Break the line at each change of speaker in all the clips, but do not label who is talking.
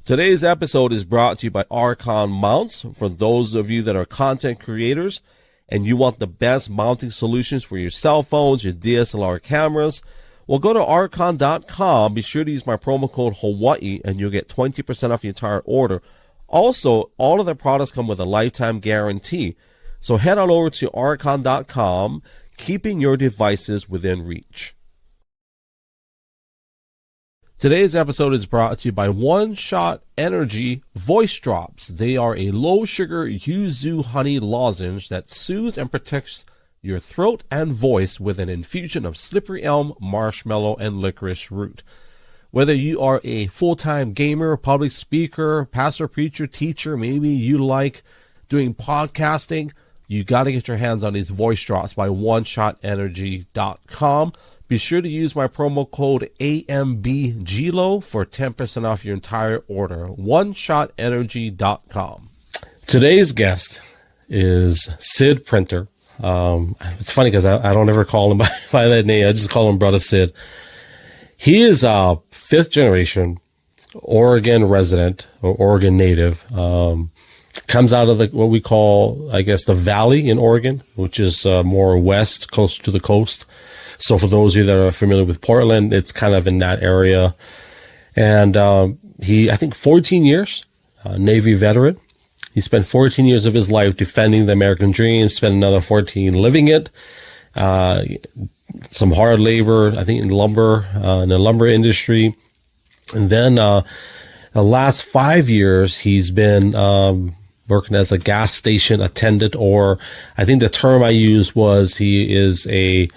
Today's episode is brought to you by Arkon Mounts. For those of you that are content creators and you want the best mounting solutions for your cell phones, your DSLR cameras, well, go to Arkon.com. Be sure to use my promo code Hawaii and you'll get 20% off your entire order. Also, all of their products come with a lifetime guarantee. So head on over to Arkon.com, keeping your devices within reach. Today's episode is brought to you by One Shot Energy Voice Drops. They are a low-sugar yuzu honey lozenge that soothes and protects your throat and voice with an infusion of slippery elm, marshmallow, and licorice root. Whether you are a full-time gamer, public speaker, pastor, preacher, teacher, maybe you like doing podcasting, you got to get your hands on these voice drops by OneShotEnergy.com. Be sure to use my promo code AMBGLO for 10% off your entire order. OneShotEnergy.com. Today's guest is Sid Printer. It's funny because I don't ever call him by that name. I just call him Brother Sid. He is a fifth generation Oregon resident or Oregon native. Comes out of what we call, I guess, the Valley in Oregon, which is more west, close to the coast. So for those of you that are familiar with Portland, it's kind of in that area. And he, I think 14 years, Navy veteran. He spent 14 years of his life defending the American dream, spent another 14 living it. Some hard labor, I think in the lumber industry. And then the last 5 years, he's been working as a gas station attendant, or I think the term I used was he is a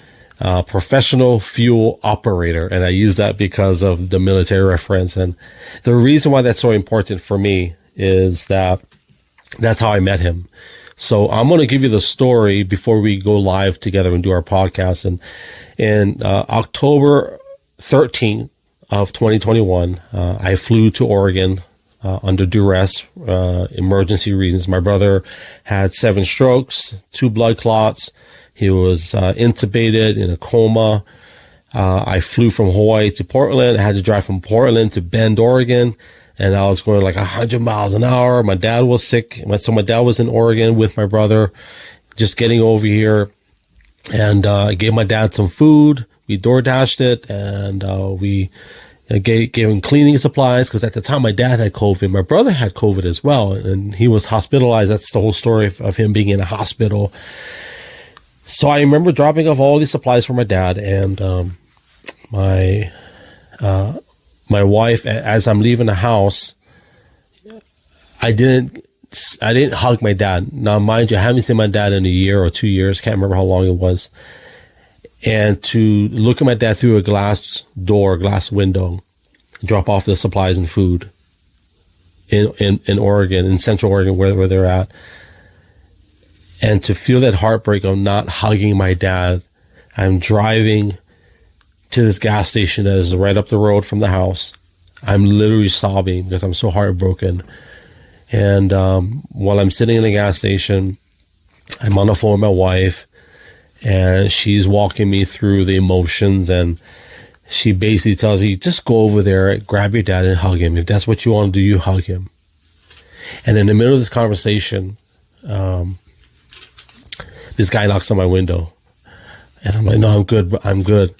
professional fuel operator. And I use that because of the military reference. And the reason why that's so important for me is that that's how I met him. So I'm going to give you the story before we go live together and do our podcast. And in October 13th of 2021, I flew to Oregon under duress, emergency reasons. My brother had 7 strokes, 2 blood clots. He was intubated in a coma. I flew from Hawaii to Portland. I had to drive from Portland to Bend, Oregon. And I was going like 100 miles an hour. My dad was sick. So my dad was in Oregon with my brother, just getting over here. And I gave my dad some food. We door dashed it. And we gave him cleaning supplies. Because at the time, my dad had COVID. My brother had COVID as well. And he was hospitalized. That's the whole story of him being in a hospital. So I remember dropping off all these supplies for my dad. And my wife, as I'm leaving the house, I didn't hug my dad. Now, mind you, I haven't seen my dad in a year or 2 years. Can't remember how long it was. And to look at my dad through a glass window, drop off the supplies and food in Oregon, in Central Oregon, where they're at. And to feel that heartbreak of not hugging my dad. I'm driving to this gas station that is right up the road from the house. I'm literally sobbing because I'm so heartbroken. And while I'm sitting in the gas station, I'm on the phone with my wife, and she's walking me through the emotions. And she basically tells me, just go over there, grab your dad and hug him. If that's what you want to do, you hug him. And in the middle of this conversation, this guy knocks on my window. And I'm like, no, I'm good.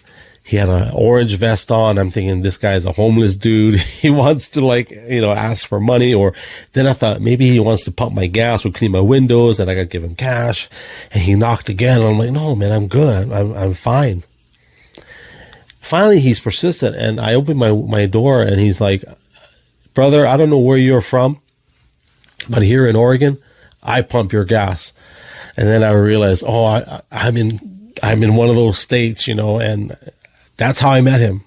He had an orange vest on. I'm thinking this guy is a homeless dude. He wants to ask for money. Or then I thought maybe he wants to pump my gas or clean my windows and I got to give him cash. And he knocked again. And I'm like, no, man, I'm good. I'm fine. Finally, he's persistent. And I open my door and he's like, brother, I don't know where you're from, but here in Oregon, I pump your gas. And then I realized, I'm in one of those states, and that's how I met him.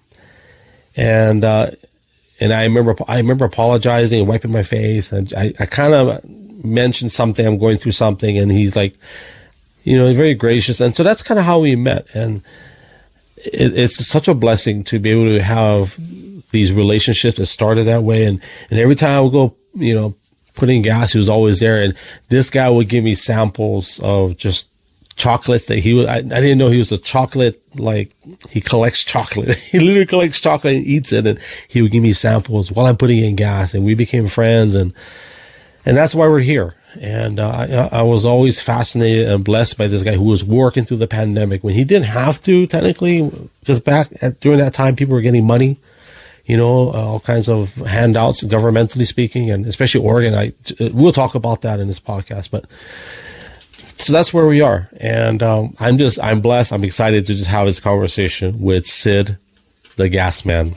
And I remember apologizing and wiping my face. And I kind of mentioned something, I'm going through something. And he's like, very gracious. And so that's kind of how we met. And it's such a blessing to be able to have these relationships that started that way. And every time I would go, putting gas, he was always there. And this guy would give me samples of just chocolates that he was, I didn't know he was a chocolate, like he collects chocolate. He literally collects chocolate and eats it. And he would give me samples while I'm putting in gas, and we became friends. And that's why we're here. And I was always fascinated and blessed by this guy who was working through the pandemic when he didn't have to, technically, because during that time, people were getting money, all kinds of handouts, governmentally speaking, and especially Oregon. We'll talk about that in this podcast, but so that's where we are. And I'm blessed. I'm excited to just have this conversation with Sid the Gas Man.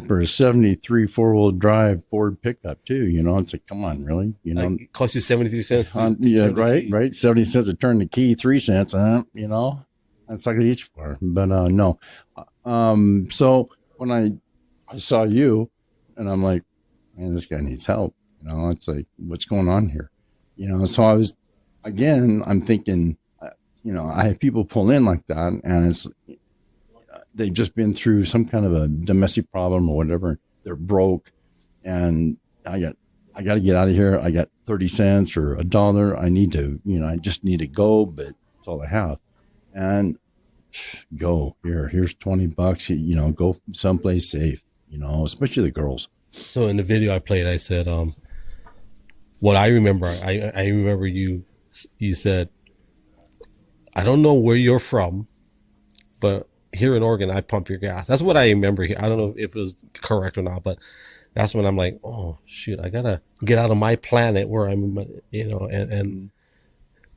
For a 73 four-wheel drive Ford pickup too, it's like, come on, really?
It costs you 73 cents.
Yeah, right. 70 cents to turn the key, 3 cents, that's like each for. But no. So when I saw you, and I'm like, man, this guy needs help. It's like, what's going on here? So I'm thinking, I have people pull in like that, and they've just been through some kind of a domestic problem or whatever. They're broke, and I got to get out of here. I got 30 cents or $1. I need to, I just need to go, but that's all I have. And go here's $20, go someplace safe, especially the girls.
So in the video I played, I said, what I remember, I remember you said, I don't know where you're from, but here in Oregon, I pump your gas. That's what I remember here. I don't know if it was correct or not, but that's when I'm like, oh shoot, I gotta get out of my planet where I'm,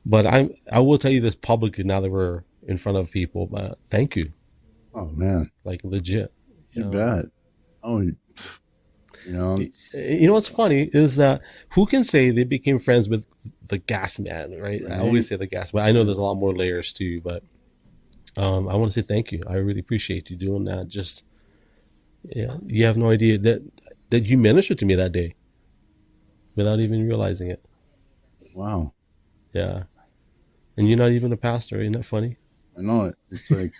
but I will tell you this publicly now that we're in front of people, but thank you.
Oh man.
Like legit.
You bet. Oh,
what's funny is that who can say they became friends with the gas man, right? I always say the gas man. I know there's a lot more layers too, but I want to say thank you. I really appreciate you doing that. Just, you have no idea that you ministered to me that day without even realizing it.
Wow.
Yeah. And you're not even a pastor. Isn't that funny?
I know it. It's like,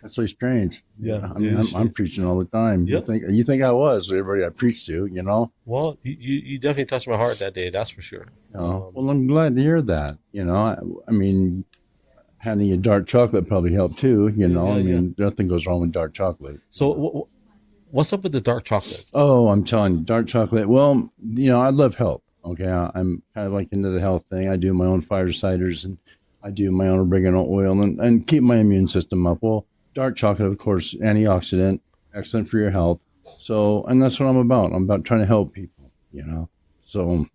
that's really strange.
Yeah.
I mean, I'm preaching all the time.
Yep.
You think I was everybody I preached to,
Well, you definitely touched my heart that day. That's for sure.
Well, I'm glad to hear that. I mean, having a dark chocolate probably helped too, nothing goes wrong with dark chocolate.
So what's up with the dark chocolates?
Oh, I'm telling you, dark chocolate. Well, I love health. Okay. I'm kind of like into the health thing. I do my own fire ciders, and I do my own oregano oil and keep my immune system up. Well, dark chocolate, of course, antioxidant, excellent for your health. So, and that's what I'm about. I'm about trying to help people, so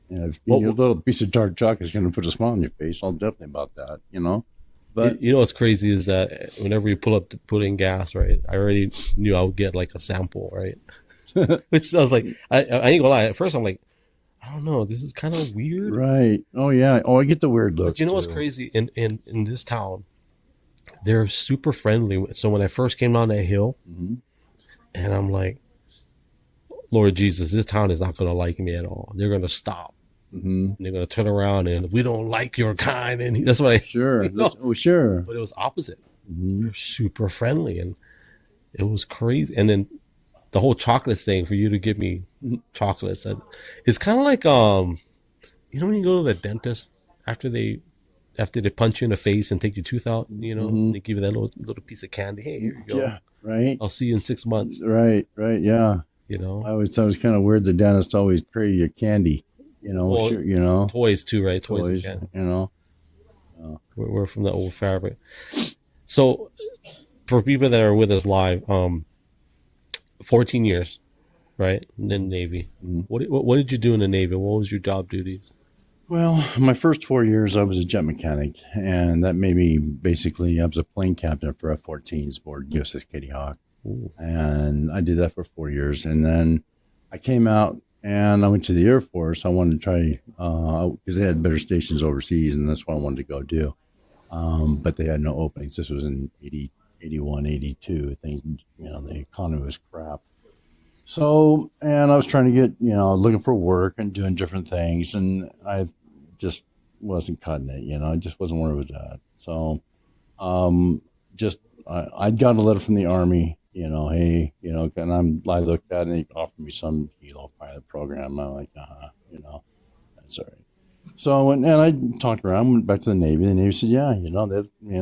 if a little piece of dark chocolate is going to put a smile on your face, I'll definitely about that, But
what's crazy is that whenever you pull up to put in gas, right, I already knew I would get like a sample, right? Which I was like, I ain't gonna lie. At first, I'm like, I don't know, this is kind of weird,
right? Oh yeah. Oh, I get the weird looks.
But what's crazy in this town? They're super friendly. So when I first came down that hill, and I'm like, Lord Jesus, this town is not gonna like me at all. They're gonna stop. And they're going to turn around and we don't like your kind. And that's what I...
Sure. Sure.
But it was opposite. They're super friendly. And it was crazy. And then the whole chocolates thing, for you to give me chocolates, it's kind of like, when you go to the dentist after they punch you in the face and take your tooth out, they give you that little piece of candy. Hey, here you go.
Yeah. Right.
I'll see you in 6 months.
Right. Yeah. I always thought it was kind of weird. The dentist always traded you candy.
Toys too, right? Toys again. We're from the old fabric. So, for people that are with us live, 14 years, right? In the Navy. What did you do in the Navy? What was your job duties?
Well, my first 4 years, I was a jet mechanic, and that made me basically, I was a plane captain for F-14s aboard USS Kitty Hawk.
Ooh.
And I did that for 4 years. And then I came out and I went to the Air Force. I wanted to try, because they had better stations overseas, and that's what I wanted to go do. But they had no openings. This was in 80, 81, 82. I think, the economy was crap. So, and I was trying to get, looking for work and doing different things. And I just wasn't cutting it, it just wasn't where it was at. So, I got a letter from the Army, hey, and I looked at it and they offered me some helo pilot program. I'm like, that's all right. So I went and I talked around, went back to the Navy. The Navy said, yeah,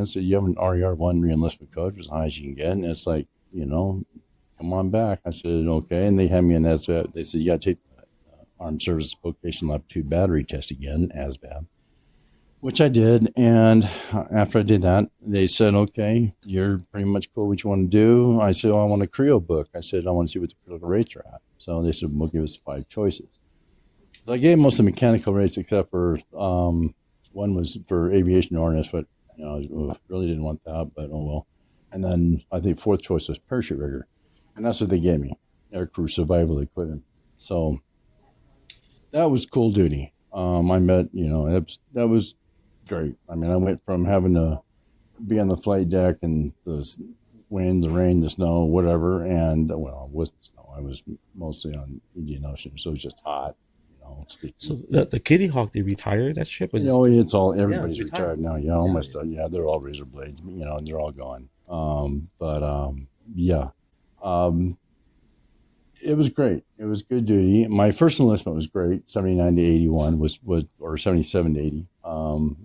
so you have an RER1 reenlistment code, as high as you can get. And it's like, come on back. I said, okay. And they had me in ASVAB. They said, you got to take the Armed Services Vocational Lab 2 battery test again, ASVAB, which I did. And after I did that, they said, okay, you're pretty much cool what you want to do. I said, I want a Creo book. I said, I want to see what the critical rates are at. So they said, we'll give us 5 choices. So I gave most of the mechanical rates except for one was for aviation ordnance, but I really didn't want that, but oh well. And then I think 4th choice was parachute rigger. And that's what they gave me, aircrew survival equipment. So that was cool duty. I met, that was great. I mean, I went from having to be on the flight deck and the wind, the rain, the snow, whatever. And, well, it wasn't snow. I was mostly on Indian Ocean, so it was just hot.
So the Kitty Hawk, they retired that ship?
It's all, everybody's retired now. Yeah, almost. Yeah, they're all razor blades, and they're all gone. Yeah. It was great. It was good duty. My first enlistment was great. 79 to 81 was or 77 to 80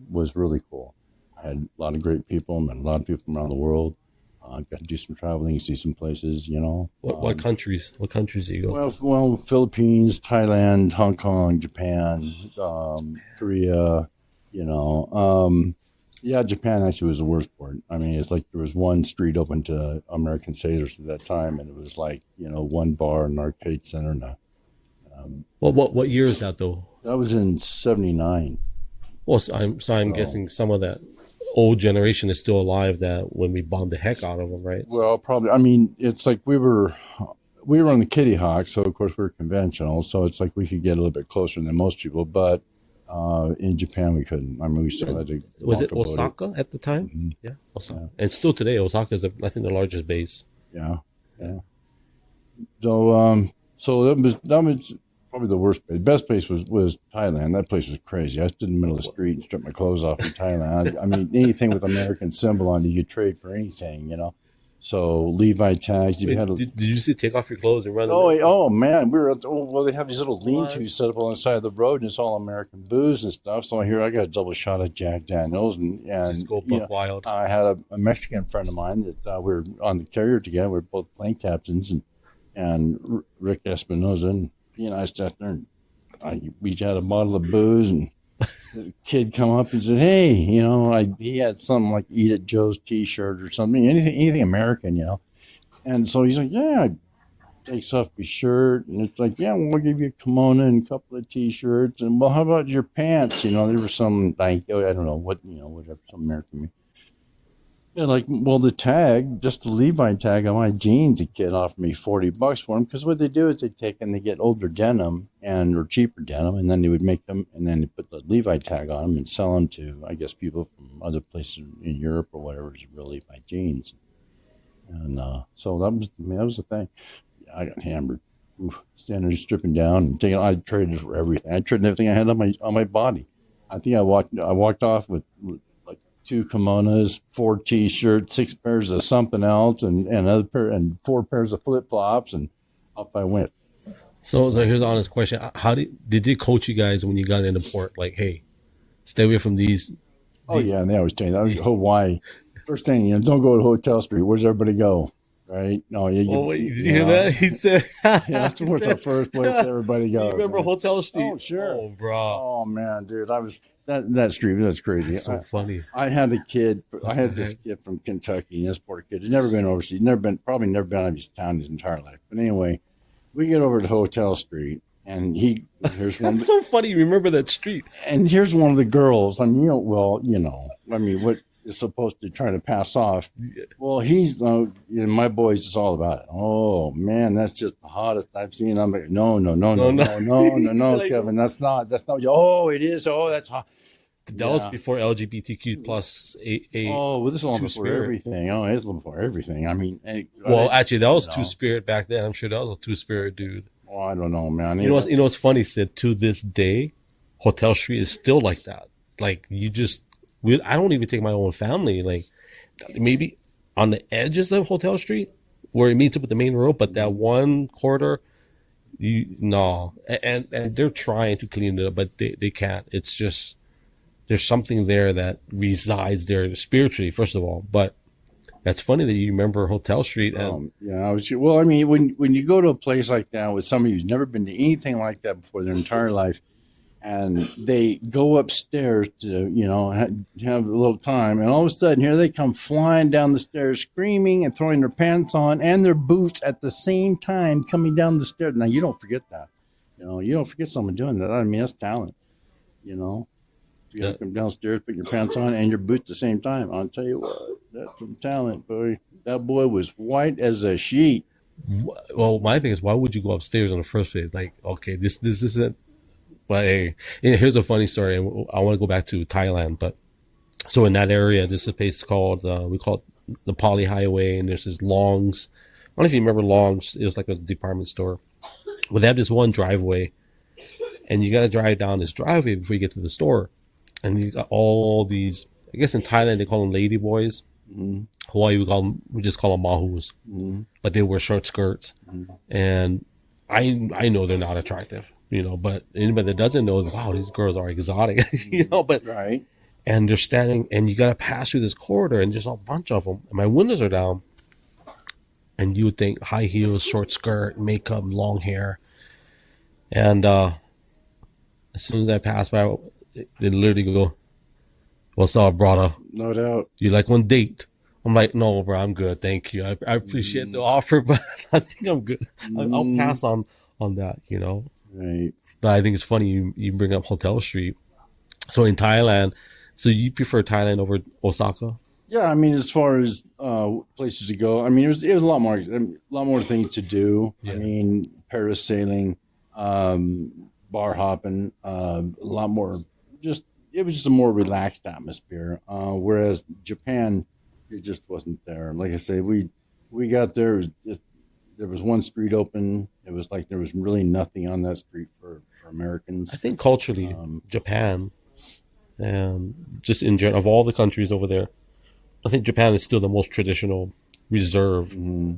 was really cool. I had a lot of great people, met a lot of people from around the world. Got to do some traveling, see some places,
What countries? What countries do you go to?
Well, Philippines, Thailand, Hong Kong, Japan, Korea, yeah, Japan actually was the worst part. I mean, it's like there was one street open to American sailors at that time, and it was like, one bar, an arcade center. And
what year is that, though?
that was in 79.
Well, I'm guessing some of that old generation is still alive that when we bombed the heck out of them, right?
Well, probably. I mean, it's like we were on the Kitty Hawk, so of course we were conventional. So it's like we could get a little bit closer than most people, but in Japan we couldn't. I mean, we still had to.
Was it Osaka at the time?
Mm-hmm.
Yeah, Osaka, and still today, Osaka is I think the largest base.
Yeah. So that was probably the worst place. The best place was Thailand. That place was crazy. I stood in the middle of the street and stripped my clothes off in Thailand. I mean, anything with American symbol on it, you trade for anything, So Levi tags.
Wait, did you just take off your clothes and run?
Oh man, we were they have these little lean-tos set up on the side of the road, and it's all American booze and stuff. So here I got a double shot of Jack Daniels, and
just go buck wild.
I had a Mexican friend of mine that we were on the carrier together. We were both plane captains, and Rick Espinoza, and he and I sat there, and we each had a bottle of booze, and the kid come up and said, "Hey, he had something like Eat at Joe's T-shirt or something, anything American, And so he's like, "Yeah." Takes off his shirt, and it's like, "Yeah, we'll give you a kimono and a couple of T-shirts, and well, how about your pants?" There was some I don't know whatever, some American. Yeah, like, well, the tag, just the Levi tag on my jeans, the kid offered me $40 for them, because what they do is they take and they get older denim or cheaper denim, and then they would make them, and then they put the Levi tag on them and sell them to, I guess, people from other places in Europe or whatever, is real Levi jeans. And so that was the thing. I got hammered. Standing there stripping down and I traded for everything. I traded everything I had on my body. I think I walked off with 2 kimonos, 4 T-shirts, 6 pairs of something else, and 4 pairs of flip flops, and off I went.
So here's the honest question: how did they coach you guys when you got into port? Like, hey, stay away from these.
Oh yeah, and they always tell you that. Was Hawaii. First thing, don't go to Hotel Street. Where's everybody go? Right? No,
wait, did you hear that? He said,
that's where's the first place everybody goes.
You remember Hotel Street?
Oh, sure.
Oh, bro.
Oh, man, dude. I was, that street, that's crazy.
That's so funny.
I had this kid from Kentucky, this poor kid. He's never been overseas, probably never been out of his town his entire life. But anyway, we get over to Hotel Street, And here's one.
That's so funny. Remember that street?
And here's one of the girls. I mean, what is supposed to try to pass off. Well, my boy's just all about it. Oh man, that's just the hottest I've seen. I'm like, no,
Like,
Kevin, that's not. Oh, it is. Oh, that's hot.
that was before LGBTQ plus
Oh, well, this is long before
Two-Spirit.
everything. Oh, it's long before everything. I mean,
Actually, that was Two-Spirit back then. I'm sure that was a Two-Spirit dude.
Oh, I don't know, man.
You know what's funny, Sid? To this day, Hotel Street is still like that. Like I don't even take my own family. Like maybe on the edges of Hotel Street where it meets up with the main road, but that one quarter, and they're trying to clean it up, but they can't. It's just there's something there that resides there spiritually, first of all. But that's funny that you remember Hotel Street. And
I mean, when you go to a place like that with somebody who's never been to anything like that before their entire life, and they go upstairs to, have a little time, and all of a sudden here they come flying down the stairs, screaming and throwing their pants on and their boots at the same time coming down the stairs. Now, you don't forget that. You don't forget someone doing that. I mean, that's talent, You come downstairs, put your pants on and your boots at the same time. I'll tell you what, that's some talent, boy. That boy was white as a sheet.
Well, my thing is, why would you go upstairs in the first place? Like, okay, this isn't. But hey, here's a funny story. And I want to go back to Thailand, but so in that area, this is a place called we call it the Poly Highway, and there's this Longs. I don't know if you remember Longs. It was like a department store. Well, they have this one driveway, and you got to drive down this driveway before you get to the store. And you got all these. I guess in Thailand they call them lady boys. Mm-hmm. Hawaii we just call them mahus, but they wear short skirts, and I know they're not attractive. But anybody that doesn't know, wow, these girls are exotic, but
right.
And they're standing, and you got to pass through this corridor, and just a bunch of them. And my windows are down, and you would think high heels, short skirt, makeup, long hair, and as soon as I pass by, they literally go, "What's up, brother?
No doubt.
You like one date?" I'm like, "No, bro, I'm good, thank you. I appreciate the offer, but I think I'm good. I'll pass on that,
Right.
But I think it's funny you bring up Hotel Street. So in Thailand, so you prefer Thailand over Osaka?
Yeah, I mean, as far as places to go, I mean, it was a lot more things to do. Yeah. I mean, parasailing, bar hopping, a lot more. It was just a more relaxed atmosphere. Whereas Japan, it just wasn't there. Like I say, we got there. It was just there was one street open. It was like there was really nothing on that street for Americans.
I think culturally, Japan, and just in general, of all the countries over there, I think Japan is still the most traditional, reserved.
Mm-hmm.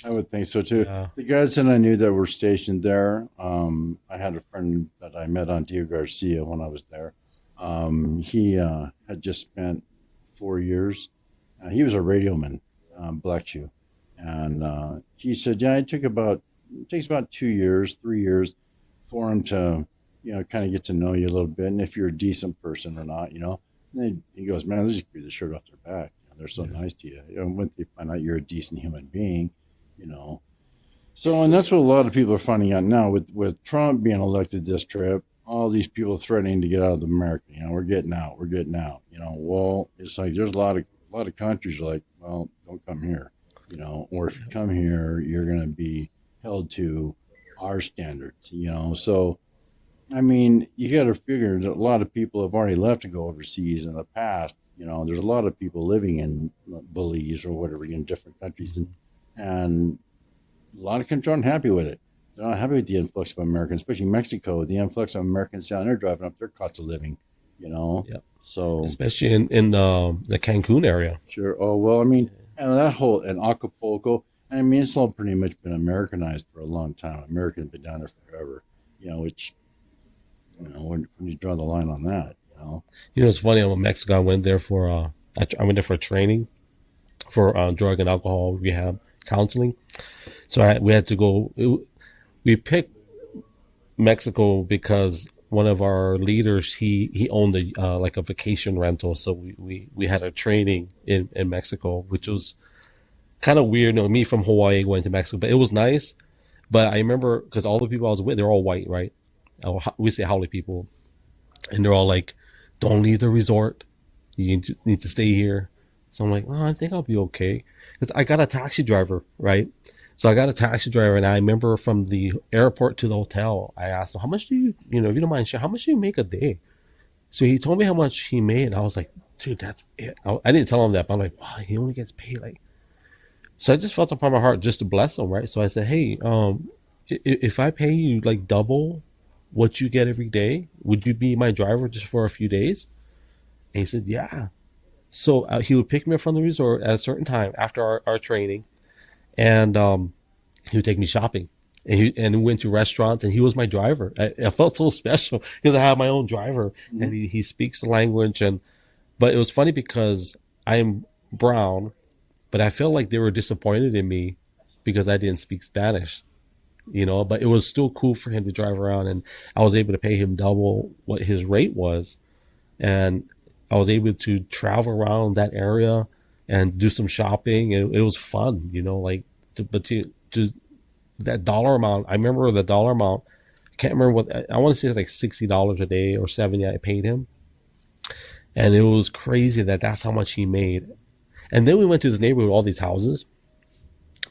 I would think so too.
Yeah.
The guys that I knew that were stationed there, I had a friend that I met on Diego Garcia when I was there. He had just spent 4 years. He was a radioman, Black Shoe. And he said, yeah, it takes about 2 years, 3 years for him to, kind of get to know you a little bit. And if you're a decent person or not, And then he goes, man, they just beat the shirt off their back. They're so nice to you. Once they find out you're a decent human being, So, and that's what a lot of people are finding out now with Trump being elected this trip, all these people threatening to get out of America. We're getting out. Well, it's like there's a lot of countries like, well, don't come here. Or if you come here, you're going to be held to our standards, So, I mean, you got to figure that a lot of people have already left to go overseas in the past. There's a lot of people living in Belize or whatever in different countries, and a lot of countries aren't happy with it. They're not happy with the influx of Americans, especially Mexico. The influx of Americans down there driving up their cost of living,
Yep.
So
especially in the Cancun area.
Sure. Oh well, I mean. And that whole, and Acapulco, I mean, it's all pretty much been Americanized for a long time. Americans have been down there forever, which, when you draw the line on that,
It's funny, I'm in Mexico. I went there for training for drug and alcohol rehab counseling. So we had to go, we picked Mexico because one of our leaders, he owned like a vacation rental. So we had a training in Mexico, which was kind of weird. Me from Hawaii going to Mexico, but it was nice. But I remember because all the people I was with, they're all white, right? we say haole people, and they're all like, "Don't leave the resort. You need to stay here." So I'm like, "Oh, I think I'll be okay." Because I got a taxi driver, right? So I got a taxi driver, and I remember from the airport to the hotel, I asked him, "How much do you, if you don't mind share, how much do you make a day?" So he told me how much he made. I was like, "Dude, that's it." I didn't tell him that, but I'm like, "Wow, he only gets paid like." So I just felt upon my heart just to bless him, right? So I said, "Hey, if I pay you like double what you get every day, would you be my driver just for a few days?" And he said, "Yeah." So he would pick me up from the resort at a certain time after our training, and he would take me shopping. And we went to restaurants, and he was my driver. I felt so special because I have my own driver, and he speaks the language. But it was funny because I'm brown, but I felt like they were disappointed in me because I didn't speak Spanish, but it was still cool for him to drive around, and I was able to pay him double what his rate was. And I was able to travel around that area and do some shopping. It was fun, like, to that dollar amount. I remember the dollar amount. I can't remember what, I want to say it's like $60 a day or 70 I paid him. And it was crazy that's how much he made. And then we went to this neighborhood, all these houses,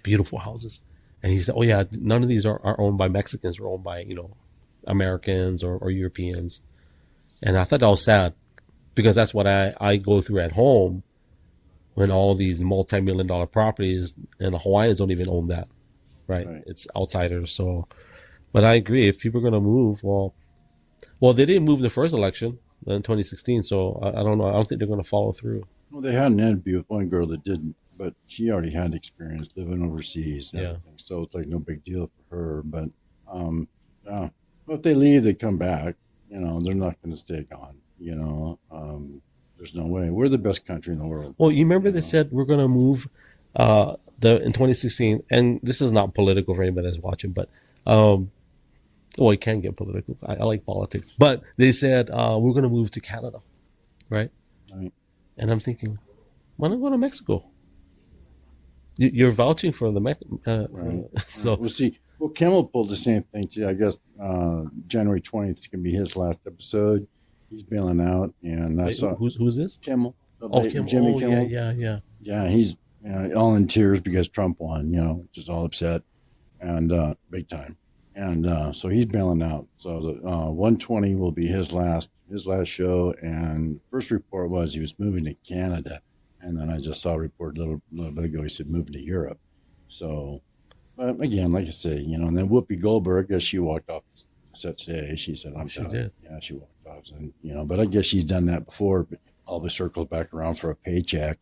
beautiful houses. And he said, "Oh yeah, none of these are owned by Mexicans. They're owned by, Americans or Europeans." And I thought that was sad because that's what I go through at home when all these multi-million-dollar properties, and the Hawaiians don't even own that, right? It's outsiders. So, but I agree. If people are going to move, well, they didn't move the first election in 2016. So I don't know. I don't think they're going to follow through.
Well, they had an interview with one girl that didn't, but she already had experience living overseas and everything. So it's like no big deal for her. But yeah. Well, if they leave, they come back. They're not going to stay gone. There's no way. We're the best country in the world.
Well, you remember they said we're going to move in 2016, and this is not political for anybody that's watching, but it can get political. I like politics, but they said we're going to move to Canada, right?
Right.
And I'm thinking, why not go to Mexico? You're vouching for the
right.
So
we'll see. Well, Kimmel pulled the same thing too. I guess January 20th is going to be his last episode. He's bailing out, and I saw
who's this?
Kimmel.
Kimmel.
Jimmy Kimmel.
Yeah.
Yeah, he's all in tears because Trump won. Just all upset and big time. And so he's bailing out. So the 120 will be his last show. And first report was he was moving to Canada, and then I just saw a report a little bit ago. He said moving to Europe. So, but again, like I say, and then Whoopi Goldberg, as she walked off the set today, she said, "I'm
she
done."
did.
Yeah, she walked off, and but I guess she's done that before. But all the circles back around for a paycheck.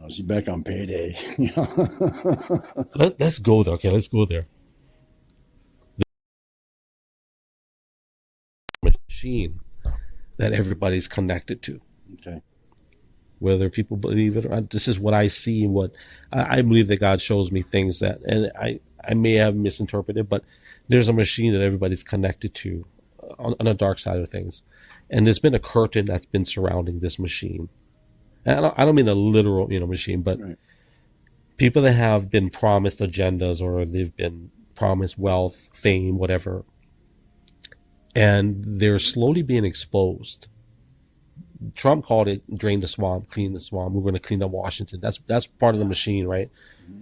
She's back on payday.
Let's go there. Okay, let's go there. Machine that everybody's connected to.
Okay.
Whether people believe it or not, this is what I see. What I believe that God shows me things that, and I may have misinterpreted, but there's a machine that everybody's connected to on the dark side of things. And there's been a curtain that's been surrounding this machine. And I don't mean a literal, machine, but
Right.
people that have been promised agendas or they've been promised wealth, fame, whatever, and they're slowly being exposed. Trump called it drain the swamp, clean the swamp. We're going to clean up Washington. That's part of the machine, right? Mm-hmm.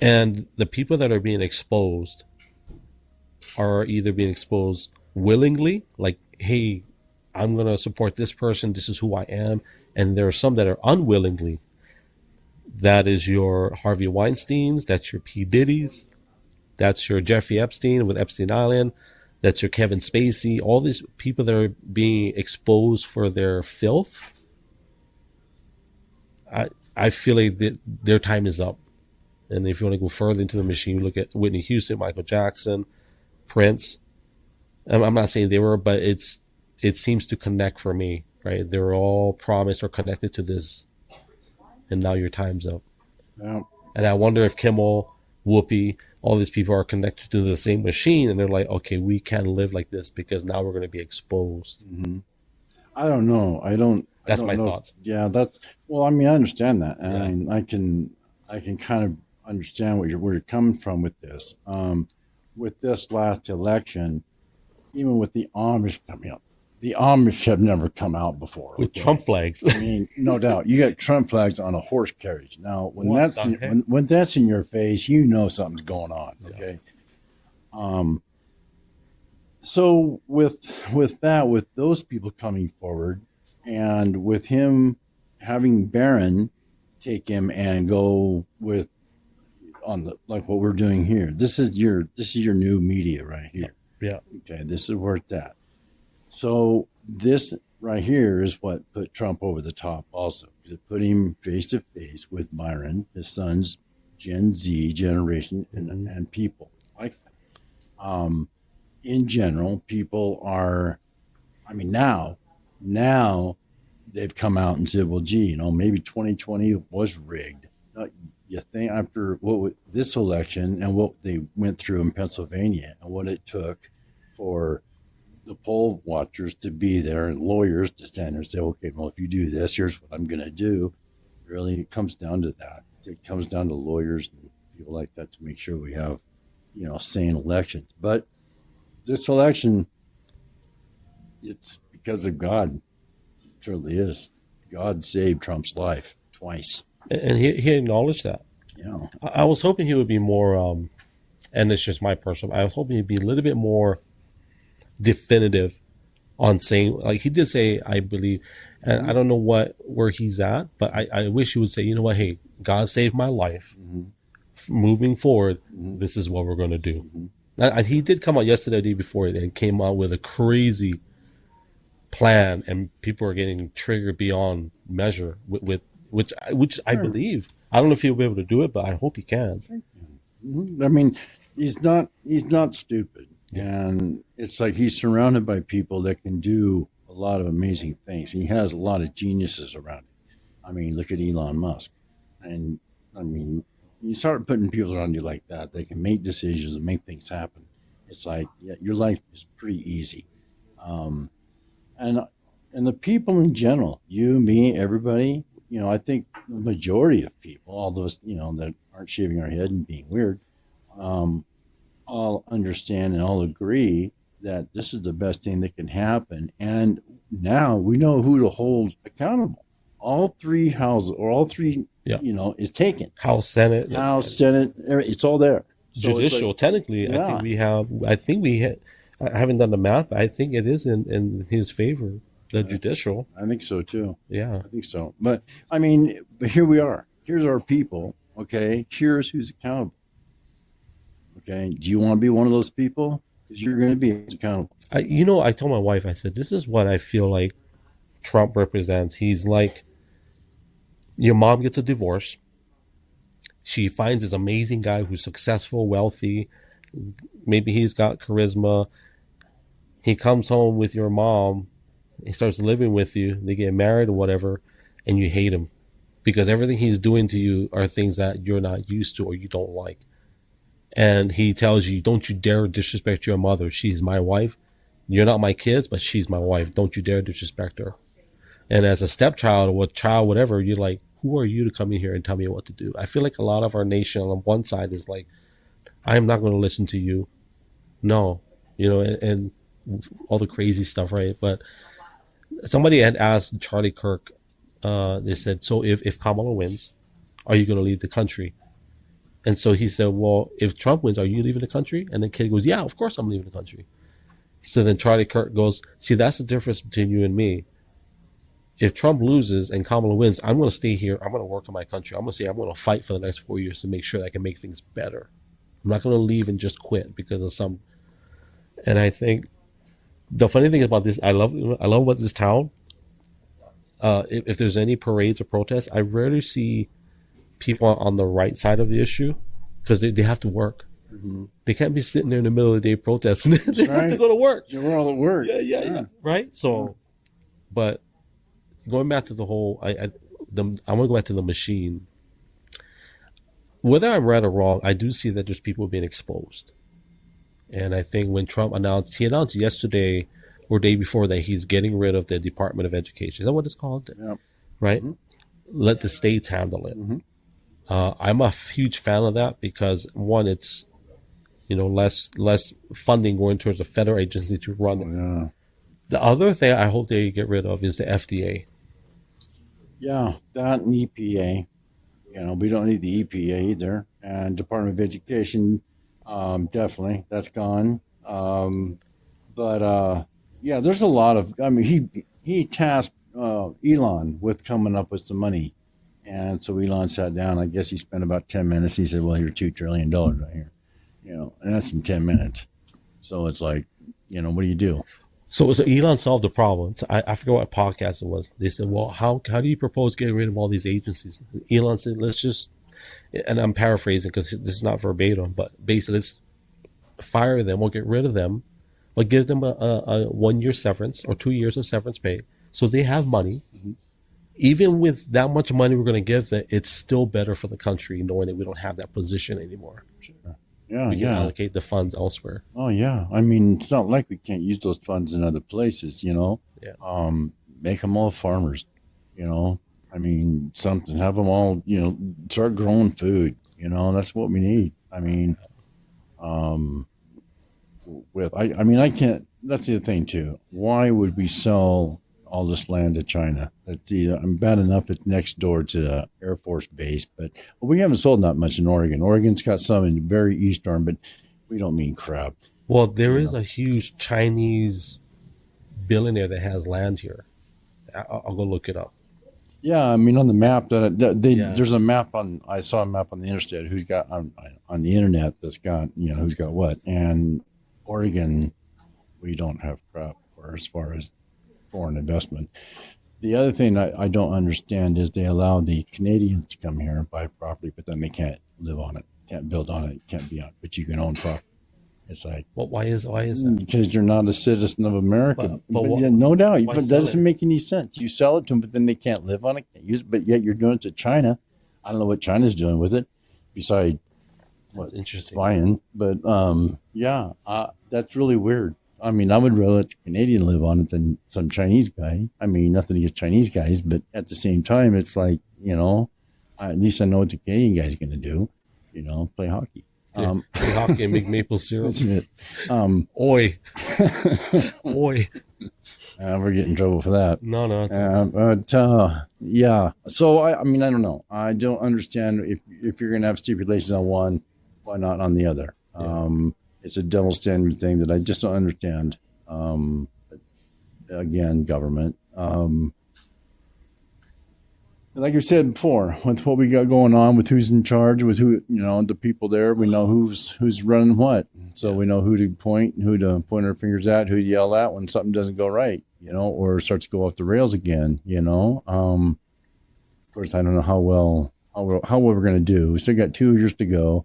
And the people that are being exposed are either being exposed willingly, like, hey, I'm going to support this person. This is who I am. And there are some that are unwillingly. That is your Harvey Weinsteins. That's your P. Diddy's. That's your Jeffrey Epstein with Epstein Island. That's your Kevin Spacey. All these people that are being exposed for their filth. I feel like their time is up. And if you want to go further into the machine, you look at Whitney Houston, Michael Jackson, Prince. I'm not saying they were, but it seems to connect for me, right? They're all promised or connected to this, and now your time's up.
Yeah.
And I wonder if Kimmel, Whoopi, all these people are connected to the same machine, and they're like, okay, we can't live like this because now we're going to be exposed.
Mm-hmm. I don't know.
That's my thoughts.
Yeah, well, I understand that, and yeah. I can kind of understand where you're coming from with this. With this last election, even with the Amish coming up, the Amish have never come out before.
With Trump flags.
I mean, no doubt. You got Trump flags on a horse carriage. Now, when when that's in your face, you know something's going on. Okay. Yeah. So with those people coming forward, and with him having Barron take him and go with on the like what we're doing here. This is your new media right here.
Yeah.
Okay. This is where it's at. So this right here is what put Trump over the top also. It put him face to face with Byron, his son's Gen Z generation and people like that. In general, people are, I mean, now they've come out and said, well, gee, maybe 2020 was rigged. You think after this election and what they went through in Pennsylvania and what it took for the poll watchers to be there and lawyers to stand there and say, okay, well, if you do this, here's what I'm going to do. Really, it comes down to that. It comes down to lawyers and people like that to make sure we have, sane elections. But this election, it's because of God. It truly is. God saved Trump's life twice.
And he acknowledged that.
Yeah.
I was hoping he would be more, and it's just my personal, I was hoping he'd be a little bit more definitive on saying, like he did say, I believe, and I don't know where he's at, but I wish he would say, you know what, hey, God saved my life. Moving forward, this is what we're going to do. He did come out yesterday, the day before it, and came out with a crazy plan, and people are getting triggered beyond measure with which I believe. I don't know if he'll be able to do it, but I hope he can.
I mean, he's not stupid. And it's like he's surrounded by people that can do a lot of amazing things. He has a lot of geniuses around him. I mean, look at Elon Musk. And I mean, you start putting people around you like that, they can make decisions and make things happen. It's like, yeah, your life is pretty easy. And the people in general, you, me, everybody, I think the majority of people, all those, that aren't shaving our head and being weird, all understand and all agree that this is the best thing that can happen. And now we know who to hold accountable. All three houses, or all three, is taken.
House, Senate,
it's all there. So
judicial, like, technically, yeah. I think we have, I haven't done the math, but I think it is in his favor, the judicial.
I think so too.
Yeah.
I think so. But I mean, here we are. Here's our people. Okay. Here's who's accountable. Okay. Do you want to be one of those people? Because you're going to be accountable.
I told my wife, I said, this is what I feel like Trump represents. He's like, your mom gets a divorce. She finds this amazing guy who's successful, wealthy. Maybe he's got charisma. He comes home with your mom. He starts living with you. They get married or whatever, and you hate him because everything he's doing to you are things that you're not used to or you don't like. And he tells you, don't you dare disrespect your mother. She's my wife. You're not my kids, but she's my wife. Don't you dare disrespect her. And as a stepchild or child, whatever, you're like, who are you to come in here and tell me what to do? I feel like a lot of our nation on one side is like, I'm not going to listen to you. No, and all the crazy stuff, right? But somebody had asked Charlie Kirk, they said, so if Kamala wins, are you going to leave the country? And so he said, well, if Trump wins, are you leaving the country? And the kid goes, yeah, of course I'm leaving the country. So then Charlie Kirk goes, see, that's the difference between you and me. If Trump loses and Kamala wins, I'm going to stay here. I'm going to work in my country. I'm going to fight for the next 4 years to make sure that I can make things better. I'm not going to leave and just quit because of some. And I think the funny thing about this, I love about this town. If there's any parades or protests, I rarely see people on the right side of the issue because they have to work. Mm-hmm. They can't be sitting there in the middle of the day protesting. They have to go to work.
We're all at work.
Yeah. Right. So, but going back to the whole, I want to go back to the machine. Whether I'm right or wrong, I do see that there's people being exposed. And I think when Trump announced yesterday or day before that he's getting rid of the Department of Education. Is that what it's called?
Yeah.
Right? Mm-hmm. Let the states handle it. Mm-hmm. I'm a huge fan of that because, one, it's less funding going towards the federal agency to run it.
Yeah.
The other thing I hope they get rid of is the FDA.
Yeah, that and EPA. We don't need the EPA either. And Department of Education, definitely, that's gone. But yeah, there's a lot of. I mean, he tasked Elon with coming up with some money, and so Elon sat down. I guess he spent about 10 minutes. He said, "Well, here's $2 trillion right here," and that's in 10 minutes. So it's like, what do you do?
So Elon solved the problem. So I forget what podcast it was. They said, well, how do you propose getting rid of all these agencies? Elon said, let's just, and I'm paraphrasing because this is not verbatim, but basically let's fire them or get rid of them or give them a 1 year severance or 2 years of severance pay so they have money. Mm-hmm. Even with that much money we're going to give them, it's still better for the country knowing that we don't have that position anymore.
Sure. Yeah,
we can allocate the funds elsewhere.
Oh yeah, I mean, it's not like we can't use those funds in other places,
Yeah.
Make them all farmers, I mean, something. Have them all, start growing food. That's what we need. I mean, I can't. That's the other thing too. Why would we sell all this land to China? I'm bad enough it's next door to the Air Force base, but we haven't sold that much in Oregon. Oregon's got some in very eastern, but we don't mean crap.
Well, there is a huge Chinese billionaire that has land here. I'll go look it up.
Yeah, I mean on the map there's a map I saw a map on the interstate who's got on the internet that's got who's got what, and Oregon we don't have crap for as far as foreign investment. The other thing I don't understand is they allow the Canadians to come here and buy property, but then they can't live on it, can't build on it, can't be on it, but you can own property. It's like,
well, why is that?
Because you're not a citizen of America. But no doubt, it doesn't make any sense. You sell it to them, but then they can't live on it, can't use it, but yet you're doing it to China. I don't know what China's doing with it, besides
That's interesting.
Buying. But that's really weird. I mean, I would rather let the Canadian live on it than some Chinese guy. I mean, nothing against Chinese guys, but at the same time, it's like, at least I know what the Canadian guy's going to do, play hockey.
Play hockey and make maple syrup.
That's it.
Oi. Oi.
We're getting in trouble for that.
No.
Yeah. So, I mean, I don't know. I don't understand if you're going to have stipulations on one, why not on the other? Yeah. It's a double standard thing that I just don't understand. Again, government. Like I said before, with what we got going on, with who's in charge, with who, the people there, we know who's running what. So we know who to point our fingers at, who to yell at when something doesn't go right, or starts to go off the rails again, Of course, I don't know how well we're going to do. We still got 2 years to go.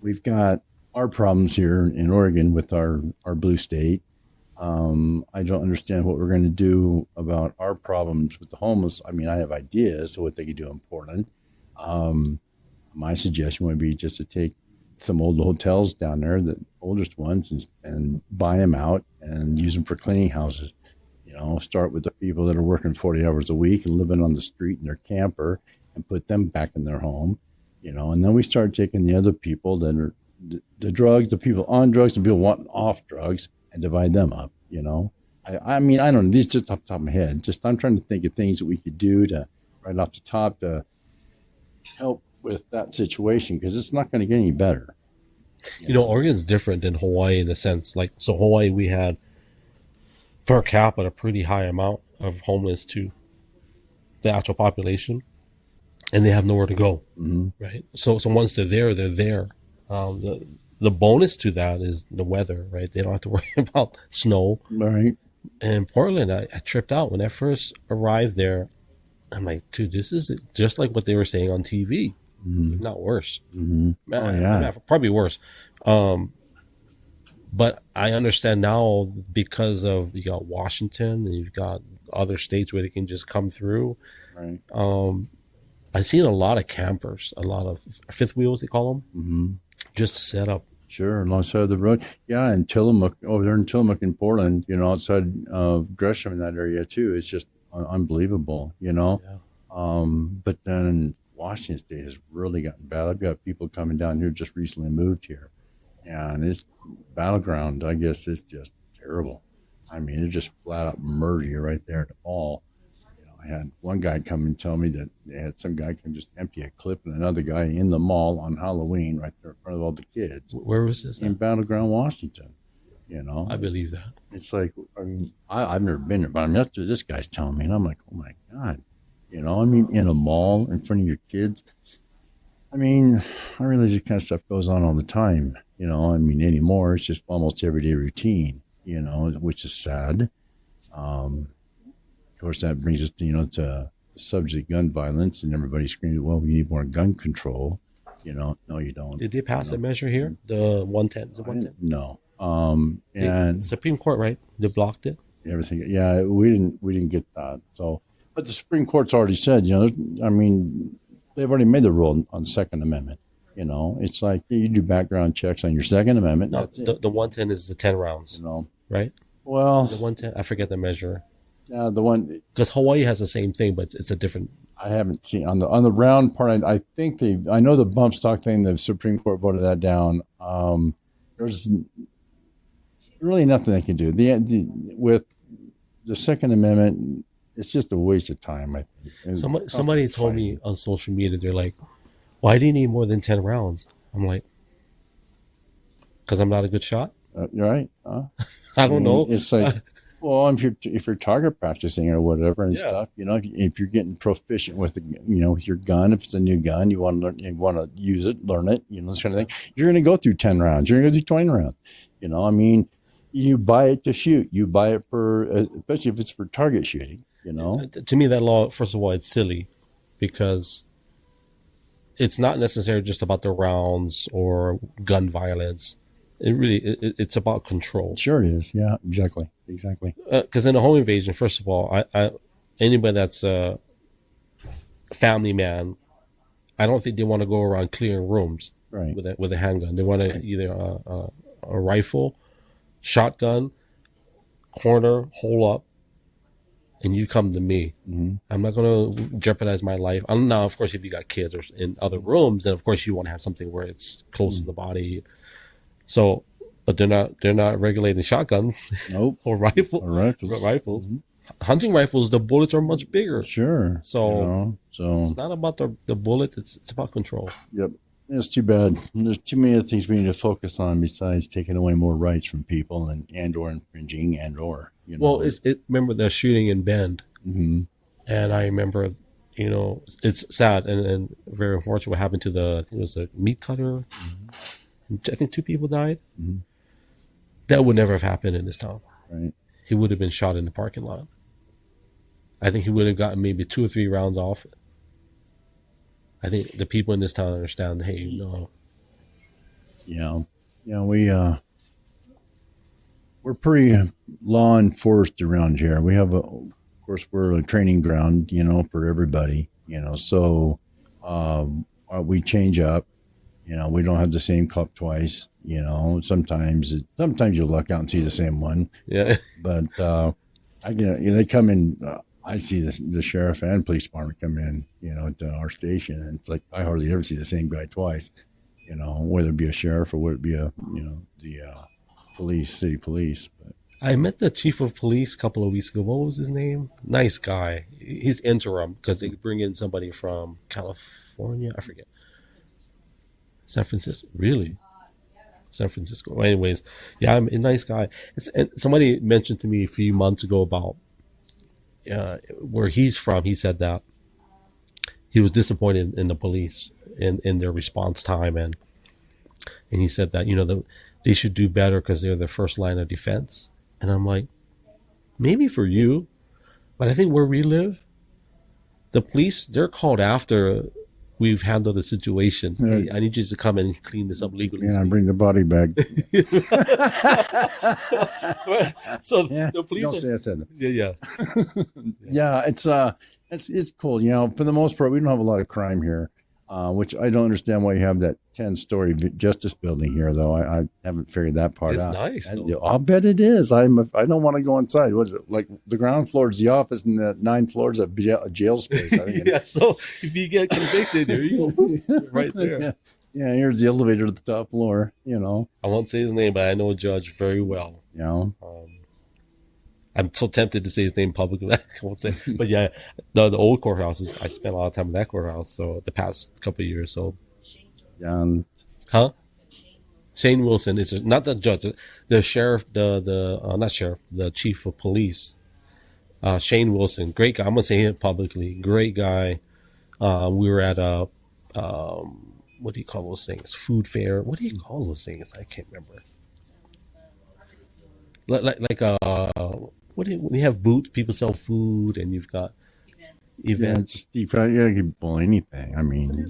We've got our problems here in Oregon with our blue state. I don't understand what we're going to do about our problems with the homeless. I mean, I have ideas of what they could do in Portland. My suggestion would be just to take some old hotels down there, the oldest ones, and buy them out and use them for cleaning houses. Start with the people that are working 40 hours a week and living on the street in their camper and put them back in their home. And then we start taking the other people that are the drugs, the people on drugs, and people wanting off drugs, and divide them up. I mean, I don't know. These just off the top of my head. I'm trying to think of things that we could do to right off the top to help with that situation, because it's not going to get any better.
Oregon's different than Hawaii in the sense, so Hawaii, we had per capita a pretty high amount of homeless to the actual population. And they have nowhere to go, right? So once they're there, they're there. The bonus to that is the weather, right? They don't have to worry about snow.
Right.
And Portland, I tripped out when I first arrived there. I'm like, dude, this is just like what they were saying on TV, if not worse. Mm-hmm. Probably worse. But I understand now because of you got Washington and you've got other states where they can just come through.
Right.
I've seen a lot of campers, a lot of fifth wheels, they call them, just set up.
Sure, alongside the road. Yeah, and Tillamook, over there in Tillamook in Portland, outside of Gresham in that area too. It's just unbelievable,
Yeah.
But then Washington State has really gotten bad. I've got people coming down here just recently moved here, and this battleground, I guess, is just terrible. I mean, it just flat out murder you right there at the mall. I had one guy come and tell me that they had some guy come just empty a clip and another guy in the mall on Halloween right there in front of all the kids.
Where was this?
In Battleground, Washington.
I believe that.
It's like, I mean, I've never been there, but I mean, that's what this guy's telling me. And I'm like, oh my God. I mean, in a mall in front of your kids. I mean, I realize this kind of stuff goes on all the time. I mean, anymore, it's just almost everyday routine, which is sad. Of course, that brings us, to the subject of gun violence, and everybody screams, well, we need more gun control. No, you don't.
Did they pass a measure here? The 110? Is it 110?
No. And
the Supreme Court, right? They blocked it?
Everything. Yeah, we didn't get that. So, but the Supreme Court's already said, I mean, they've already made the rule on Second Amendment. It's like you do background checks on your Second Amendment.
No, the 110 is the 10 rounds, right?
Well,
the 110, I forget the measure.
Yeah, the one
because Hawaii has the same thing, but it's a different.
I haven't seen on the round part. I think I know the bump stock thing. The Supreme Court voted that down. There's really nothing they can do. With the Second Amendment, it's just a waste of time. I think.
Somebody told me on social media, they're like, "Why do you need more than 10 rounds?" I'm like, "Because I'm not a good shot."
You're right.
I don't know.
It's like. Well, if you're target practicing or whatever and stuff, if you're getting proficient with with your gun, if it's a new gun, you want to use it, learn it, this kind of thing. You're going to go through 10 rounds. You're going to go through 20 rounds. I mean, you buy it to shoot. You buy it for, especially if it's for target shooting.
To me, that law, first of all, it's silly because it's not necessarily just about the rounds or gun violence. It's about control.
Sure it is. Yeah, exactly.
Because in a home invasion, first of all, anybody that's a family man, I don't think they want to go around clearing rooms with a handgun. They want to either a rifle, shotgun, corner, hole up, and you come to me. Mm-hmm. I'm not going to jeopardize my life. Now, of course, if you got kids or in other rooms, then of course you want to have something where it's close to the body. So, but they're not regulating shotguns,
nope,
or rifles.
Mm-hmm.
Hunting rifles, the bullets are much bigger.
Sure.
So it's not about the bullet. It's about control.
Yep. It's too bad. There's too many other things we need to focus on besides taking away more rights from people and or infringing and or.
Well, remember the shooting in Bend,
mm-hmm.
and I remember, it's sad and very unfortunate what happened to I think it was a meat cutter. Mm-hmm. I think 2 people died.
Mm-hmm.
That would never have happened in this town.
Right.
He would have been shot in the parking lot. I think he would have gotten maybe 2 or 3 rounds off. I think the people in this town understand, hey,
Yeah. Yeah, we're pretty law enforced around here. We have of course, we're a training ground, for everybody, so we change up. We don't have the same cop twice. Sometimes you luck out and see the same one.
Yeah.
But they come in. I see the sheriff and police department come in, to our station, and it's like I hardly ever see the same guy twice. Whether it be a sheriff or whether it be the city police. But
I met the chief of police a couple of weeks ago. What was his name? Nice guy. He's interim because they bring in somebody from California. I forget. San Francisco, really? San Francisco. Well, anyways, yeah, I'm a nice guy. And somebody mentioned to me a few months ago about where he's from. He said that he was disappointed in the police in their response time, and he said that they should do better because they're the first line of defense. And I'm like, maybe for you, but I think where we live, the police, they're called after we've handled the situation.
Yeah.
Hey, I need you to come and clean this up legally.
Yeah, bring the body back.
So the police.
Don't say I said that.
Yeah.
Yeah, it's cool. For the most part, we don't have a lot of crime here. which I don't understand why you have that 10-story Justice Building here, though. I haven't figured that part
It's
out.
nice,
And,
though.
I'll bet it is. I don't want to go inside. What is it? Like the ground floor is the office, and the 9 floors of jail space. I think.
Yeah, so if you get convicted, here you go. Right there.
Yeah. Yeah, here's the elevator to the top floor,
I won't say his name, but I know a judge very well. I'm so tempted to say his name publicly. I won't say. But yeah, the old courthouses, I spent a lot of time in that courthouse. So the past couple of years. So, huh? Shane Wilson is not the judge, the sheriff, not sheriff, the chief of police. Shane Wilson, great guy. I'm gonna say him publicly. Great guy. We were at a what do you call those things? Food fair. What do you call those things? I can't remember. Like when you have booths, people sell food, and you've got events.
Yeah, you can pull anything. I mean,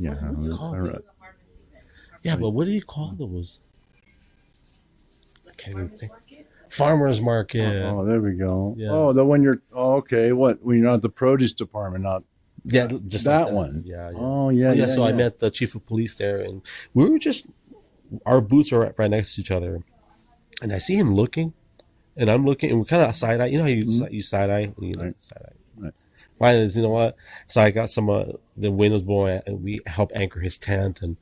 yeah, but what do you call those? I can't even think. Farmers market.
Oh, there we go.
Yeah.
Oh, the one you're. Oh, okay. What? When you're at the produce department, not.
Yeah, just
that
like
one.
Yeah.
Oh, yeah.
So I met the chief of police there, and we were our booths are right next to each other, and I see him looking, and I'm looking, and we're kind of side eye. You know how you side eye? Side eye. Right. Fine is, you know what? So I got some the windows blowing, and we helped anchor his tent, and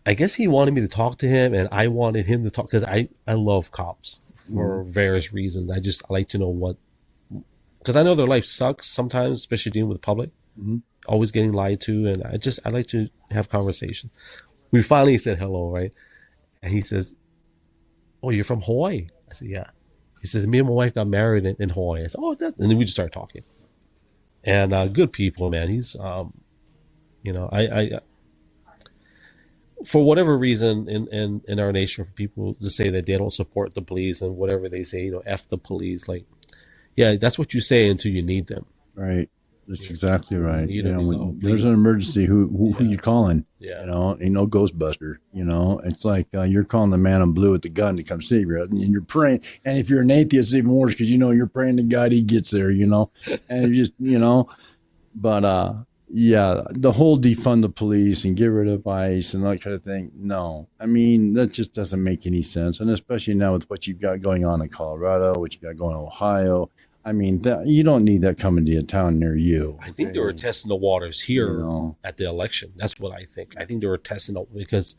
I guess he wanted me to talk to him, and I wanted him to talk because I love cops for various reasons. I like to know what. Because I know their life sucks sometimes, especially dealing with the public, always getting lied to, and I like to have conversation. We finally said hello, right? And he says, "Oh, you're from Hawaii?" I said, "Yeah." He says, "Me and my wife got married in Hawaii." I said, "Oh, and then we just started talking. And good people, man. He's, I for whatever reason in our nation, for people to say that they don't support the police and whatever they say, F the police, like. Yeah, that's what you say until you need them.
Right. That's exactly right.
When
there's an emergency, who you calling?
Yeah.
Ain't no Ghostbuster. It's like you're calling the man in blue with the gun to come save you, and you're praying. And if you're an atheist, it's even worse because you're praying to God he gets there. And you just but yeah, the whole defund the police and get rid of ICE and that kind of thing. No, I mean that just doesn't make any sense, and especially now with what you've got going on in Colorado, what you got going on in Ohio. I mean, you don't need that coming to a town near you.
I think they were testing the waters here at the election. That's what I think. I think they were testing it because,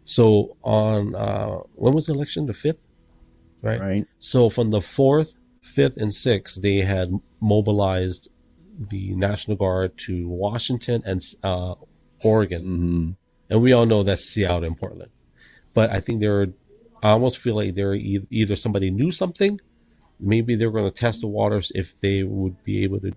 so on, when was the election? The 5th, right?
Right.
So from the 4th, 5th, and 6th, they had mobilized the National Guard to Washington and Oregon. And we all know that's Seattle and Portland. But I think I almost feel like they're either somebody knew something. Maybe they're going to test the waters if they would be able to,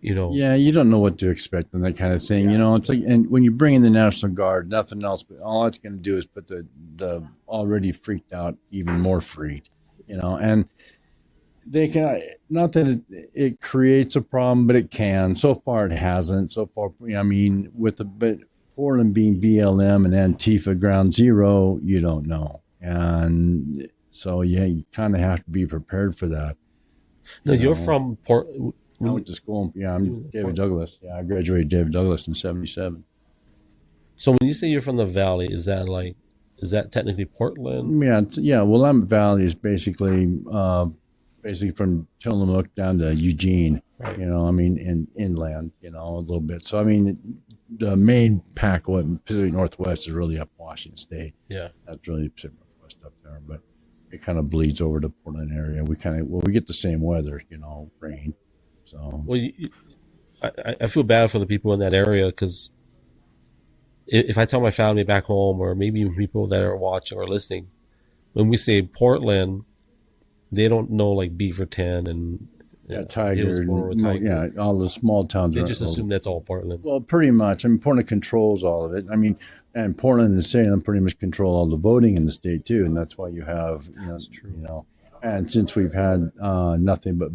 Yeah, you don't know what to expect and that kind of thing. It's like, and when you bring in the National Guard, nothing else, but all it's going to do is put the already freaked out even more freaked, and they can, not that it creates a problem, but it can. So far, it hasn't. So far, I mean, but Portland being BLM and Antifa ground zero, you don't know. And so, yeah, you kind of have to be prepared for that.
No, you're from
I went to school. Yeah, I'm David Douglas. Yeah, I graduated David Douglas in 1977.
So when you say you're from the Valley, is that technically Portland?
Yeah. Willamette Valley is basically from Tillamook down to Eugene. Right. I mean, inland, a little bit. So, I mean, the main pack, Pacific Northwest, is really up Washington State.
Yeah,
that's really Pacific Northwest up there, but it kind of bleeds over to Portland area. We get the same weather, rain. So
I feel bad for the people in that area because if I tell my family back home, or maybe even people that are watching or listening, when we say Portland, they don't know like Beaverton and
Tiger, all the small towns.
They just assume that's all Portland.
Well, pretty much. I mean, Portland controls all of it. I mean, and Portland and Salem pretty much control all the voting in the state too, and that's why you have,
that's true.
And since we've had nothing but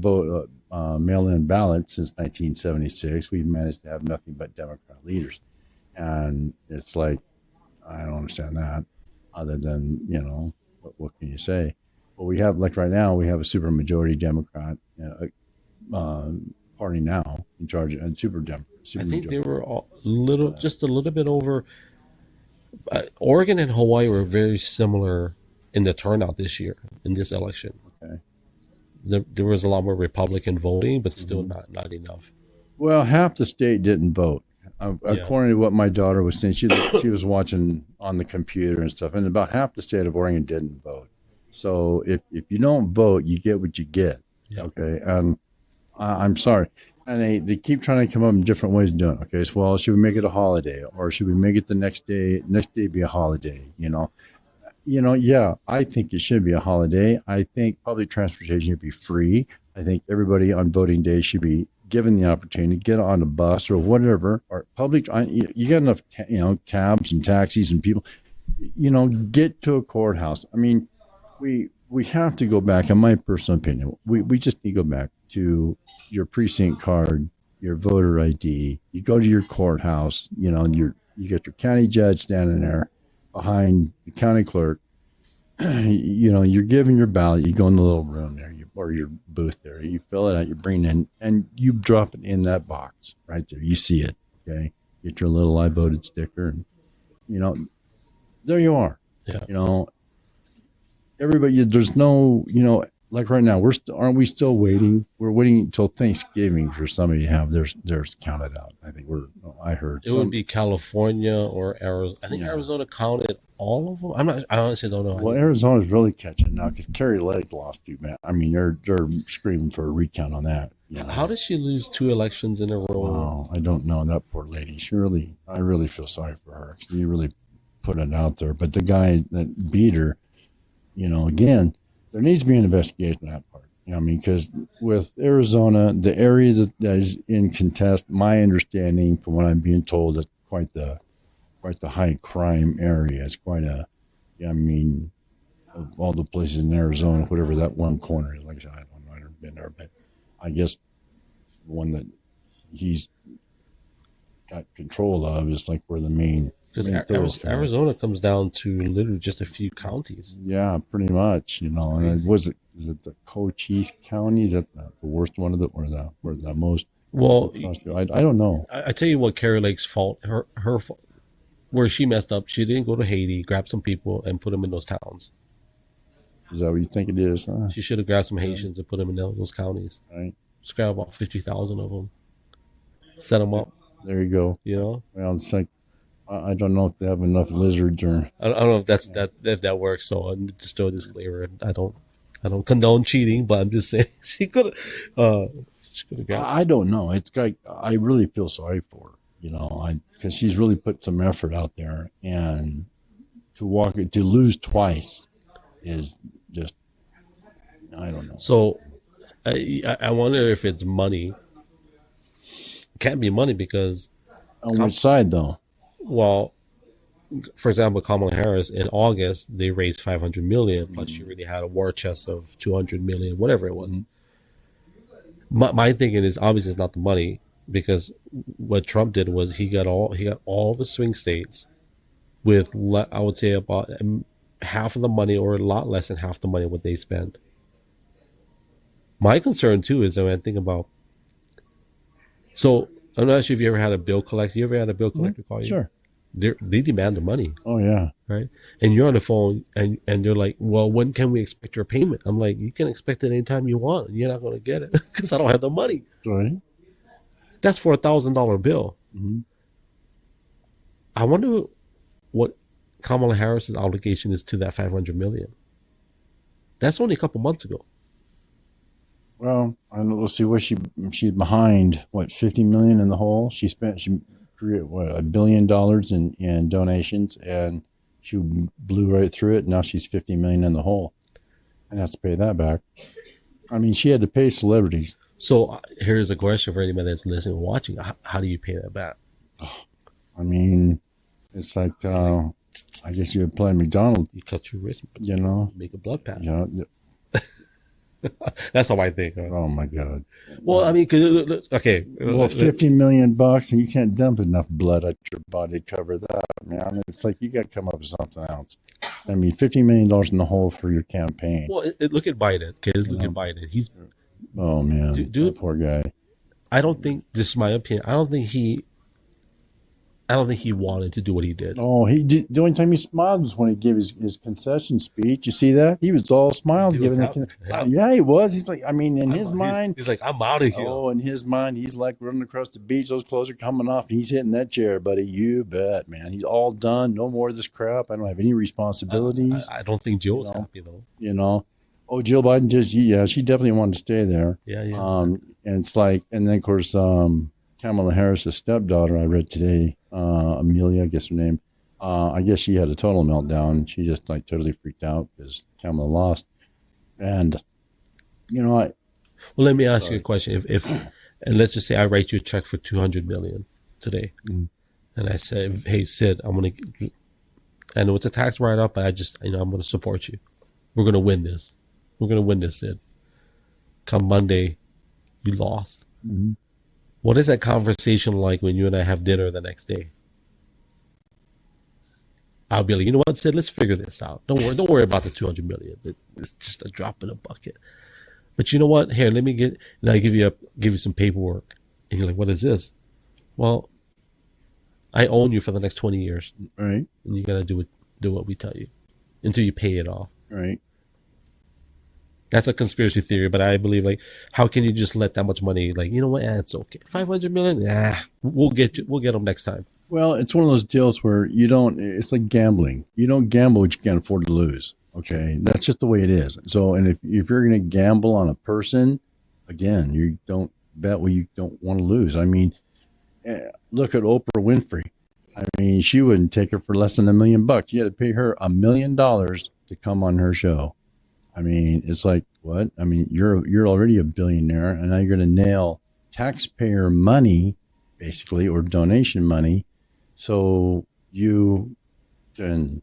mail-in ballots since 1976, we've managed to have nothing but Democrat leaders, and it's like I don't understand that. Other than what can you say? Well, we have, like right now, we have a super majority Democrat party now in charge and super
I think they were just a little bit over. Oregon and Hawaii were very similar in the turnout this year in this election.
Okay.
There was a lot more Republican voting, but still not enough.
Well, half the state didn't vote. According to what my daughter was saying, she was watching on the computer and stuff, and about half the state of Oregon didn't vote. So if you don't vote, you get what you get. Yeah. Okay, and I'm sorry. And they keep trying to come up with different ways of doing it. Okay, so, well, should we make it a holiday, or should we make it the next day be a holiday? Yeah, I think it should be a holiday. I think public transportation should be free. I think everybody on voting day should be given the opportunity to get on a bus or whatever, or public. You got enough, cabs and taxis and people, get to a courthouse. I mean, we have to go back, in my personal opinion, we just need to go back to your precinct card, your voter ID. You go to your courthouse, you get your county judge standing there behind the county clerk. You're giving your ballot. You go in the little room there, or your booth there. You fill it out, you bring it in, and you drop it in that box right there. You see it, okay? Get your little I voted sticker, and, there you are.
Yeah.
Everybody, there's no, like right now, aren't we still waiting? We're waiting until Thanksgiving for somebody to have theirs counted out. I think I heard.
It would be California or Arizona. I think Arizona counted all of them. I honestly don't know.
Well, Arizona's really catching now because Carrie Lake lost too, man. I mean, they're screaming for a recount on that.
How did she lose 2 elections in a row?
Oh, I don't know. That poor lady. I really feel sorry for her. She really put it out there. But the guy that beat her, again, there needs to be an investigation on that part. Because with Arizona, the area that is in contest, my understanding from what I'm being told, is quite the high crime area. It's quite of all the places in Arizona, whatever that one corner is. Like I said, I don't know, I've never been there, but I guess the one that he's got control of is like where the main.
Because Arizona comes down to literally just a few counties.
Yeah, pretty much. And is it the Cochise County? Is that the worst one of or the most?
Well,
I don't know.
I tell you what, Carrie Lake's fault, her fault, where she messed up. She didn't go to Haiti, grab some people, and put them in those towns.
Is that what you think it is? Huh?
She should have grabbed some Haitians and put them in those counties.
Right.
Just grab about 50,000 of them, set them up.
There you go. Well, it's like, I don't know if they have enough lizards or.
I don't know if that works. So I'm just doing a disclaimer. I don't condone cheating, but I'm just saying she could have.
I don't know. It's like I really feel sorry for her, because she's really put some effort out there, and to lose twice is just, I don't know.
So I wonder if it's money. It can't be money because.
On which side though?
Well, for example, Kamala Harris in August, they raised $500 million, plus she really had a war chest of $200 million, whatever it was. My thinking is obviously it's not the money, because what Trump did was he got all the swing states with, I would say, about half of the money, or a lot less than half the money what they spend. My concern too is that when I think about, so I'm not sure if you ever had a bill collector. You ever had a bill collector call you?
Sure.
They demand the money.
Oh, yeah.
Right? And you're on the phone, and they're like, well, when can we expect your payment? I'm like, you can expect it anytime you want. You're not going to get it because I don't have the money.
Right.
That's for $1,000 bill.
Mm-hmm.
I wonder what Kamala Harris's obligation is to that $500 million. That's only a couple months ago.
Well, we'll see what she's behind. What, $50 million in the hole? She created $1 billion in donations, and she blew right through it. Now she's $50 million in the hole, and has to pay that back. I mean, she had to pay celebrities.
So here's a question for anybody that's listening and watching: how do you pay that back?
I mean, it's like I guess you would play McDonald's.
You cut your wrist, make a blood patch. That's how I think. Huh?
Oh my God!
Well, I mean, okay.
Well, $50 million, and you can't dump enough blood at your body to cover that, man. It's like you got to come up with something else. I mean, $50 million in the hole for your campaign.
Well, look at Biden. Okay, look at Biden. He's
oh man, that poor guy.
I don't think, this is my opinion, I don't think he wanted to do what he did.
Oh, he did. The only time he smiled was when he gave his concession speech. You see that? He was all smiles
He was
giving
happy.
it.
Yeah.
Yeah, he was. He's like, I mean, in his mind,
He's like, I'm out of here.
oh, in his mind, he's like running across the beach. Those clothes are coming off, and he's hitting that chair, buddy. You bet, man. He's all done. No more of this crap. I don't have any responsibilities.
I don't think Joe's happy though.
You know. Oh, Jill Biden she definitely wanted to stay there.
Yeah, yeah.
And it's like, and then of course, Kamala Harris's stepdaughter, I read today, Amelia, I guess her name. I guess she had a total meltdown. She just like totally freaked out because Kamala lost. And, you know,
well, let me ask you a question. If and let's just say I write you a check for $200 million today, and I say, hey Sid, I know it's a tax write-up, but I'm going to support you. We're going to win this. We're going to win this, Sid. Come Monday, you lost.
Mm-hmm.
What is that conversation like when you and I have dinner the next day? I'll be like, you know what, Sid, let's figure this out. Don't worry about the $200 million. It's just a drop in a bucket. But you know what? Here, let me and I give you some paperwork. And you're like, what is this? Well, I own you for the next 20 years.
Right.
And you gotta do what we tell you until you pay it off.
Right.
That's a conspiracy theory, but I believe, like, how can you just let that much money? Like, you know what? It's okay. 500 million. We'll get them next time.
Well, it's one of those deals where it's like gambling. You don't gamble what you can't afford to lose. Okay. That's just the way it is. So, and if you're going to gamble on a person, again, you don't bet what you don't want to lose. I mean, look at Oprah Winfrey. I mean, she wouldn't take her for less than $1 million. You had to pay her $1 million to come on her show. I mean, it's like, what? I mean, you're already a billionaire, and now you're going to nail taxpayer money, basically, or donation money, so you can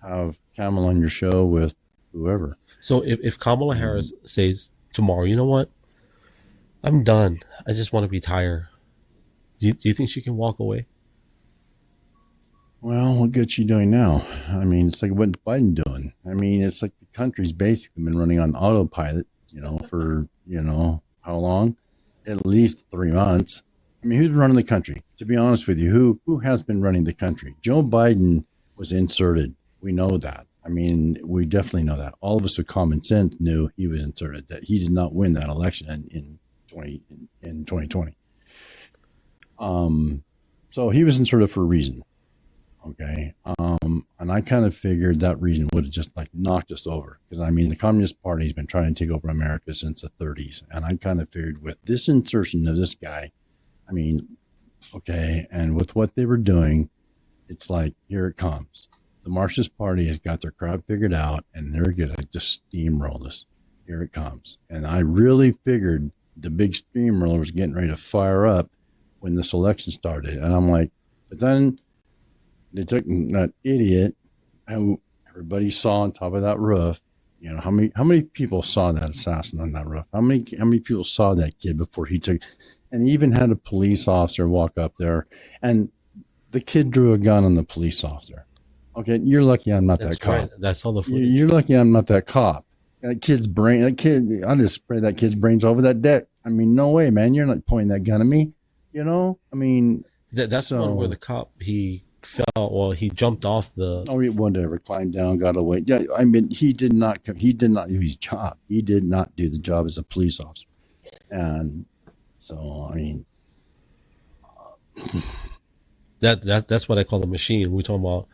have Kamala on your show with whoever.
So if Kamala Harris says tomorrow, you know what? I'm done. I just want to retire. Do you think she can walk away?
Well, what good's she doing now? I mean, it's like what's Biden doing? I mean, it's like the country's basically been running on autopilot, for, how long? At least 3 months. I mean, who's been running the country? To be honest with you, who has been running the country? Joe Biden was inserted. We know that. I mean, we definitely know that. All of us with common sense knew he was inserted, that he did not win that election in 2020. So he was inserted for a reason. Okay. And I kind of figured that reason would have just like knocked us over. Because I mean, the Communist Party has been trying to take over America since the 30s. And I kind of figured with this insertion of this guy, I mean, okay. And with what they were doing, it's like, here it comes. The Marxist Party has got their crap figured out and they're going to just steamroll us. Here it comes. And I really figured the big steamroller was getting ready to fire up when this election started. And I'm like, but then they took that idiot who everybody saw on top of that roof. How many people saw that assassin on that roof? How many people saw that kid before he took, and he even had a police officer walk up there, and the kid drew a gun on the police officer. Okay, you're lucky I'm not that cop. Right.
That's all the footage.
You're lucky I'm not that cop. That kid's brain, I just spray that kid's brains over that deck. I mean, no way, man. You're not pointing that gun at me. I mean,
that's one where the cop, he fell. Well, he jumped off the.
Oh, whatever. Climbed down, got away. Yeah, I mean, he did not do his job. He did not do the job as a police officer. And so, I mean,
that's what I call the machine. We're talking about.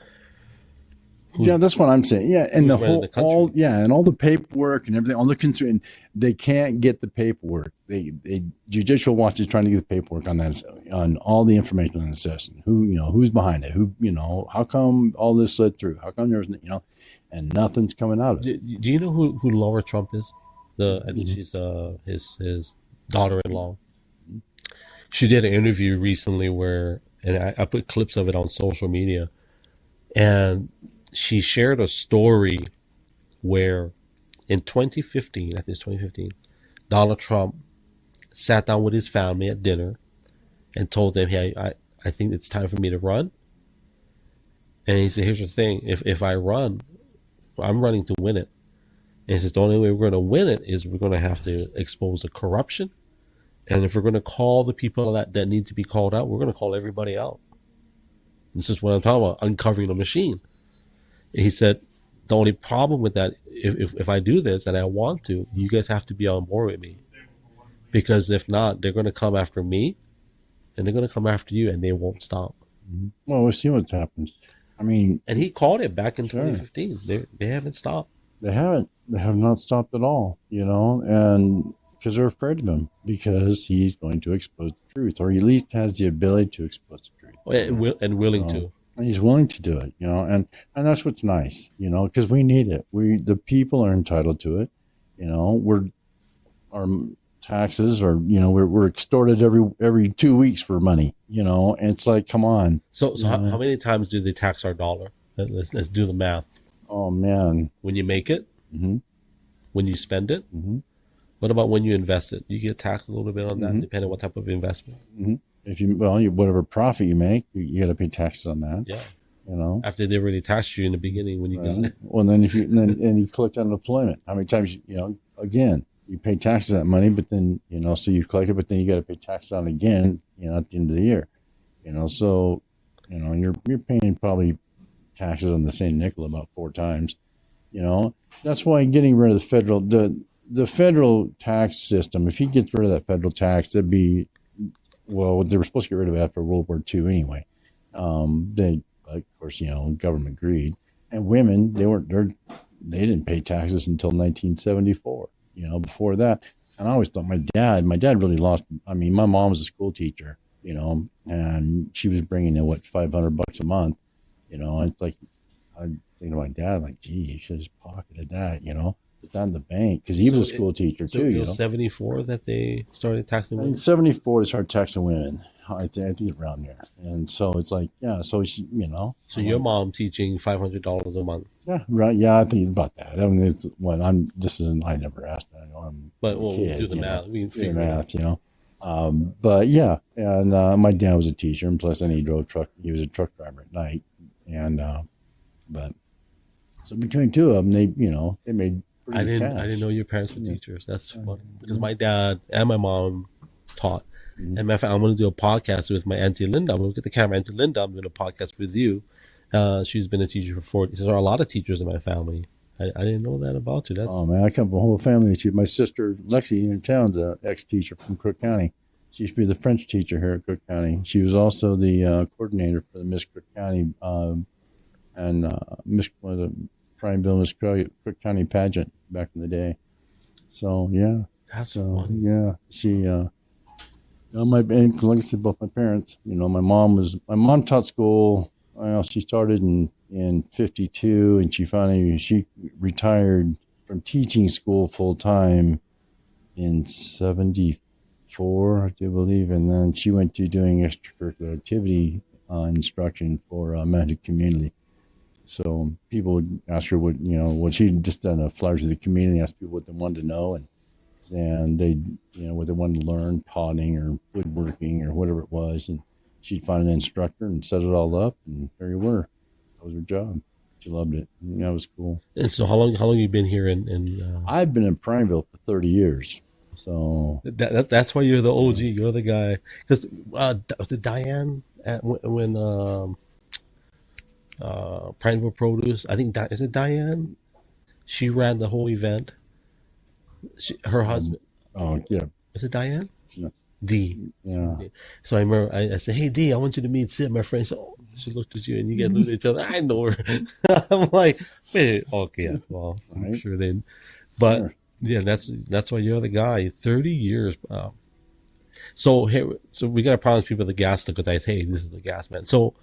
Yeah, that's what I'm saying. Yeah, and and all the paperwork and everything, all the concern, they can't get the paperwork. They Judicial Watch is trying to get the paperwork on that, on all the information on the assassin. Who's behind it? How come all this slid through? How come there's, and nothing's coming out of it.
Do you know who Laura Trump is? I think she's his daughter-in-law. She did an interview recently and I put clips of it on social media, and she shared a story where in 2015, I think it's 2015, Donald Trump sat down with his family at dinner and told them, hey, I think it's time for me to run. And he said, here's the thing. If I run, I'm running to win it. And he says, the only way we're going to win it is we're going to have to expose the corruption And if we're going to call the people that need to be called out, we're going to call everybody out. This is what I'm talking about, uncovering the machine. And he said, the only problem with that, if I do this and I want to, you guys have to be on board with me. Because if not, they're going to come after me and they're going to come after you and they won't stop.
Well, we'll see what happens. I mean,
and he called it back in 2015. They haven't stopped.
They haven't. They have not stopped at all, you know, and because they're afraid of him because he's going to expose the truth, or he at least has the ability to expose the truth.
And willing to.
And he's willing to do it, you know, and that's what's nice, you know, because we need it. The people are entitled to it, you know. Our taxes are, you know, we're extorted every 2 weeks for money, you know. And it's like, come on.
So how many times do they tax our dollar? Let's do the math.
Oh man!
When you make it, when you spend it, what about when you invest it? You get taxed a little bit on that, depending on what type of investment.
If whatever profit you make, you got to pay taxes on that.
Yeah,
you know,
after they already taxed you in the beginning when you got it.
Well, then if you and you collect unemployment, how many times again you pay taxes on that money, but then so you collect it, but then you got to pay taxes on it again, at the end of the year, so you're paying probably taxes on the same nickel about 4 times. That's why getting rid of the federal tax system, if he gets rid of that federal tax, they were supposed to get rid of it after World War II anyway. They, of course, government greed, and women, they didn't pay taxes until 1974. Before that, and I always thought my dad really lost. I mean, my mom was a school teacher, and she was bringing in $500 a month. It's like, I think to my dad, like, gee, you should have just pocketed that, put that in the bank, because he was a school teacher too.
It was 74 that they started taxing women?
In 74, they started taxing women. I think around there. And so it's like, yeah, so she,
So your mom teaching $500 a month?
Yeah, right. Yeah, I think it's about that. I mean, I never asked that.
We'll do the math. We can figure
math, but yeah, and my dad was a teacher, and plus then he drove truck. He was a truck driver at night. And but so between two of them, they made.
I didn't know your parents were teachers. That's funny because my dad and my mom taught. And matter of fact, I'm going to do a podcast with my Auntie Linda. I'm going to look at the camera, Auntie Linda. I'm doing a podcast with you. She's been a teacher for 40 years. There are a lot of teachers in my family. I didn't know that about you. Oh
man, I come from a whole family. My sister Lexi in town's an ex-teacher from Cook County. She used to be the French teacher here at Cook County. She was also the coordinator for the Miss Cook County and the Prineville Miss Cook County pageant back in the day. So yeah,
that's funny.
Yeah, she. Like I said, both my parents. My mom taught school. She started in 52, and she retired from teaching school full time in 74, I do believe, and then she went to doing extracurricular activity instruction for Mountain Community. So people would ask her what she'd just done a flyer to the community, ask people what they wanted to know, and they, what they wanted to learn, potting or woodworking or whatever it was, and she'd find an instructor and set it all up, and there you were. That was her job. She loved it. And that was cool.
And so, how long have you been here?
I've been in Prineville for 30 years. So
that's why you're the OG. You're the guy. Because was it Diane when Prineville Produce? I think is it Diane? She ran the whole event. Her husband.
Oh yeah.
Is it Diane?
Yeah.
D.
Yeah.
So I remember I said, "Hey D, I want you to meet Sid, my friend." So she looked at you and you guys looked at each other. I know her. I'm like, wait, okay, yeah, well, I'm sure then. But sure. Yeah, that's why you're the guy. 30 years. So we gotta promise people the gas because I say, hey, this is the gas man. So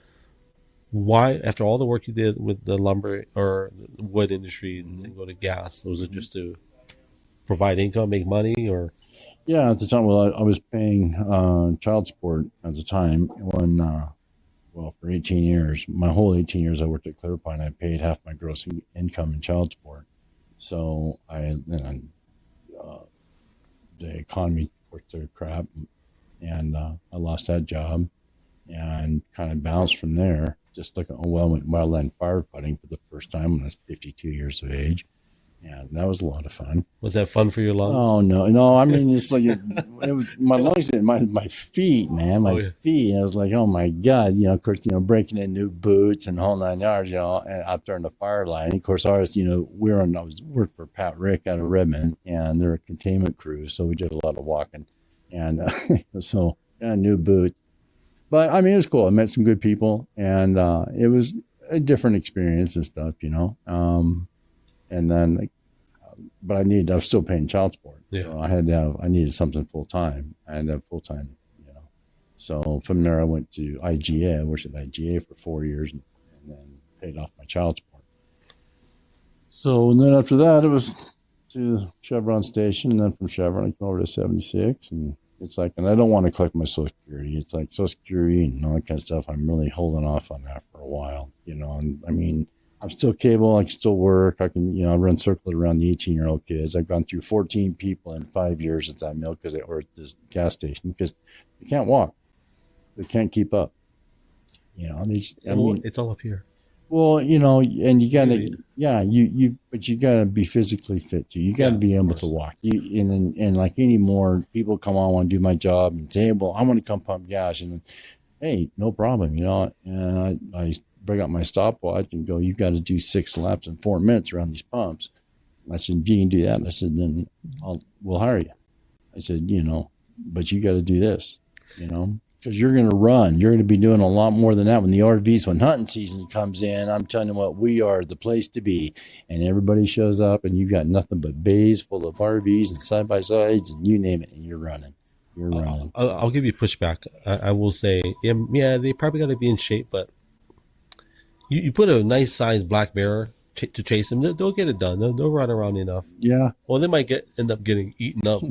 why, after all the work you did with the lumber or the wood industry, and go to gas? Was it just to provide income, make money, or?
Yeah, at the time, well, I was paying child support at the time when, for 18 years, my whole 18 years I worked at Clearpine, I paid half my gross income in child support. So the economy, of course, took crap, and I lost that job and kind of bounced from there. Just looking at wildland firefighting for the first time when I was 52 years of age. Yeah, that was a lot of fun.
Was that fun for your lungs?
Oh no! I mean, it's like it was my lungs, my feet, man, my feet. I was like, oh my god, of course, breaking in new boots and whole 9 yards, and out there in the fire line. Of course, I was worked for Pat Rick out of Redmond, and they're a containment crew, so we did a lot of walking, and so new boot. But I mean, it was cool. I met some good people, and it was a different experience and stuff, and then. But I was still paying child support.
Yeah.
So I needed something full time. I had to have full time, So from there, I went to IGA. I worked at IGA for 4 years and then paid off my child support. So, and then after that, it was to Chevron Station. And then from Chevron, I came over to 76. And it's like, and I don't want to collect my Social Security. It's like Social Security and all that kind of stuff. I'm really holding off on that for a while, And I mean, I'm still capable. I can still work. I can, I run circles around the 18-year-old kids. I've gone through 14 people in 5 years at that mill or at this gas station because they can't walk. They can't keep up.
It's all up here.
Well, and you gotta, but you gotta be physically fit too. You gotta be able to walk. And like any more people come on, want to do my job and say, hey, well, I want to come pump gas, and hey, no problem, And I bring out my stopwatch and go, you got to do 6 laps in 4 minutes around these pumps. I said, if you can do that, I said, then we'll hire you. I said, but you got to do this, because you're going to run. You're going to be doing a lot more than that when when hunting season comes in. I'm telling you what, we are the place to be. And everybody shows up and you've got nothing but bays full of RVs and side-by-sides and you name it, and you're running. You're running.
I'll give you pushback. I will say, they probably got to be in shape, but You put a nice sized black bear to chase them, they'll get it done. They'll run around enough.
Yeah.
Well, they might end up getting eaten up,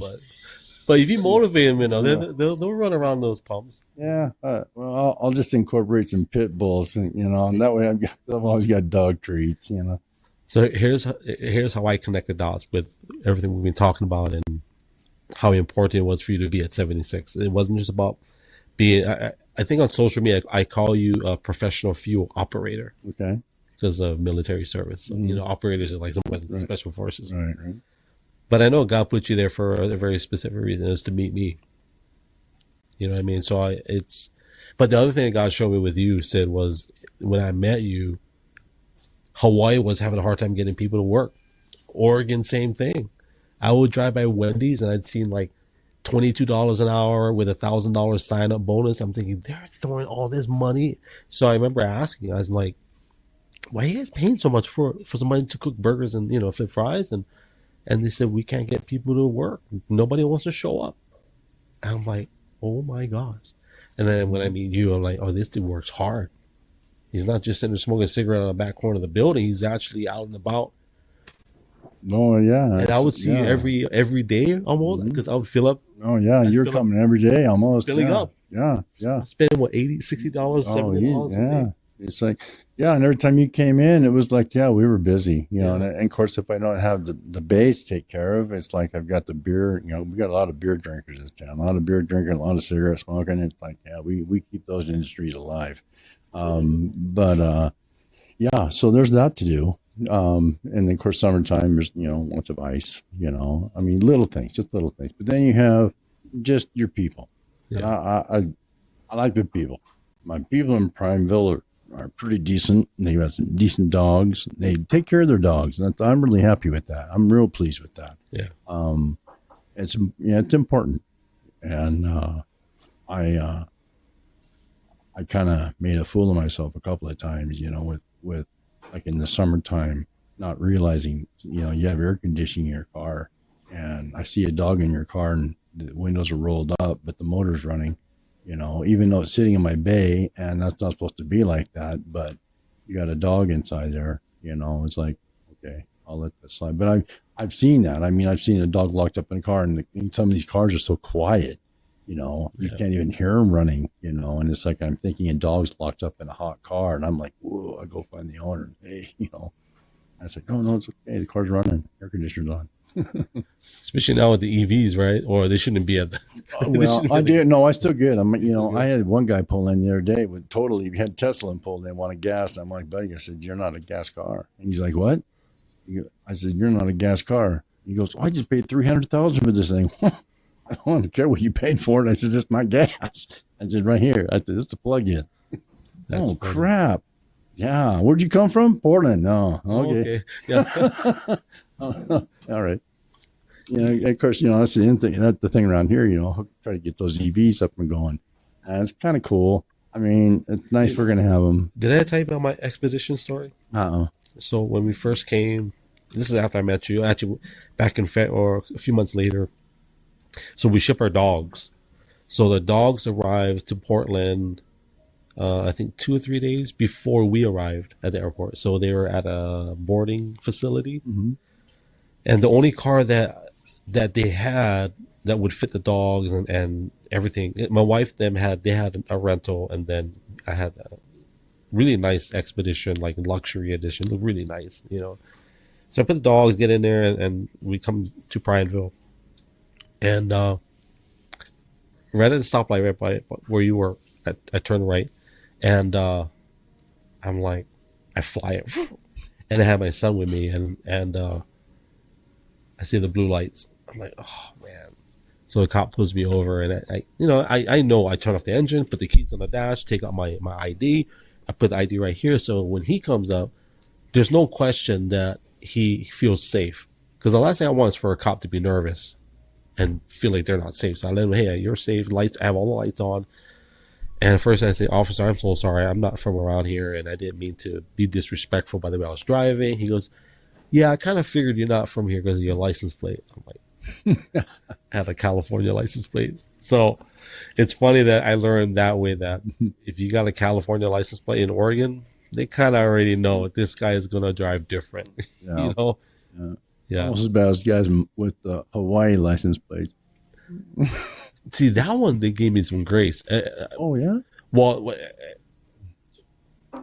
but if you motivate them, they'll run around those pumps.
Yeah. Well, I'll just incorporate some pit bulls, and that way I've always got dog treats,
So here's how I connect the dots with everything we've been talking about and how important it was for you to be at 76. It wasn't just about being. I think on social media, I call you a professional fuel operator.
Okay.
Because of military service. So, operators are like somebody in special forces.
Right.
But I know God put you there for a very specific reason. It was to meet me. You know what I mean? So but the other thing that God showed me with you, Sid, was when I met you, Hawaii was having a hard time getting people to work. Oregon, same thing. I would drive by Wendy's and I'd seen like $22 an hour with $1,000 sign up bonus. I'm thinking they're throwing all this money. So I remember asking, I was like, why are you guys paying so much for somebody to cook burgers and, flip fries? And they said, we can't get people to work. Nobody wants to show up. And I'm like, oh my gosh. And then when I meet you, I'm like, oh, this dude works hard. He's not just sitting there smoking a cigarette on the back corner of the building. He's actually out and about.
Oh yeah,
and I would see you every day almost because I would fill up.
Oh yeah, you're coming every day almost.
Filling up.
Yeah.
Spending what $80, $60, $70 a day.
It's like and every time you came in, it was like we were busy, and of course if I don't have the base to take care of, it's like I've got the beer. We got a lot of beer drinkers in this town, a lot of beer drinking, a lot of cigarette smoking. It's like we keep those industries alive. So there's that to do. And then of course summertime there's lots of ice, I mean just little things, but then you have just your people. I like the people. My people in Prineville are pretty decent. They got some decent dogs. They take care of their dogs, and I'm really happy with that. I'm real pleased with that. It's important. And I kind of made a fool of myself a couple of times, with like in the summertime, not realizing, you have air conditioning in your car, and I see a dog in your car and the windows are rolled up, but the motor's running, even though it's sitting in my bay, and that's not supposed to be like that, but you got a dog inside there, it's like, okay, I'll let that slide. But I've seen that. I mean, I've seen a dog locked up in a car, and some of these cars are so quiet, you can't even hear them running, and it's like, I'm thinking a dog's locked up in a hot car, and I'm like, whoa, I go find the owner. Hey, I said, no, it's okay. The car's running. Air conditioner's on.
Especially now with the EVs, right? Or they shouldn't be at the.
Well, I did. No, I still get them. I had one guy pull in the other day he had Tesla and pulled in, wanted gas. And I'm like, buddy, I said, you're not a gas car. And he's like, what? I said, "You're not a gas car." He goes, "I just paid $300,000 for this thing." I don't care what you paid for it. I said, "It's not gas." I said, "Right here." I said, "It's a plug-in."
That's
Oh,
funny.
crap. Yeah. Where'd you come from? Portland. No. Okay.
Yeah.
All right. Of course, that's the thing around here, try to get those EVs up and going. It's kind of cool. I mean, it's nice we're going to have them.
Did I tell you about my expedition story? So when we first came, this is after I met you, actually back in or a few months later. So we ship our dogs. So the dogs arrived to Portland, I think 2 or 3 days before we arrived at the airport. So they were at a boarding facility.
Mm-hmm.
And the only car that they had that would fit the dogs and everything, my wife, they had a rental, and then I had a really nice expedition, like luxury edition, looked really nice, So I put the dogs, get in there, and we come to Prineville. And right at the stoplight, right by where you were, I turn right, and I'm like, I fly it, and I have my son with me, and I see the blue lights. I'm like, oh man! So the cop pulls me over, and I know I turn off the engine, put the keys on the dash, take out my ID. I put the ID right here, so when he comes up, there's no question that he feels safe. Because the last thing I want is for a cop to be nervous and feel like they're not safe. So I let him, hey, you're safe. Lights, I have all the lights on. And first I say, officer, I'm so sorry. I'm not from around here, and I didn't mean to be disrespectful by the way I was driving. He goes, yeah, I kind of figured you're not from here because of your license plate. I'm like, I had a California license plate. So it's funny that I learned that way that if you got a California license plate in Oregon, they kind of already know this guy is going to drive different.
Yeah.
Yeah.
Almost as bad as guys with the Hawaii license plates.
See, that one, they gave me some grace.
Oh, yeah?
Well, let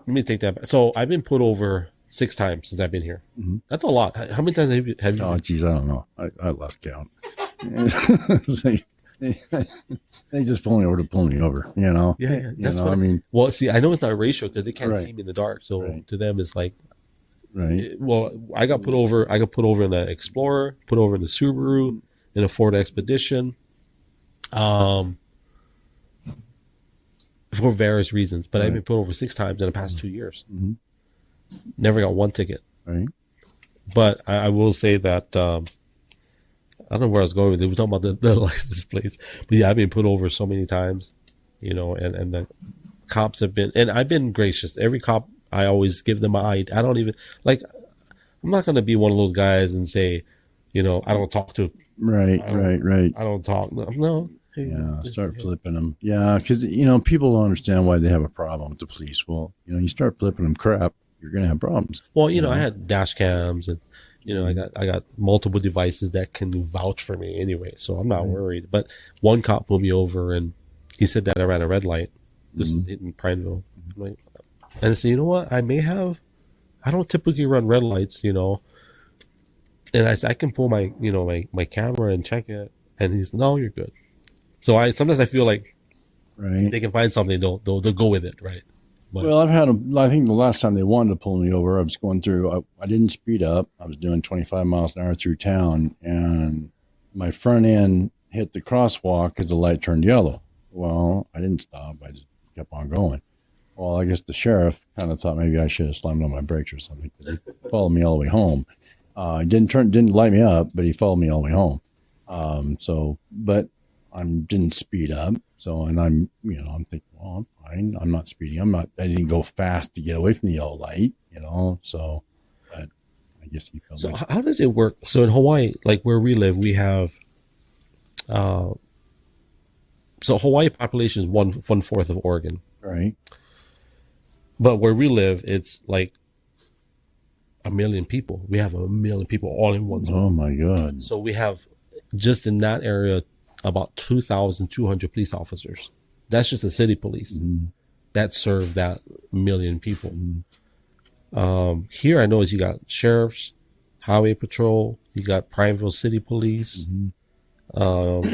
me take that back. So I've been put over 6 times since I've been here. Mm-hmm. That's a lot. How many times have you
Oh, geez, I don't know. I lost count. They just pull me over to pull me over,
Yeah. That's what I mean. Well, see, I know it's not racial because they can't see me in the dark. So to them, it's like,
right.
Well, I got put over. I got put over in an Explorer, put over in a Subaru, in a Ford Expedition, for various reasons. But I've been put over 6 times in the past 2 years.
Mm-hmm.
Never got one ticket.
Right.
But I will say that I don't know where I was going with it. We were talking about the license plates. But yeah, I've been put over so many times, and the cops have been, and I've been gracious. Every cop, I always give them my ID. I don't even, I'm not going to be one of those guys and say, I don't talk to.
Right.
I don't talk. No.
Yeah, start flipping them. Yeah, because, people don't understand why they have a problem with the police. Well, you start flipping them crap, you're going to have problems.
Well, I had dash cams and, I got multiple devices that can vouch for me anyway, so I'm not worried. But one cop pulled me over and he said that I ran a red light. This is in Prineville. And I said, you know what? I don't typically run red lights, and I said, I can pull my, my camera and check it. And he's, no, you're good. So sometimes I feel like they can find something, they'll go with it, right? But,
well, I think the last time they wanted to pull me over, I was going through, I didn't speed up. I was doing 25 miles an hour through town, and my front end hit the crosswalk as the light turned yellow. Well, I didn't stop. I just kept on going. Well, I guess the sheriff kind of thought maybe I should have slammed on my brakes or something because he followed me all the way home. He didn't light me up, but he followed me all the way home. But I didn't speed up. So, and I'm thinking, well, I'm fine. I'm not speeding. I didn't go fast to get away from the yellow light, so, but I guess he felt
so how does it work? So in Hawaii, like where we live, we have, so Hawaii population is 1/4 of Oregon.
Right.
But where we live, it's like 1 million people. We have 1 million people all in one zone.
Oh my God.
So we have just in that area about 2,200 police officers. That's just the city police that serve that 1 million people. Here I know is you got sheriffs, highway patrol, you got Prineville City Police. Who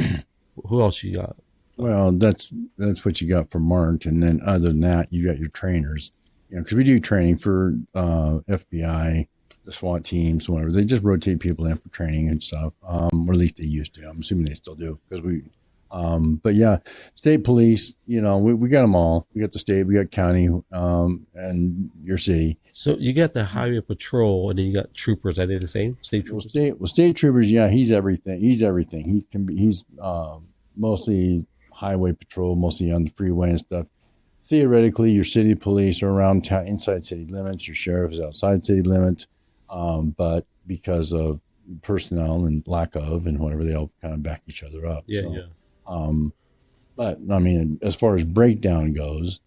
else you got?
Well, that's what you got for Mart, and then other than that, you got your trainers. Because we do training for FBI, the SWAT teams, whatever. They just rotate people in for training and stuff, or at least they used to. I'm assuming they still do because but yeah, state police, we got them all. We got the state, we got county, and your city.
So you got the highway patrol, and then you got troopers. Are they the same? State troopers.
State troopers. Yeah, he's everything. He's everything. He's mostly highway patrol, mostly on the freeway and stuff. Theoretically, your city police are around town, inside city limits. Your sheriff is outside city limits. But because of personnel and lack of and whatever, they all kind of back each other up.
Yeah,
so,
yeah.
But I mean, as far as breakdown goes,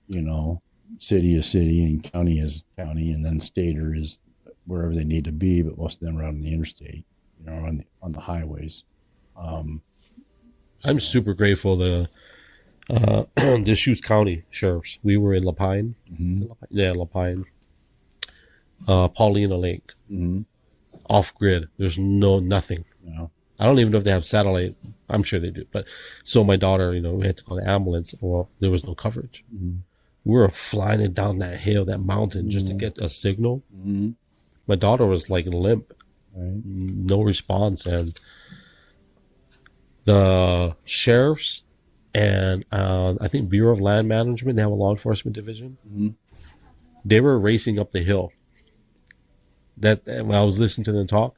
city is city and county is county, and then stater is wherever they need to be. But most of them are on the interstate, on the highways.
I'm super grateful to the Deschutes County sheriffs. We were in Lapine.
Mm-hmm.
Lapine. Paulina Lake.
Mm-hmm.
Off grid. There's nothing.
Yeah.
I don't even know if they have satellite. I'm sure they do. But so my daughter, we had to call the ambulance. Well, there was no coverage.
Mm-hmm.
We were flying it down that hill, that mountain, just to get a signal.
Mm-hmm.
My daughter was like limp.
Right.
No response. And the sheriffs and I think Bureau of Land Management, they have a law enforcement division.
Mm-hmm.
They were racing up the hill. That when I was listening to them talk,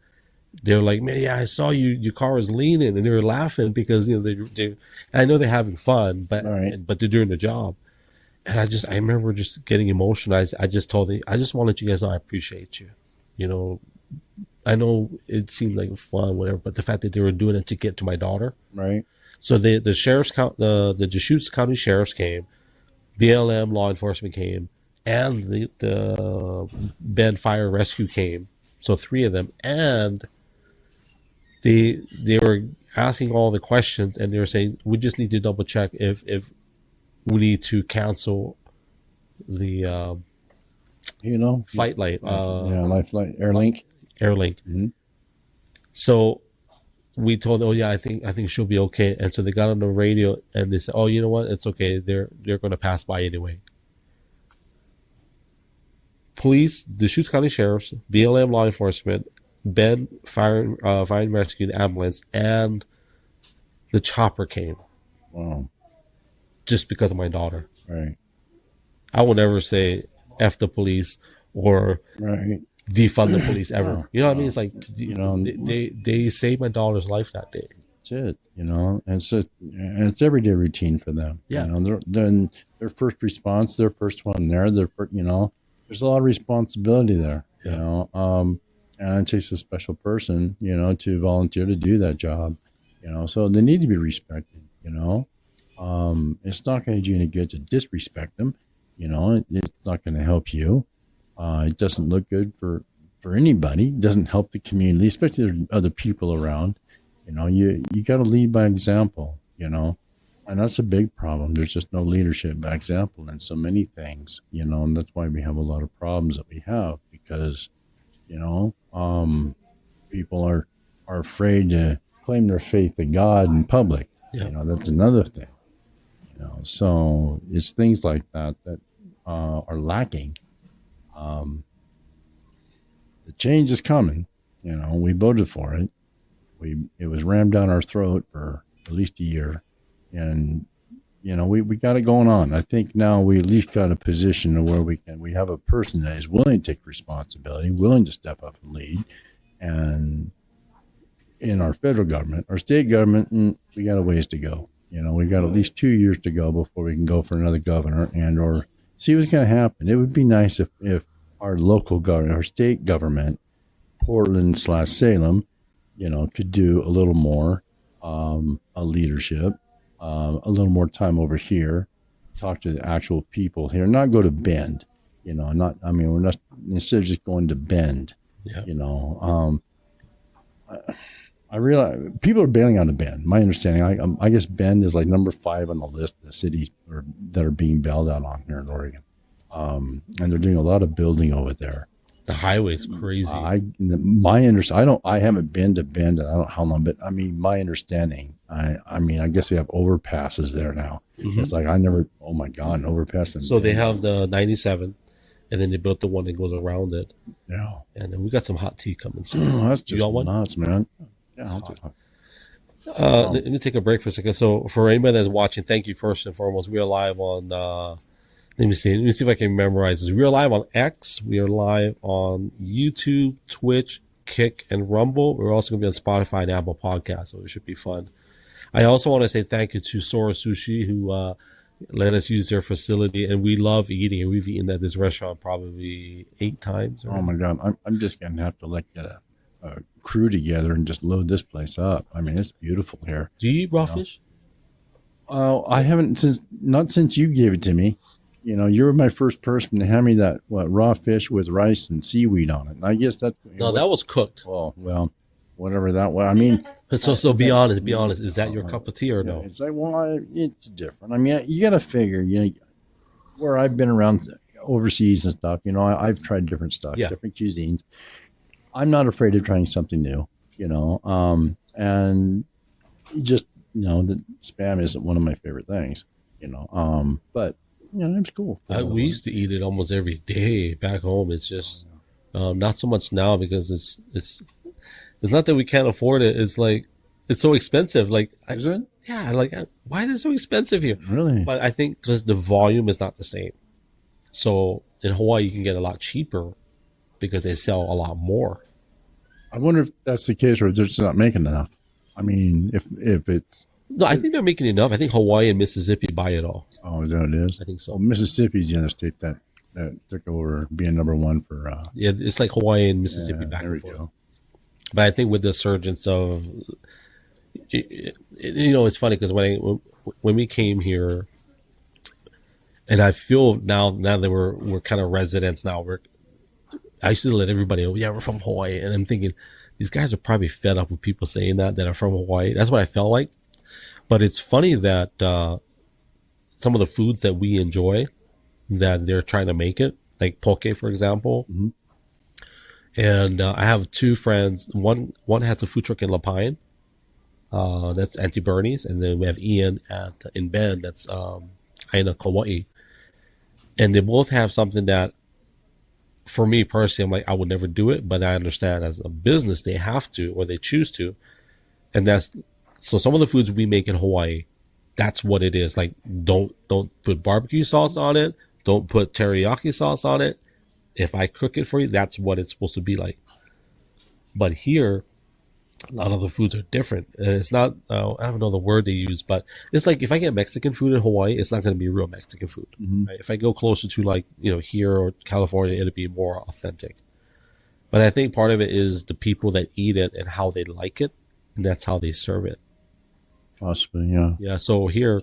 they were like, "Man, yeah, I saw you. Your car was leaning," and they were laughing because they I know they're having fun, but they're doing the job. And I remember just getting emotional. I just told them, I just want to let you guys know I appreciate you. I know it seemed like fun, whatever, but the fact that they were doing it to get to my daughter,
right?
So the sheriffs, the Deschutes County sheriffs came, BLM law enforcement came, and the Bend Fire Rescue came. So 3 of them, and they were asking all the questions, and they were saying, we just need to double check if we need to cancel the flight light,
life flight Airlink.
Mm-hmm. So we told them, I think she'll be okay. And so they got on the radio and they said, oh, you know what? It's okay. They're going to pass by anyway. Police, the Deschutes County Sheriffs, BLM law enforcement, Bend Fire and Rescue, the ambulance, and the chopper came.
Wow.
Just because of my daughter.
Right.
I will never say F the police or defund the police ever. You know what I mean? It's like, they saved my daughter's life that day.
That's it. And it's everyday routine for them.
Yeah.
Then their first response, their first one there, there's a lot of responsibility there, and it takes a special person, to volunteer to do that job, so they need to be respected, it's not going to do any good to disrespect them, it's not going to help you. It doesn't look good for anybody. It doesn't help the community, especially if there's other people around, you got to lead by example, and that's a big problem. There's just no leadership by example in so many things, and that's why we have a lot of problems that we have because, people are afraid to claim their faith in God in public. Yeah. That's another thing, so it's things like that are lacking. The change is coming, we voted for it. It was rammed down our throat for at least a year. And, we got it going on. I think now we at least got a position where we have a person that is willing to take responsibility, willing to step up and lead. And in our federal government, our state government, we got a ways to go. We got at least 2 years to go before we can go for another governor or see what's going to happen. It would be nice if our local government, our state government, Portland/Salem, could do a little more, a leadership. A little more time over here, talk to the actual people here, not go to Bend, we're not, instead of just going to Bend, I realize people are bailing out of Bend. My understanding, I guess Bend is like number 5 on the list of cities that are being bailed out on here in Oregon. And they're doing a lot of building over there.
The highway's crazy.
I haven't been to Bend. I don't know how long, but my understanding, I guess we have overpasses there now. Mm-hmm. It's like oh my God, an overpass.
So they have the 97, and and then they built the one that goes around it.
Yeah.
And then we got some hot tea coming soon.
That's just
you want one?
nuts, man. Yeah, I'll take one.
Let me take a break for a second. So for anybody that's watching, thank you first and foremost. We are live on, let me see if I can memorize this. We are live on X. We are live on YouTube, Twitch, Kick, and Rumble. We're also going to be on Spotify and Apple Podcasts, so it should be fun. I also want to say thank you to Sora Sushi, who let us use their facility, and we love eating. We've eaten at this restaurant probably 8 times.
Oh my God. I'm just going to have to get a crew together and just load this place up. I mean, it's beautiful here.
Do you eat raw fish?
I haven't not since you gave it to me. You know, you were my first person to hand me that raw fish with rice and seaweed on it. And I guess that
was cooked.
Oh, well, whatever that was. I mean,
so be honest. Is that your cup of tea or no?
It's like, it's different. I mean, you got to figure, where I've been around overseas and stuff, I've tried different stuff, different cuisines. I'm not afraid of trying something new, and just, that Spam isn't one of my favorite things, but it's cool.
We used to eat it almost every day back home. It's just not so much now because it's not that we can't afford it. It's like it's so expensive.
Is it?
Yeah. Why is it so expensive here?
Really?
But I think because the volume is not the same. So in Hawaii, you can get a lot cheaper because they sell a lot more.
I wonder if that's the case, or if they're just not making enough. I mean, if it's
no, I think they're making enough. I think Hawaii and Mississippi buy it all.
Oh, is that what it is?
I think so.
Well, Mississippi's the other state that took over being number one for.
Yeah, it's like Hawaii and Mississippi back and forth. Go. But I think with the surgence of, it's funny because when we came here, and I feel now that we're kind of residents now, I used to let everybody know, we're from Hawaii, and I'm thinking these guys are probably fed up with people saying that are from Hawaii. That's what I felt like. But it's funny that some of the foods that we enjoy, that they're trying to make it, like poke, for example. Mm-hmm. And I have 2 friends. One has a food truck in La Pine. That's Auntie Bernie's. And then we have Ian in Bend. That's Aina Kauai. And they both have something that, for me personally, I'm like, I would never do it. But I understand as a business, they have to, or they choose to. And so some of the foods we make in Hawaii, that's what it is. Like, don't put barbecue sauce on it. Don't put teriyaki sauce on it. If I cook it for you, that's what it's supposed to be like. But here, a lot of the foods are different. And it's not, I don't know the word they use, but it's like if I get Mexican food in Hawaii, it's not going to be real Mexican food. Mm-hmm. Right? If I go closer to here or California, it'll be more authentic. But I think part of it is the people that eat it and how they like it. And that's how they serve it.
Possibly, yeah.
Yeah, so here,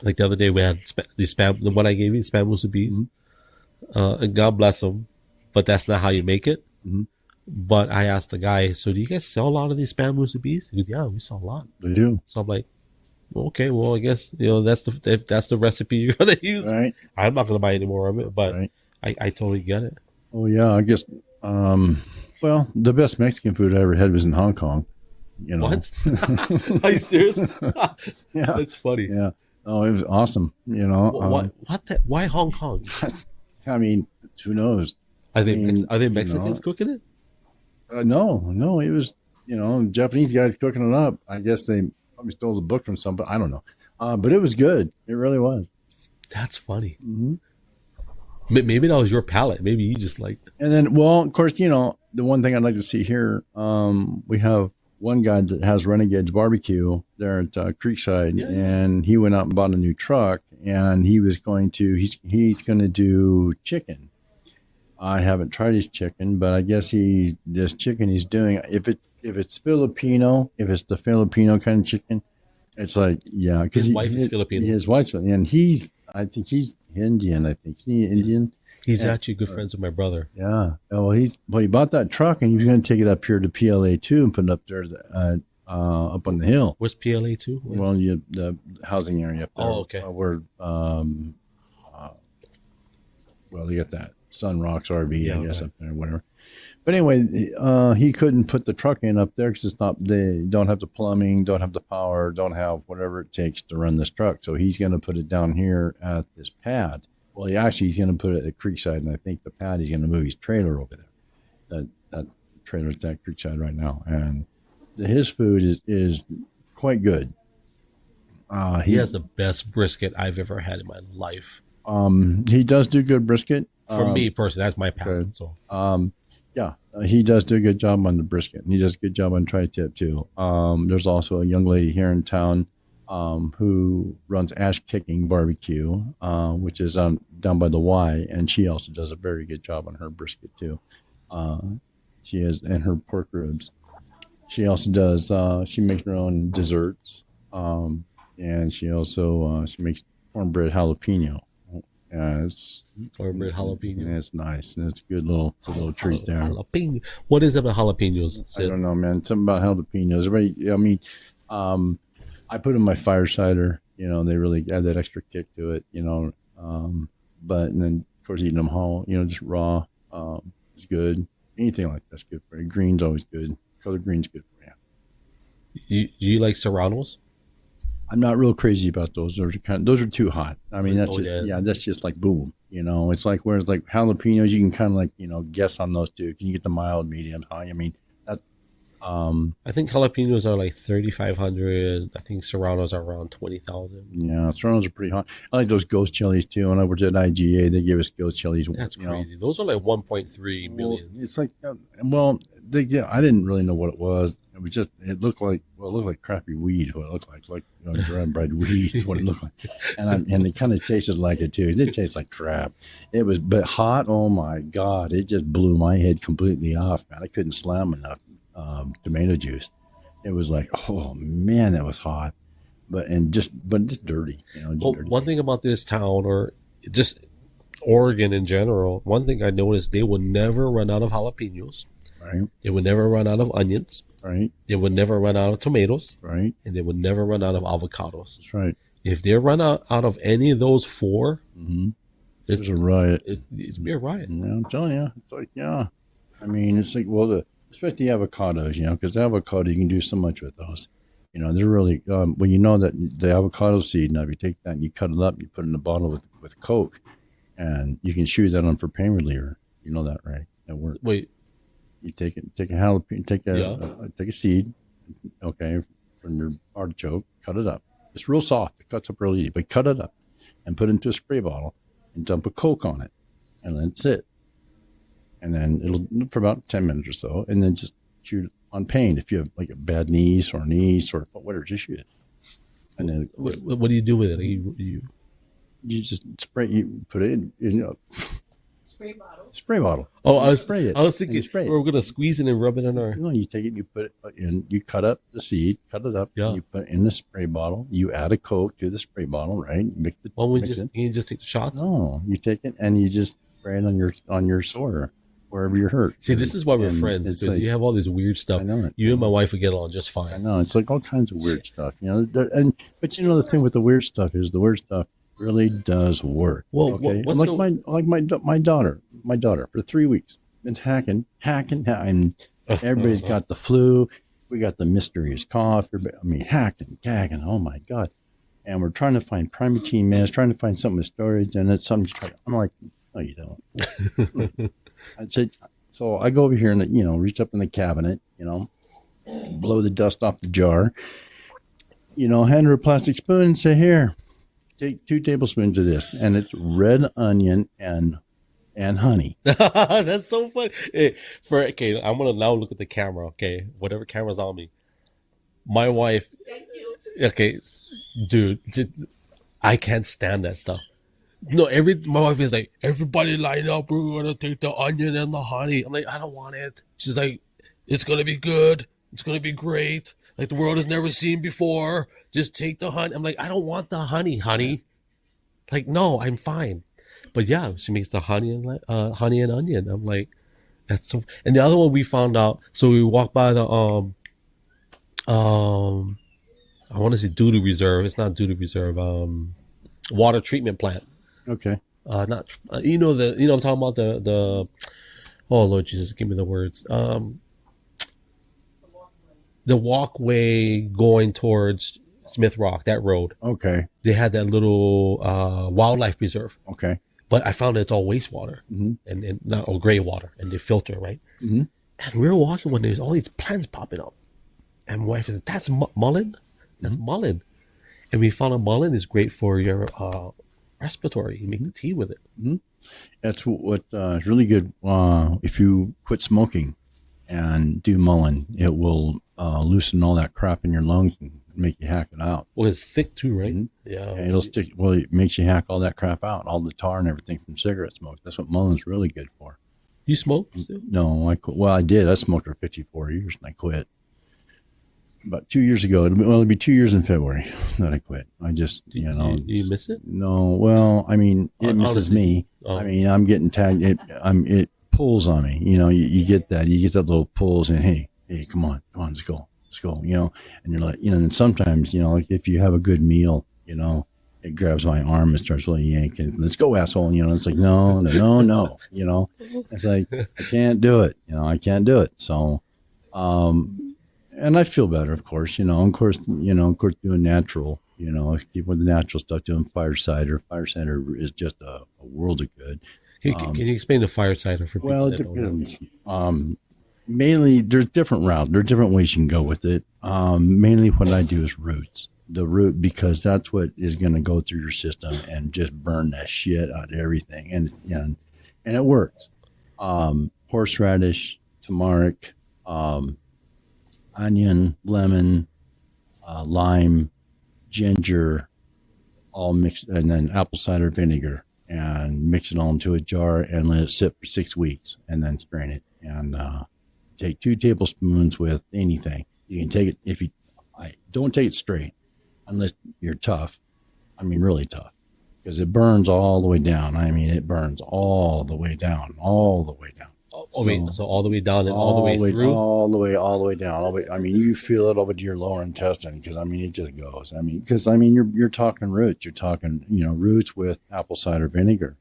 like the other day, we had the one I gave you, spam musubis. Mm-hmm. And God bless them, but that's not how you make it. Mm-hmm. But I asked the guy, so do you guys sell a lot of these spam musubis? He goes, yeah, we sell a lot.
They do.
So I'm like, okay, well, I guess, if that's the recipe you're going to use, right. I'm not going to buy any more of it, but right. I totally get it.
Oh, yeah, I guess, well, the best Mexican food I ever had was in Hong Kong.
What? Are you serious?
Yeah.
That's funny.
Yeah. Oh, it was awesome.
Why Hong Kong?
I mean, who knows?
Are they Mexicans cooking it?
No. It was, Japanese guys cooking it up. I guess they probably stole the book from some, but I don't know. But it was good. It really was.
That's funny. Mm-hmm. Maybe that was your palate. Maybe you just liked it.
And then, well, of course, the one thing I'd like to see here, we have one guy that has Renegade's Barbecue there at Creekside, and he went out and bought a new truck, and he's going to do chicken. I haven't tried his chicken, but I guess this chicken he's doing, if it's Filipino, if it's the Filipino kind of chicken, it's like, yeah, because
his wife is Filipino.
His wife's Filipino, and I think he's Indian. I think he's Indian.
He's actually good friends with my brother.
Yeah. Oh, he bought that truck, and he was going to take it up here to PLA2 and put it up there, up on the hill.
Where's PLA2?
Well, the housing area up there.
Oh, okay.
Where, you got that Sun Rocks RV, I guess, up there, whatever. But anyway, he couldn't put the truck in up there because they don't have the plumbing, don't have the power, don't have whatever it takes to run this truck. So he's going to put it down here at this pad. Well, he's going to put it at Creekside, and I think the Patty's going to move his trailer over there. That trailer's at Creekside right now, and his food is quite good.
He has the best brisket I've ever had in my life.
He does do good brisket.
For me personally, that's my palate. So,
he does do a good job on the brisket, and he does a good job on tri-tip too. There's also a young lady here in town who runs Ash Kicking Barbecue, which is down by the Y, and she also does a very good job on her brisket too. She has, and her pork ribs. She also does. She makes her own desserts, and she also she makes cornbread jalapeno. It's
cornbread jalapeno.
And it's nice, and it's a good little treat there.
Jalapeno. What is it about jalapenos, Sid?
I don't know, man. Something about jalapenos. I put in my fire cider. They really add that extra kick to it. But and then of course eating them whole. Just raw. It's good. Anything like that's good for you. Green's always good. Color green's good for you.
You like serranos?
I'm not real crazy about those. Those are too hot. I mean, that's just like boom. It's like whereas like jalapenos, you can kind of like guess on those two. Can you get the mild, medium, high? I mean, that's.
I think jalapenos are like 3,500. I think serranos are around 20,000.
Yeah, serranos are pretty hot. I like those ghost chilies too. When I worked at IGA, they gave us ghost chilies.
That's crazy. Those are like 1.3 million.
Well, it's like, I didn't really know what it was. It was just, it looked like crappy weed. What it looked like dry-bred weed is what it looked like. And it kind of tasted like it too. It did taste like crap. It was, but hot. Oh my God. It just blew my head completely off, man. I couldn't slam enough tomato juice. It was like, oh man, that was hot. But just dirty. Dirty.
One thing about this town, or just Oregon in general, one thing I noticed, they would never run out of jalapenos.
Right.
They would never run out of onions.
Right.
They would never run out of tomatoes.
Right.
And they would never run out of avocados.
That's right.
If they run out of any of those four,
it's a riot.
It's be a riot.
Yeah, I'm telling you. It's like, yeah. I mean, it's like, especially avocados, because the avocado, you can do so much with those. They're really, that the avocado seed, now if you take that and you cut it up, you put it in a bottle with Coke, and you can chew that on for pain reliever. You know that, right? That works.
Wait.
You take a jalapeno, take a seed, okay, from your artichoke, cut it up. It's real soft. It cuts up real easy, but cut it up and put it into a spray bottle and dump a Coke on it, and let it sit. And then it'll for about 10 minutes or so, and then just chew it on pain. If you have like a bad knee or whatever, just shoot it. And then
what do you do with it? You
just spray. You put it in spray bottle.
Oh, I was thinking we're gonna squeeze it and rub it in our.
No, you take it, you put it in, you cut up the seed, cut it up, you put it in the spray bottle. You add a Coke to the spray bottle, right?
You just take the shots.
No, you take it and you just spray it on your sore wherever you're hurt.
See, this is why we're friends, because like, you have all this weird stuff.
I know it.
You and my wife would get along just fine.
I know, it's like all kinds of weird stuff, but the thing with the weird stuff is the weird stuff really does work.
Well,
okay, my daughter for 3 weeks been hacking, and everybody's got the flu. We got the mysterious cough. Hacking, gagging. Oh my God! And we're trying to find Primatene mist, trying to find something with storage, and it's something. I'm like, no, you don't. I said, so I go over here and reach up in the cabinet, blow the dust off the jar, hand her a plastic spoon and say, here, take 2 tablespoons of this, and it's red onion and honey.
That's so funny. Hey, I'm gonna now look at the camera. Okay, whatever camera's on me. My wife. Thank you. Okay, dude, I can't stand that stuff. No, my wife is like, everybody line up. We're gonna take the onion and the honey. I'm like, I don't want it. She's like, it's gonna be good. It's gonna be great. Like the world has never seen before. Just take the honey. I'm like, I don't want the honey. Like, no, I'm fine. But yeah, she makes the honey and onion. I'm like, that's so. And the other one we found out. So we walked by the I want to say duty reserve. It's not duty reserve. Water treatment plant.
Okay.
Not I'm talking about the. Oh Lord Jesus, give me the words. The walkway going towards Smith Rock, that road.
Okay.
They had that little wildlife preserve.
Okay.
but I found it's all wastewater and not or gray water, and they filter, right?
Mm-hmm.
And we were walking when there's all these plants popping up, and my wife said, "That's mullein. That's mullein." And we found out mullein is great for your respiratory. You make the tea with it.
Mm-hmm. That's what is really good. If you quit smoking and do mullein, it will loosen all that crap in your lungs and make you hack it out.
Well, it's thick too, right?
Mm-hmm.
Yeah.
And it'll stick. Well, it makes you hack all that crap out, all the tar and everything from cigarette smoke. That's what mullein's really good for.
You smoke still?
No, I quit. Well, I did. I smoked for 54 years and I quit. About 2 years ago, it'll be 2 years in February that I quit. I just,
Do you miss it?
No, well, I mean, it misses me.
Oh.
I mean, I'm getting tagged. It pulls on me. You get that. You get that little pull saying, hey, come on, let's go. And you're like, and sometimes, like if you have a good meal, it grabs my arm and starts really yanking. Let's go, asshole. It's like, no. It's like, I can't do it. I can't do it. So, and I feel better, of course, of course, doing natural, keep with the natural stuff, doing fire cider. Fire cider is just a world of good.
Can you explain the fire cider for people?
Well, it depends. Mainly, there's different routes. There are different ways you can go with it. Mainly what I do is roots. The root, because that's what is going to go through your system and just burn that shit out of everything. And it works. Horseradish, turmeric, onion, lemon, lime, ginger, all mixed, and then apple cider vinegar, and mix it all into a jar and let it sit for 6 weeks, and then strain it. And take 2 tablespoons with anything. You can take it I don't take it straight unless you're tough. I mean, really tough, because it burns all the way down. I mean, it burns all the way down.
So all the way down and all the way through?
All the way down. I mean, you feel it over to your lower intestine, because, I mean, it just goes. I mean, because, I mean, you're talking roots. You're talking, roots with apple cider vinegar,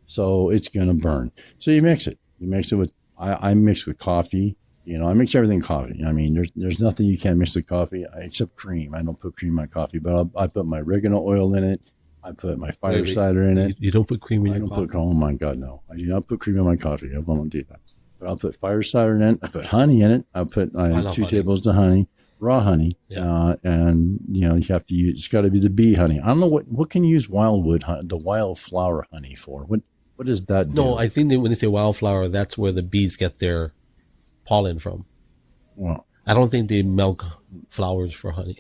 So it's going to burn. So you mix it. You mix it with, I mix with coffee. I mix everything coffee. I mean, there's nothing you can't mix with coffee except cream. I don't put cream in my coffee, but I put my oregano oil in it. I put my fire cider in it.
You don't put cream in your coffee?
Oh my God, no. I do not put cream in my coffee. I won't do that. But I'll put fire cider in it. I put honey in it. I'll put 2 tablespoons of honey, raw honey. Yeah. And, you have to use, it's got to be the bee honey. I don't know what can you use wildwood honey, the wildflower honey for? What does that do?
No, I think that when they say wildflower, that's where the bees get their pollen from.
Well,
I don't think they milk flowers for honey.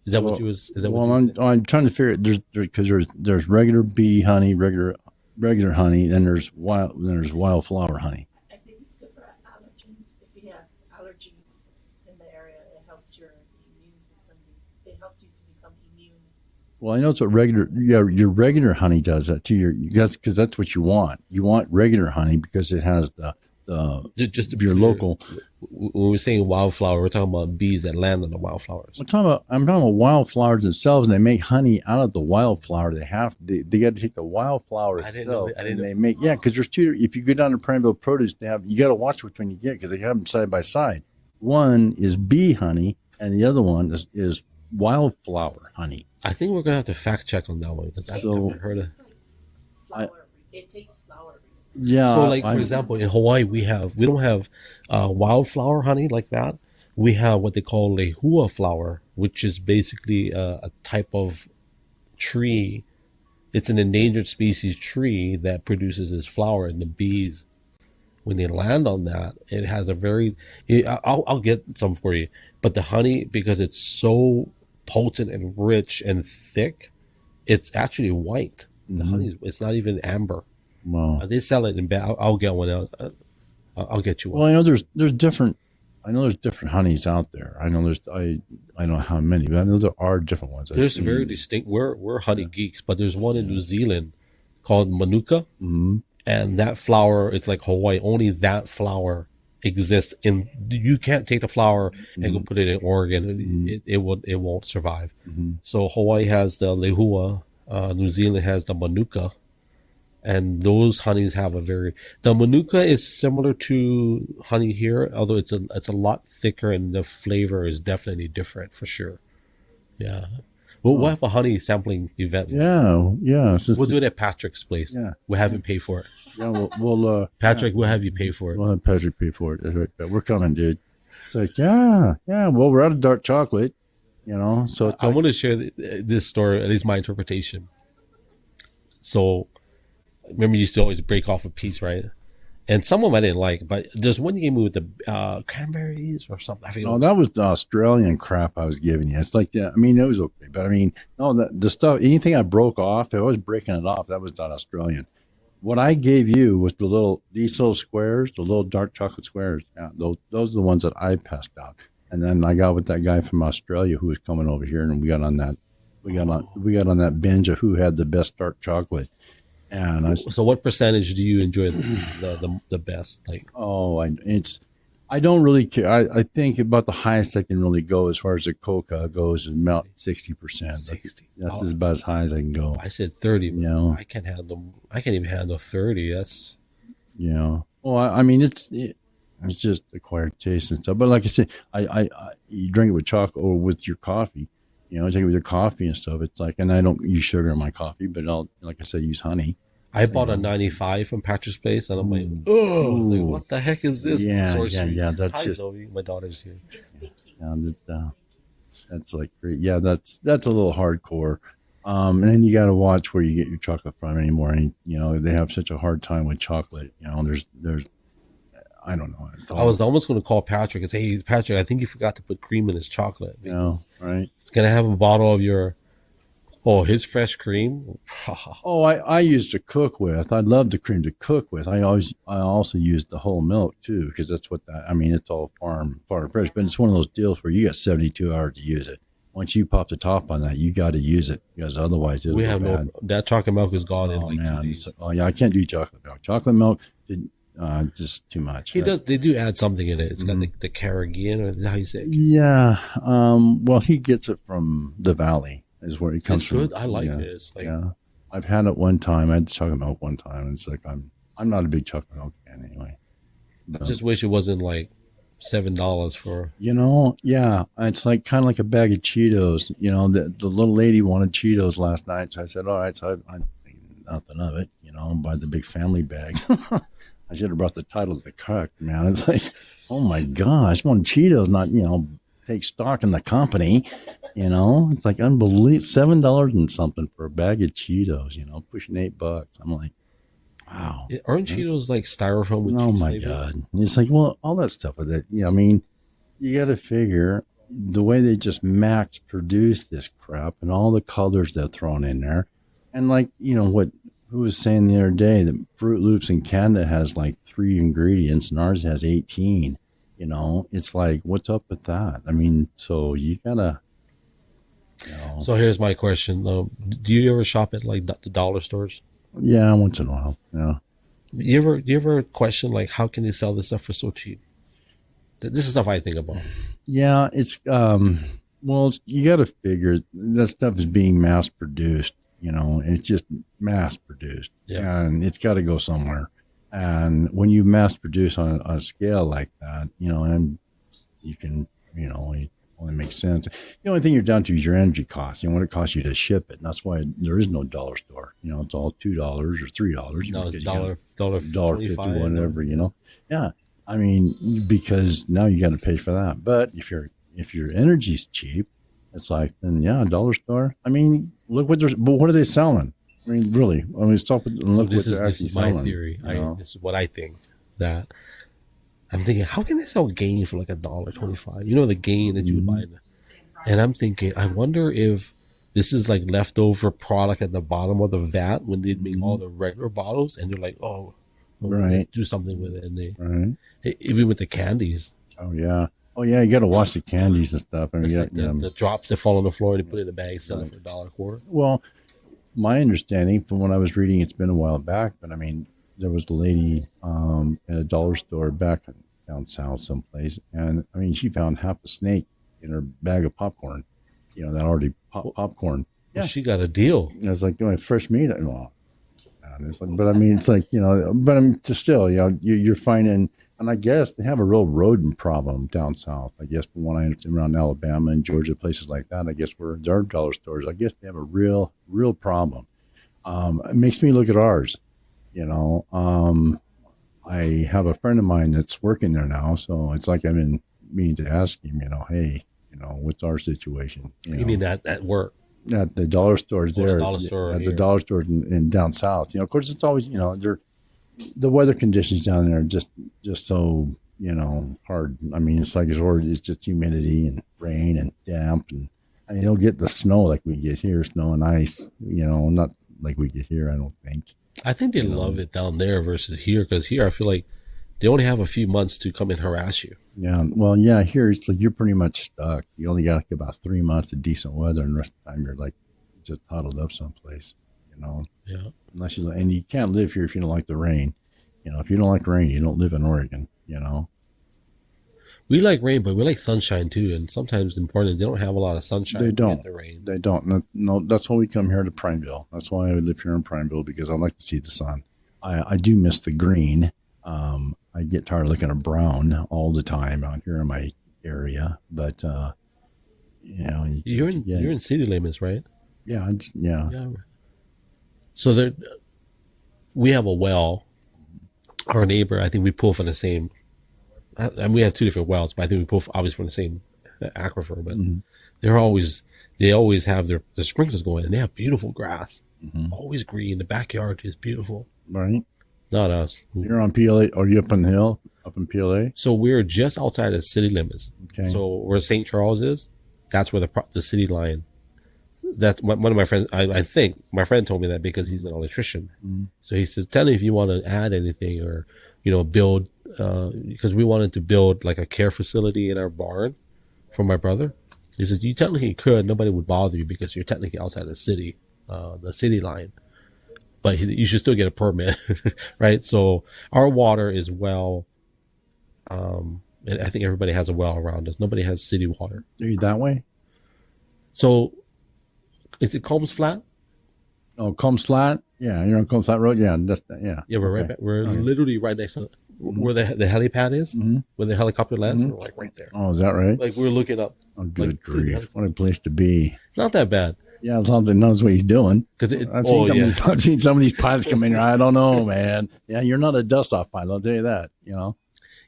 Is that what you was? Is that what you said?
I'm trying to figure it. There's regular bee honey, regular honey, then there's wildflower honey.
I think it's good for allergens. If you have allergies in the area, it helps your immune system. It helps you to become immune.
Well, I know it's what your regular honey does that too. Because that's what you want. You want regular honey because it has
just to be
your
clear,
local.
When we're saying wildflower, we're talking about bees that land on the wildflowers.
I'm talking about wildflowers themselves, and they make honey out of the wildflower. They got to take the wildflower itself. Because there's 2. If you go down to Prineville Produce, you got to watch which one you get, because they have them side by side. One is bee honey, and the other one is wildflower honey.
I think we're gonna have to fact check on that one, because I've never heard of.
It takes flower.
Yeah.
So, for example, in Hawaii, we don't have wildflower honey like that. We have what they call lehua flower, which is basically a type of tree. It's an endangered species tree that produces this flower, and the bees, when they land on that, it has a very. I'll get some for you, but the honey, because it's so potent and rich and thick, it's actually white. The honey, it's not even amber.
Wow.
They sell it in bag. I'll get one out. I'll get you one.
Well, I know there's different honeys out there. I know I don't know how many, but I know there are different ones.
There's very distinct. We're honey geeks, but there's one in New Zealand called Manuka, and that flower is like Hawaii. Only that flower exists you can't take the flower and go put it in Oregon. It won't survive. So Hawaii has the lehua, New Zealand has the Manuka. And those honeys have the Manuka is similar to honey here, although it's a lot thicker, and the flavor is definitely different for sure. Yeah. We'll have a honey sampling event.
Yeah.
We'll do it at Patrick's place.
Yeah.
We'll have him pay for it.
Yeah, we'll
Patrick, we'll have you pay for it.
We'll have Patrick pay for it. That's right. But we're coming, dude. It's like, yeah. Well, we're out of dark chocolate, So it's
I want to share this story, at least my interpretation. So, remember, you used to always break off a piece, right? And some of them I didn't like, but there's one you gave me with the cranberries or something. I forget.
Oh, that was the Australian crap I was giving you. It's like, it was okay. But no, the stuff, anything I broke off, I was breaking it off. That was not Australian. What I gave you was these little squares, the little dark chocolate squares. Yeah, those are the ones that I passed out. And then I got with that guy from Australia who was coming over here, and we got on that binge of who had the best dark chocolate. And
so what percentage do you enjoy the best? Like,
I don't really care. I think about the highest I can really go as far as the coca goes is about 60%.
60.
That's about as high as I can go.
I said 30. I can't even handle 30. That's
Well, it's just acquired taste and stuff. But like I said, you drink it with chocolate or with your coffee. Drink it with your coffee and stuff. It's like, and I don't use sugar in my coffee, but I'll, like I said, use honey.
I bought a 95 from Patrick's Place, and I'm like, oh, like, what the heck is this?
Yeah. That's
Hi,
just
Zoe. My daughter's here.
That's like great. Yeah, that's a little hardcore. And then you got to watch where you get your chocolate from anymore. And they have such a hard time with chocolate. There's I don't know.
I was almost going to call Patrick and say, hey, Patrick, I think you forgot to put cream in his chocolate.
Right.
It's going to have a bottle of his fresh cream.
I used to cook with. I'd love the cream to cook with. I also used the whole milk too, because that's what it's all farm fresh, but it's one of those deals where you got 72 hours to use it. Once you pop the top on that, you got to use it, because otherwise it'll go bad.
That chocolate milk is gone in like 2
man.
days.
I can't do chocolate milk. Chocolate milk, just too much.
They do add something in it. It's got the Carrageen, or is that how you say it?
Yeah. Well, he gets it from the Valley, is where it comes from.
It's good. I like it. It's like,
I've had it one time. I had chocolate milk one time, and it's like I'm not a big chocolate milk fan anyway.
I just wish it wasn't like $7 for.
It's like kind of like a bag of Cheetos. The little lady wanted Cheetos last night, so I said, all right. So I'm thinking nothing of it. Buy the big family bags. I should have brought the title to the correct, man. It's like, oh my gosh, one Cheetos, not, take stock in the company. It's like unbelievable. $7 and something for a bag of Cheetos, pushing $8. I'm like, wow.
Aren't Cheetos like styrofoam with cheese?
Oh my God. And it's like, well, all that stuff with it. You got to figure the way they just max produce this crap and all the colors they're throwing in there. And like, who was saying the other day that Fruit Loops in Canada has like 3 ingredients and ours has 18. It's like, what's up with that? So you gotta.
So here's my question though: do you ever shop at like the dollar stores?
Yeah, once in a while. Yeah.
You ever question like how can they sell this stuff for so cheap? This is stuff I think about.
Yeah, it's well, you got to figure that stuff is being mass produced. It's just mass produced, and it's got to go somewhere. And when you mass produce on a scale like that, and you can, it only makes sense. The only thing you're down to is your energy costs, what it costs you to ship it. And that's why there is no dollar store. It's all $2 or $3.
No, it's $1.50,
whatever. Yeah, because now you got to pay for that. But if your energy's cheap, it's like, then dollar store. Look what are they selling? Really. Stop and look what they're actually selling.
This is my theory. This is what I think. That I'm thinking, how can they sell gain for like $1.25? The gain that you would buy. And I'm thinking, I wonder if this is like leftover product at the bottom of the vat when they make all the regular bottles, and they're like, let's do something with it. And they, even with the candies.
Oh yeah. You got to wash the candies and stuff.
The drops that fall on the floor, and they put it in a bag, sell it for $1.25.
Well, my understanding from what I was reading, it's been a while back, but there was a lady at a dollar store back down south someplace, and she found half a snake in her bag of popcorn. That already popcorn.
Yeah, well, she got a deal.
And it's like fresh meat. Well, it's like, but it's like but I'm still you're finding. and I guess they have a real rodent problem down south. I guess from when I understand around Alabama and Georgia, places like that, I guess where there are dollar stores, I guess they have a real problem. It makes me look at ours, you know. I have a friend of mine that's working there now, so it's like I've been meaning to ask him, you know, hey, you know, what's our situation?
You mean that at work?
At the dollar stores there,
the dollar store
at the dollar stores in down south. You know, of course, it's always, you know, the weather conditions down there are just so, you know, hard. I mean, it's like it's just humidity and rain and damp, and I mean, you don't get the snow like we get here, snow and ice. You know, not like we get here, I don't think.
I think they love it down there versus here, because here I feel like they only have a few months to come and harass you.
Yeah, well, yeah, here it's like you're pretty much stuck. You only got like about 3 months of decent weather, and the rest of the time you're like just huddled up someplace, you know.
Yeah.
Unless and you can't live here if you don't like the rain. You know, if you don't like rain, you don't live in Oregon, you know.
We like rain, but we like sunshine too. And sometimes in Portland, they don't have a lot of sunshine.
They don't.
The rain.
They don't. No, that's why we come here to Prineville. That's why I live here in Prineville, because I like to see the sun. I do miss the green. I get tired of looking at brown all the time out here in my area. But, you know.
You're in city limits, right?
Yeah. Yeah.
So we have a well. Our neighbor, I think we pull from the same. And we have two different wells, but I think we pull obviously from the same aquifer. But they always have their sprinklers going, and they have beautiful grass, always green. The backyard is beautiful.
Right.
Not us.
You're on PLA. Are you up on the hill? Up in PLA?
So we're just outside of city limits.
Okay.
So where St. Charles is, that's where the city line. That's one of my friends. I think my friend told me that because he's an electrician. So he says, "Tell me if you want to add anything or, you know, build." Because we wanted to build like a care facility in our barn for my brother. He says, "You technically could. Nobody would bother you because you're technically outside the city line, but you should still get a permit, right?" So our water is well. And I think everybody has a well around us. Nobody has city water.
Are you that way?
So. Is it Combs Flat?
Oh, Combs Flat? Yeah, you're on Combs Flat Road? Yeah,
Yeah, we're right back. We're literally right next to where the helipad is, where the helicopter lands. We're like right there.
Oh, is that right?
Like we're looking up.
Oh, good grief. What a place to be.
Not that bad.
Yeah, as long as he knows what he's doing.
Because
I've seen some of these pilots come in here. I don't know, man. Yeah, you're not a dust-off pilot, I'll tell you that, you know.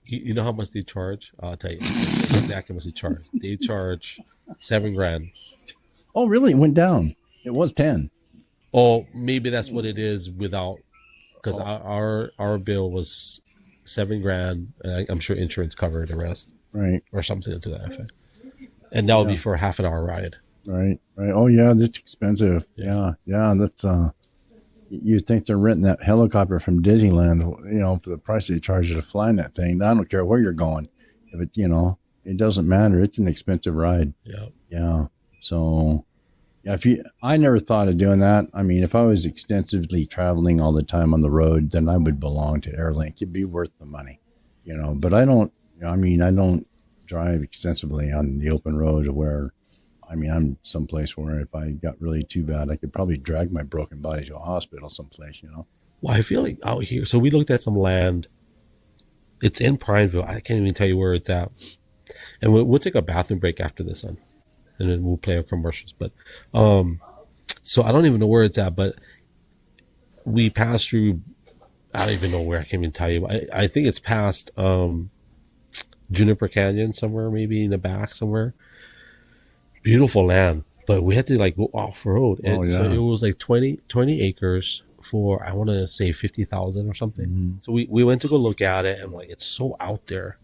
You know how much they charge? I'll tell you exactly how much they charge. They charge $7,000.
Oh, really? It went down. It was 10.
Oh, maybe that's what it is without, because our bill was $7,000, and I'm sure insurance covered the rest,
right,
or something to that effect. And that would be for a half an hour ride.
Right. Oh, yeah, that's expensive. Yeah. That's you'd think they're renting that helicopter from Disneyland, you know, for the price they charge you to fly in that thing. I don't care where you're going, if it, you know, it doesn't matter. It's an expensive ride. Yeah. So, yeah, I never thought of doing that. I mean, if I was extensively traveling all the time on the road, then I would belong to Airlink. It'd be worth the money, you know. But I don't drive extensively on the open road where, I mean, I'm someplace where if I got really too bad, I could probably drag my broken body to a hospital someplace, you know.
Well, I feel like out here. So we looked at some land. It's in Prineville. I can't even tell you where it's at. And we'll take a bathroom break after this one. And then we'll play our commercials. But so I don't even know where it's at, but we passed through, I don't even know where, I can't even tell you. I think it's past Juniper Canyon somewhere, maybe in the back somewhere. Beautiful land. But we had to like go off road. And so it was like 20 acres for, I want to say 50,000 or something. So we went to go look at it, and like, it's so out there.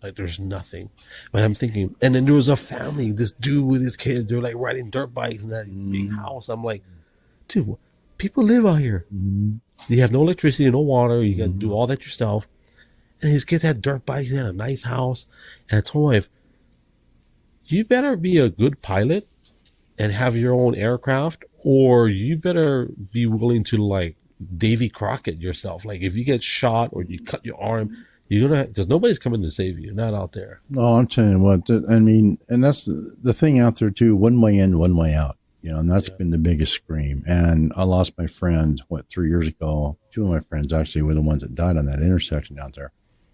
Like there's nothing. But I'm thinking, and then there was a family, this dude with his kids, they're like riding dirt bikes in that big house. I'm like, dude, people live out here. You have no electricity, no water. You got to do all that yourself. And his kids had dirt bikes. He had a nice house. And I told my wife, you better be a good pilot and have your own aircraft, or you better be willing to like Davy Crockett yourself. Like if you get shot or you cut your arm, you're gonna, because nobody's coming to save you. Not out there.
No, I'm telling you what. I mean, and that's the thing out there too. One way in, one way out. You know, and that's been the biggest scream. And I lost my friend 3 years ago. Two of my friends actually were the ones that died on that intersection out there.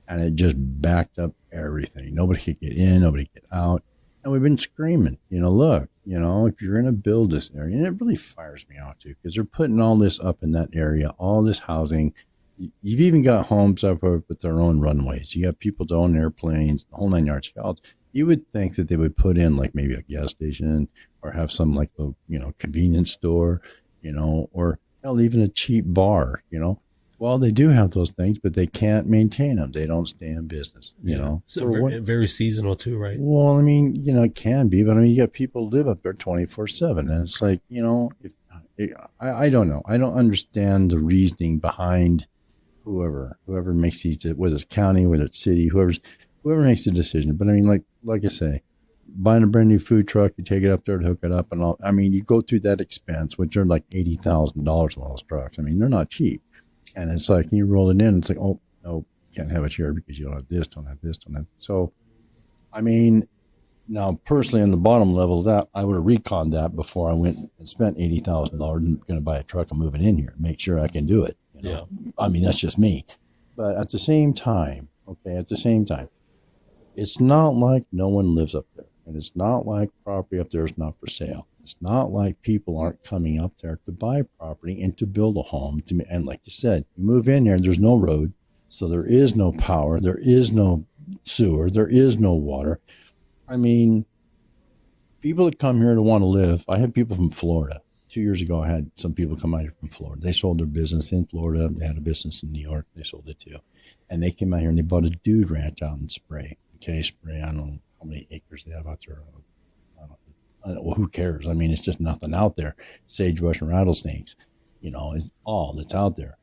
and it just backed up everything. Nobody could get in, nobody could get out. And we've been screaming, look, if you're going to build this area, and it really fires me out too, because they're putting all this up in that area, all this housing. You've even got homes up with their own runways. You got people to own airplanes, the whole 9 yards. You would think that they would put in like maybe a gas station or have some like a, convenience store, or hell, even a cheap bar, Well, they do have those things, but they can't maintain them. They don't stay in business,
So very seasonal too, right?
Well, I mean, it can be, but I mean, you got people who live up there 24/7, and it's like, I don't know. I don't understand the reasoning behind whoever makes these, whether it's county, whether it's city, whoever makes the decision. But I mean, like I say, buying a brand new food truck, you take it up there to hook it up and all. I mean, you go through that expense, which are like $80,000 on all those trucks. I mean, they're not cheap. And it's like, you roll it in, it's like, oh, no, you can't have it here because you don't have this, don't have this, don't have this. So, I mean, now personally on the bottom level of that, I would have reconned that before I went and spent $80,000 and going to buy a truck and move it in here, make sure I can do it.
Yeah.
I mean, that's just me. But at the same time, it's not like no one lives up there. And it's not like property up there is not for sale. It's not like people aren't coming up there to buy property and to build a home. And like you said, you move in there and there's no road. So there is no power. There is no sewer. There is no water. I mean, people that come here to want to live, I have people from Florida. 2 years ago, I had some people come out here from Florida. They sold their business in Florida. They had a business in New York. They sold it too. And they came out here and they bought a dude ranch out in Spray. Okay, Spray, I don't know how many acres they have out there. I don't know, well, who cares? I mean, it's just nothing out there. Sagebrush and rattlesnakes, is all that's out there.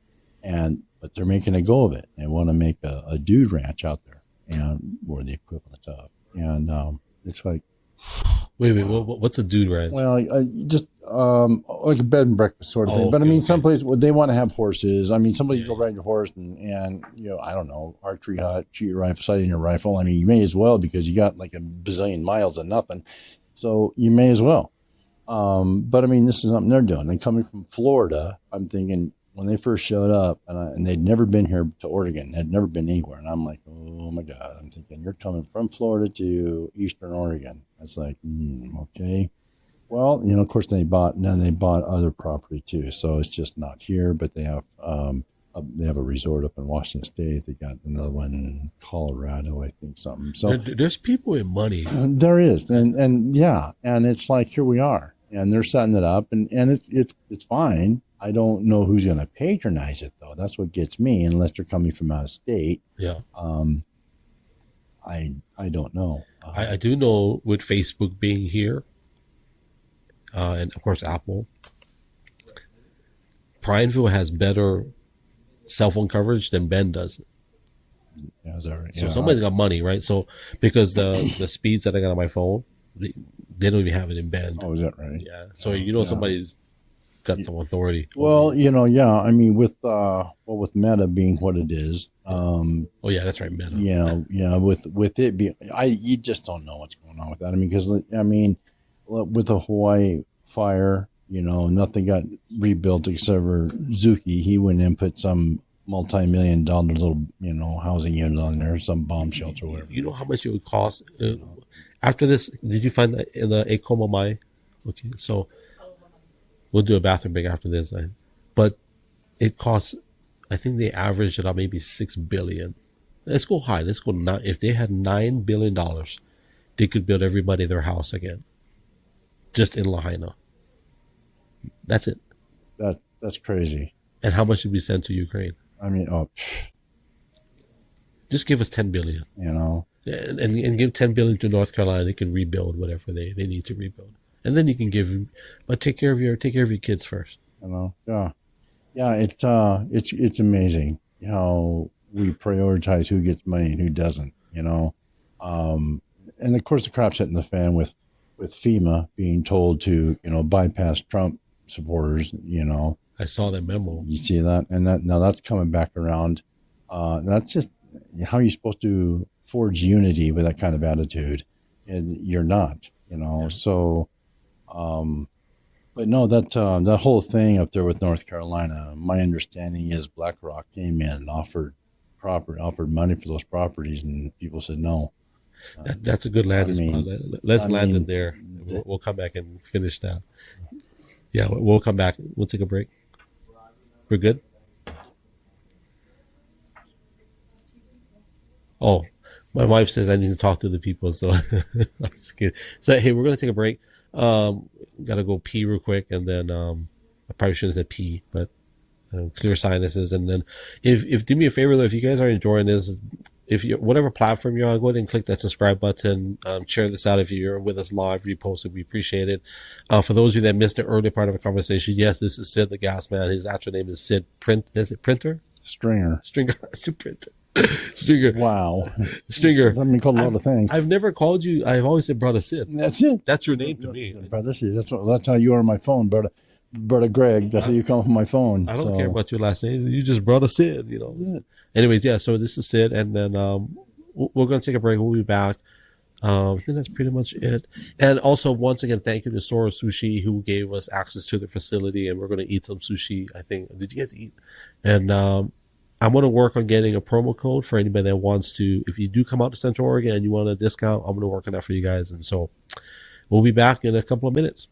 But they're making a go of it. They want to make a dude ranch out there, or the equivalent of. And it's like,
wait, what's a dude ranch?
Well, just like a bed and breakfast sort of thing. But I mean, someplace they want to have horses. I mean, somebody go ride your horse and I don't know, archery hut, shoot your rifle, sighting your rifle. I mean, you may as well because you got like a bazillion miles of nothing, so you may as well. But I mean, this is something they're doing. And coming from Florida, I'm thinking when they first showed up, and they'd never been here to Oregon, had never been anywhere, and I'm like, oh my God! I'm thinking you're coming from Florida to Eastern Oregon. It's like, okay. Well, of course they bought other property too. So it's just not here, but they have a resort up in Washington State. They got another one in Colorado, I think, something. So
there's people with money.
There is, and yeah, and it's like here we are, and they're setting it up, and it's fine. I don't know who's going to patronize it though. That's what gets me, unless they're coming from out of state.
Yeah.
I don't know.
I do know with Facebook being here, and of course Apple, Prineville has better cell phone coverage than Bend does.
Yeah, is that right?
So somebody's got money, right? So because the speeds that I got on my phone, they don't even have it in Bend.
Oh, is that right?
Yeah. So somebody's got some authority.
Well, yeah. I mean, with Meta being what it is.
Oh yeah, that's right, Meta.
With it being, you just don't know what's going on with that. I mean, because with the Hawaii fire, nothing got rebuilt except for Zuki. He went in and put some multi-million-dollar little, housing unit on there, some bomb shelter or whatever.
You know how much it would cost? After this, did you find that in the Ekoma Mai? Okay, so we'll do a bathroom break after this. But it costs, I think they averaged it out maybe $6 billion. Let's go high. Let's go now. If they had $9 billion, they could build everybody their house again. Just in Lahaina. That's it.
That's crazy.
And how much did we send to Ukraine?
I mean,
just give us $10 billion. And give $10 billion to North Carolina. They can rebuild whatever they need to rebuild. And then you can but take care of your kids first.
Yeah. It's amazing how we prioritize who gets money and who doesn't. And of course the crap's hitting the fan with FEMA being told to bypass Trump supporters.
I saw that memo.
You see that, and now that's coming back around. That's just how you're supposed to forge unity with that kind of attitude, and you're not. Yeah. So. But no, that whole thing up there with North Carolina, my understanding is BlackRock came in and offered offered money for those properties, and people said no.
That's a good landing spot. Let's land it there.
the-
We'll come back and finish that. Yeah, we'll come back. We'll take a break. We're good? Oh, my wife says I need to talk to the people, so I'm just kidding. So, hey, we're going to take a break. Got to go pee real quick, and then I probably shouldn't have said pee, but clear sinuses. And then if do me a favor, though, if you guys are enjoying this, if you whatever platform you're on, go ahead and click that subscribe button. Share this out if you're with us live, repost it. We appreciate it. For those of you that missed the early part of the conversation, yes, this is Sid the Gas Man. His actual name is Sid Printer?
Stringer.
Sid Printer. Stringer.
Wow.
Stringer.
I've been called a lot of things.
I've never called you. I've always said Brother Sid.
That's it.
That's your name to me.
Brother Sid. That's how you are on my phone, brother Greg. That's how you come on my phone.
I don't care about your last name. You just Brother Sid, you know.
Yeah.
Anyways, yeah, so this is Sid, and then we're going to take a break. We'll be back. I think that's pretty much it. And also, once again, thank you to Sora Sushi, who gave us access to the facility, and we're going to eat some sushi, I think. Did you guys eat? And I'm going to work on getting a promo code for anybody that wants to. If you do come out to Central Oregon and you want a discount, I'm going to work on that for you guys. And so we'll be back in a couple of minutes.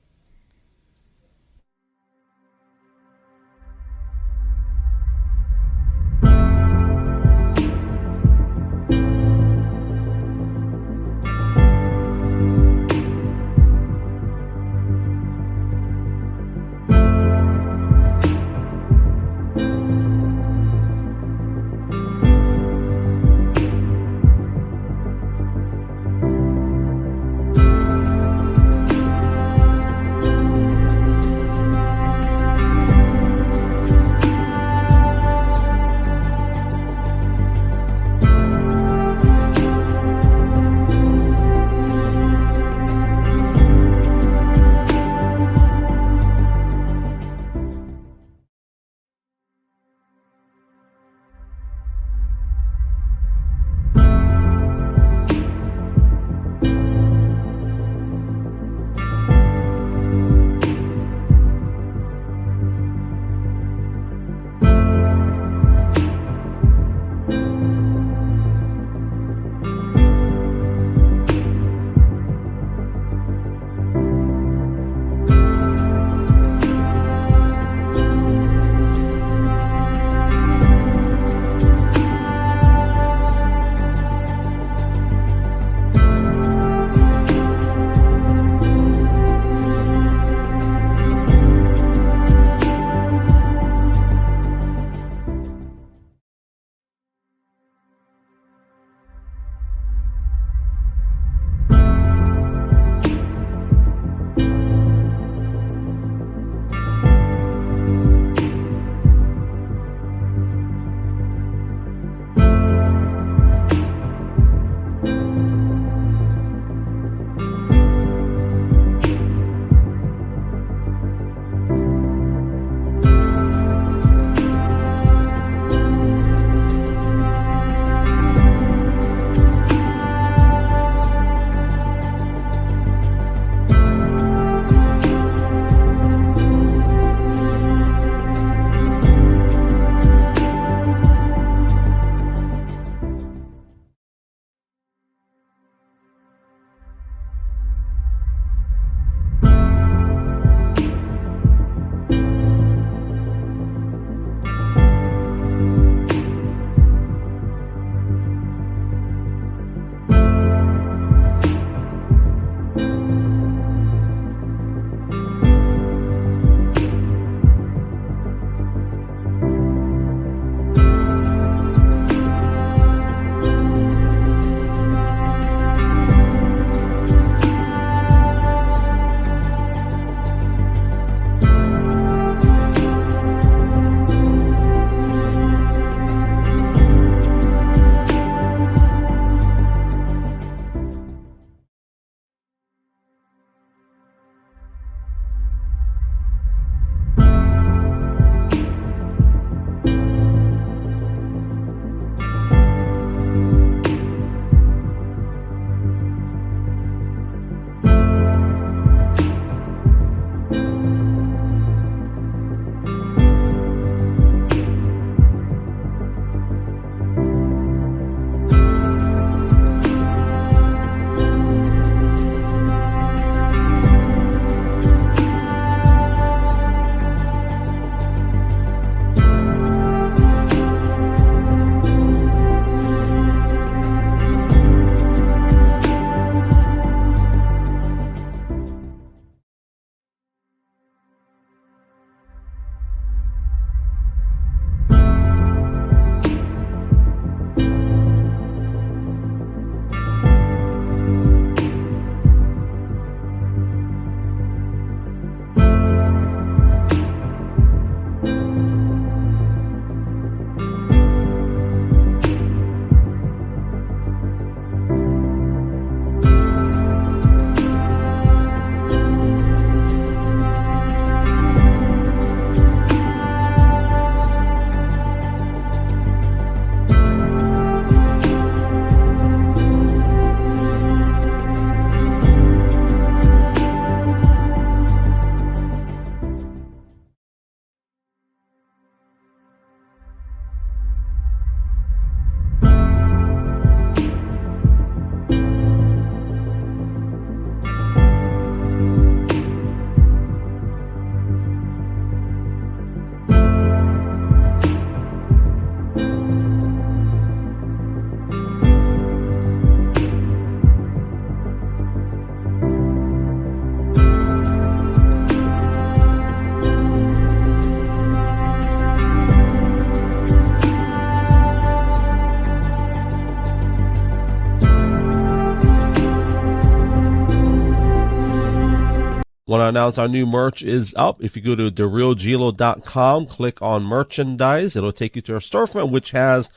to announce our new merch is up. If you go to therealgilo.com, click on merchandise, it'll take you to our storefront, which has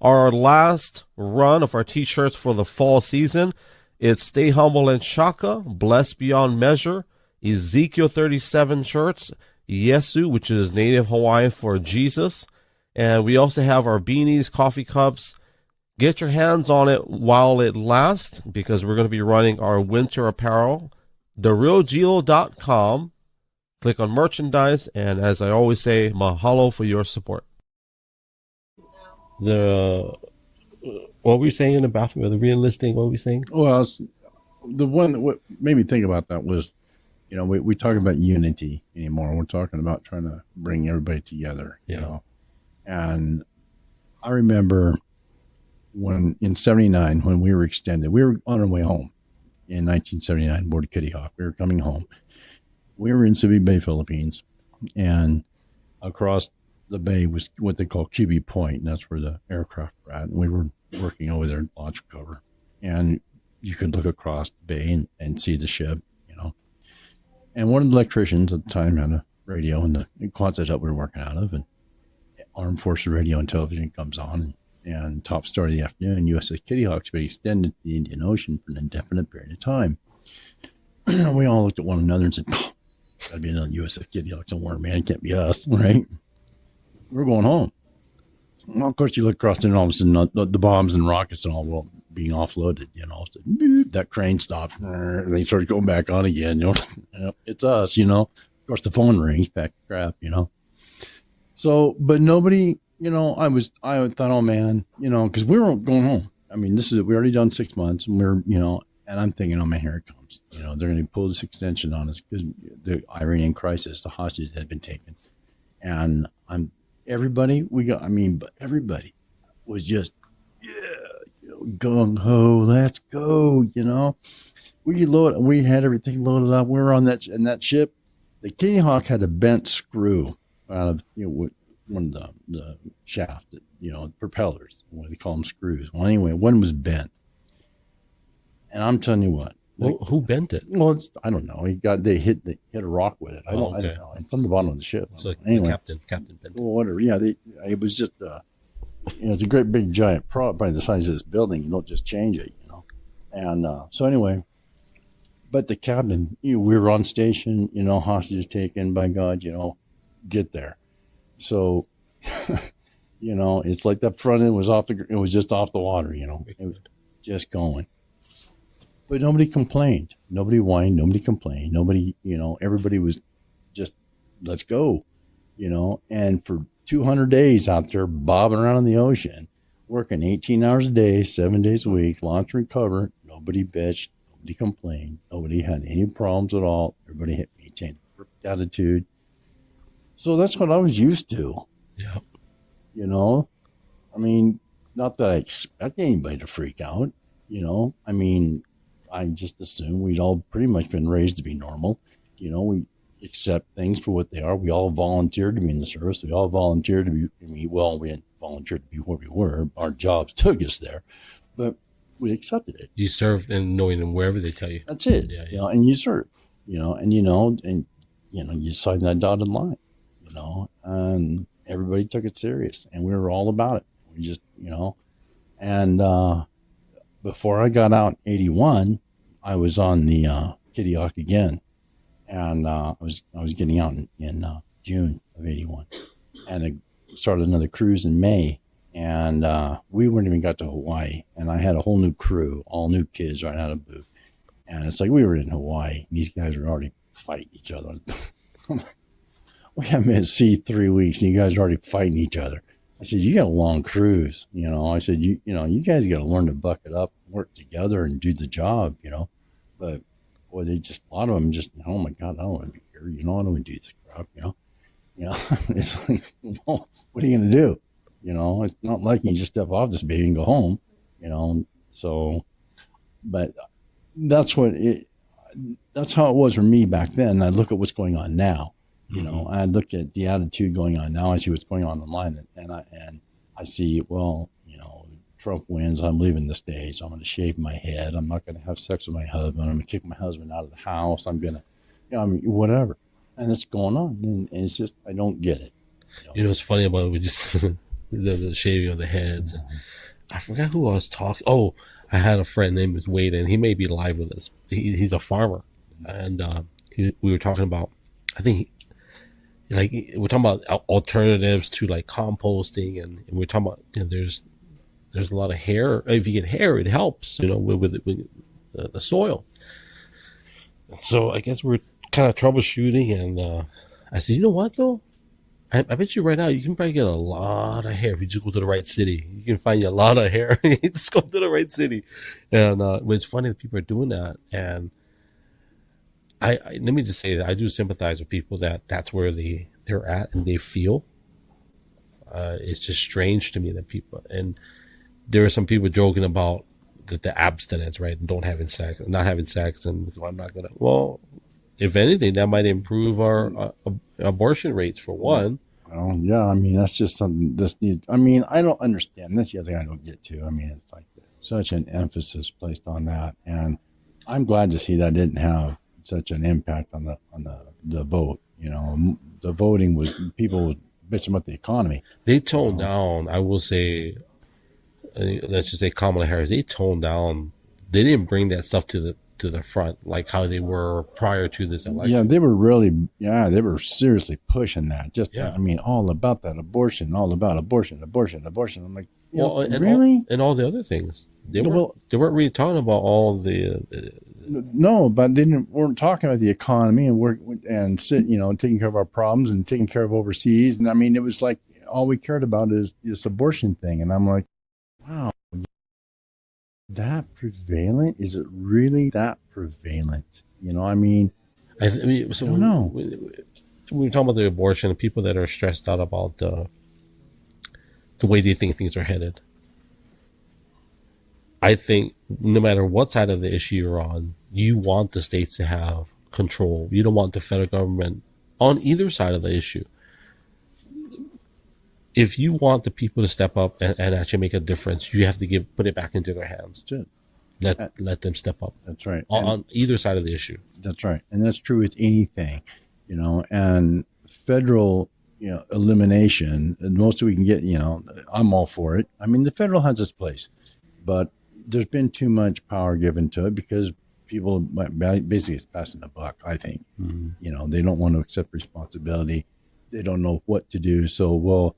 our last run of our t-shirts for the fall season. It's Stay Humble and Shaka, Blessed Beyond Measure, Ezekiel 37 shirts, Yesu, which is native Hawaiian for Jesus. And we also have our beanies, coffee cups. Get your hands on it while it lasts, because we're going to be running our winter apparel. TheRealGilo.com. Click on merchandise, and as I always say, mahalo for your support. What were you saying in the bathroom? The re-enlisting, what were we saying?
Well, the one that what made me think about that was, we talk about unity anymore. We're talking about trying to bring everybody together, And I remember when in 79, when we were extended, we were on our way home in 1979, board Kitty Hawk. We were coming home. We were in Subic Bay, Philippines, and across the bay was what they call QB Point, and that's where the aircraft were at. And we were working over there in launch cover, and you could look across the bay and see the ship, And one of the electricians at the time had a radio in the Quonset hut we were working out of, and Armed Forces Radio and Television comes on, and top story of the afternoon, USS Kitty Hawk's been extended to the Indian Ocean for an indefinite period of time. We all looked at one another and said, gotta be another USS Kitty Hawk somewhere, man. It can't be us, right? We're going home. Well, of course, you look across there, and all of a sudden, the bombs and rockets and all being offloaded. So, that crane stops. They started going back on again. It's us. Of course, the phone rings. Back to crap. So, but nobody. I thought, oh man, because we were going home. I mean, we already done 6 months, and we're, and I'm thinking, oh man, here it comes. They're going to pull this extension on us because the Iranian crisis, the hostages had been taken, and everybody was just, gung ho, let's go. We had everything loaded up. We were on that ship. The Kitty Hawk had a bent screw out of one of the shaft, propellers, what they call them, screws. Well, anyway, one was bent, and I'm telling you what.
Who bent it?
Well, I don't know. They hit a rock with it. I don't know. It's on the bottom of the ship.
So
anyway,
captain bent it.
Well, whatever. Yeah, it was just it's a great big giant prop by the size of this building. You don't just change it, And so anyway, but the captain, we were on station. Hostages taken. By God, get there. So, it's like that front end was it was just off the water, it was just going. But nobody complained. Nobody whined. Nobody complained. Nobody, everybody was just, let's go, And for 200 days out there bobbing around in the ocean, working 18 hours a day, 7 days a week, launch and recover, nobody bitched. Nobody complained. Nobody had any problems at all. Everybody had maintained a perfect attitude. So that's what I was used to.
Yeah.
I mean, not that I expect anybody to freak out, I mean, I just assume we'd all pretty much been raised to be normal. We accept things for what they are. We all volunteered to be in the service. We all volunteered to be, we didn't volunteer to be where we were. Our jobs took us there, but we accepted it.
You served and knowing them wherever they tell you.
That's it. Yeah. And you serve, and you sign that dotted line, and everybody took it serious, and we were all about it. We just, and before I got out in 81, I was on the Kitty Hawk again, and I was getting out in June of 81, and I started another cruise in May, and we weren't even got to Hawaii, and I had a whole new crew, all new kids right out of boot, and it's like we were in Hawaii, and these guys were already fighting each other. We haven't been at sea 3 weeks, and you guys are already fighting each other. I said, you got a long cruise, I said, you guys got to learn to buck it up, work together, and do the job, But boy, a lot of them just, oh my God, I don't want to be here, I don't want to do this crap, It's like, well, what are you going to do? It's not like you can just step off this baby and go home, So, but that's how it was for me back then. I look at what's going on now. I look at the attitude going on now. I see what's going on online, and I see, well, Trump wins. I'm leaving the stage. I'm going to shave my head. I'm not going to have sex with my husband. I'm going to kick my husband out of the house. I'm going to I mean, whatever. And it's going on. And it's just, I don't get it.
You know, it's funny about we just the shaving of the heads. And I forgot who I was talking. Oh, I had a friend named Wade, and he may be live with us. He's a farmer, and we were talking about. I think like we're talking about alternatives to like composting, and we're talking about there's a lot of hair. If you get hair, it helps. You know, with the soil. So I guess we're kind of troubleshooting, and I said, you know what though? I bet you right now you can probably get a lot of hair if you just go to the right city. You can find you a lot of hair. You just go to the right city, and it's funny that people are doing that. And I let me just say that I do sympathize with people that's where they're at and they feel. It's just strange to me that people, and there are some people joking about the abstinence, right? And don't having sex, not having sex, and I'm not gonna. Well, if anything, that might improve our abortion rates for one.
Well, yeah, I mean, that's just something this needs. I mean, I don't understand. That's the other thing I don't get to. I mean, it's like such an emphasis placed on that, and I'm glad to see that didn't have such an impact on the vote. You know, the voting was people bitching about the economy.
They toned down. I will say, let's just say Kamala Harris. They toned down. They didn't bring that stuff to the front like how they were prior to this election.
Yeah, they were seriously pushing that. Just,
Yeah.
I mean, all about that abortion, all about abortion. I'm like,
Well, and
really?
and all the other things. They
Well,
weren't really talking about all the
no, but they weren't talking about the economy and taking care of our problems and taking care of overseas. And I mean, it was like all we cared about is this abortion thing. And I'm like, wow, that prevalent? Is it really that prevalent? You know, I mean,
I mean, so
I don't know.
We're talking about the abortion and people that are stressed out about the way they think things are headed. I think no matter what side of the issue you're on, you want the states to have control. You don't want the federal government on either side of the issue. If you want the people to step up and actually make a difference, you have to put it back into their hands.
That's it.
Let them step up.
That's right.
On either side of the issue.
That's right. And that's true with anything, and federal, elimination, and most we can get, I'm all for it. I mean, the federal has its place, but there's been too much power given to it because people basically it's passing the buck, I think. Mm-hmm. They don't want to accept responsibility. They don't know what to do. So we'll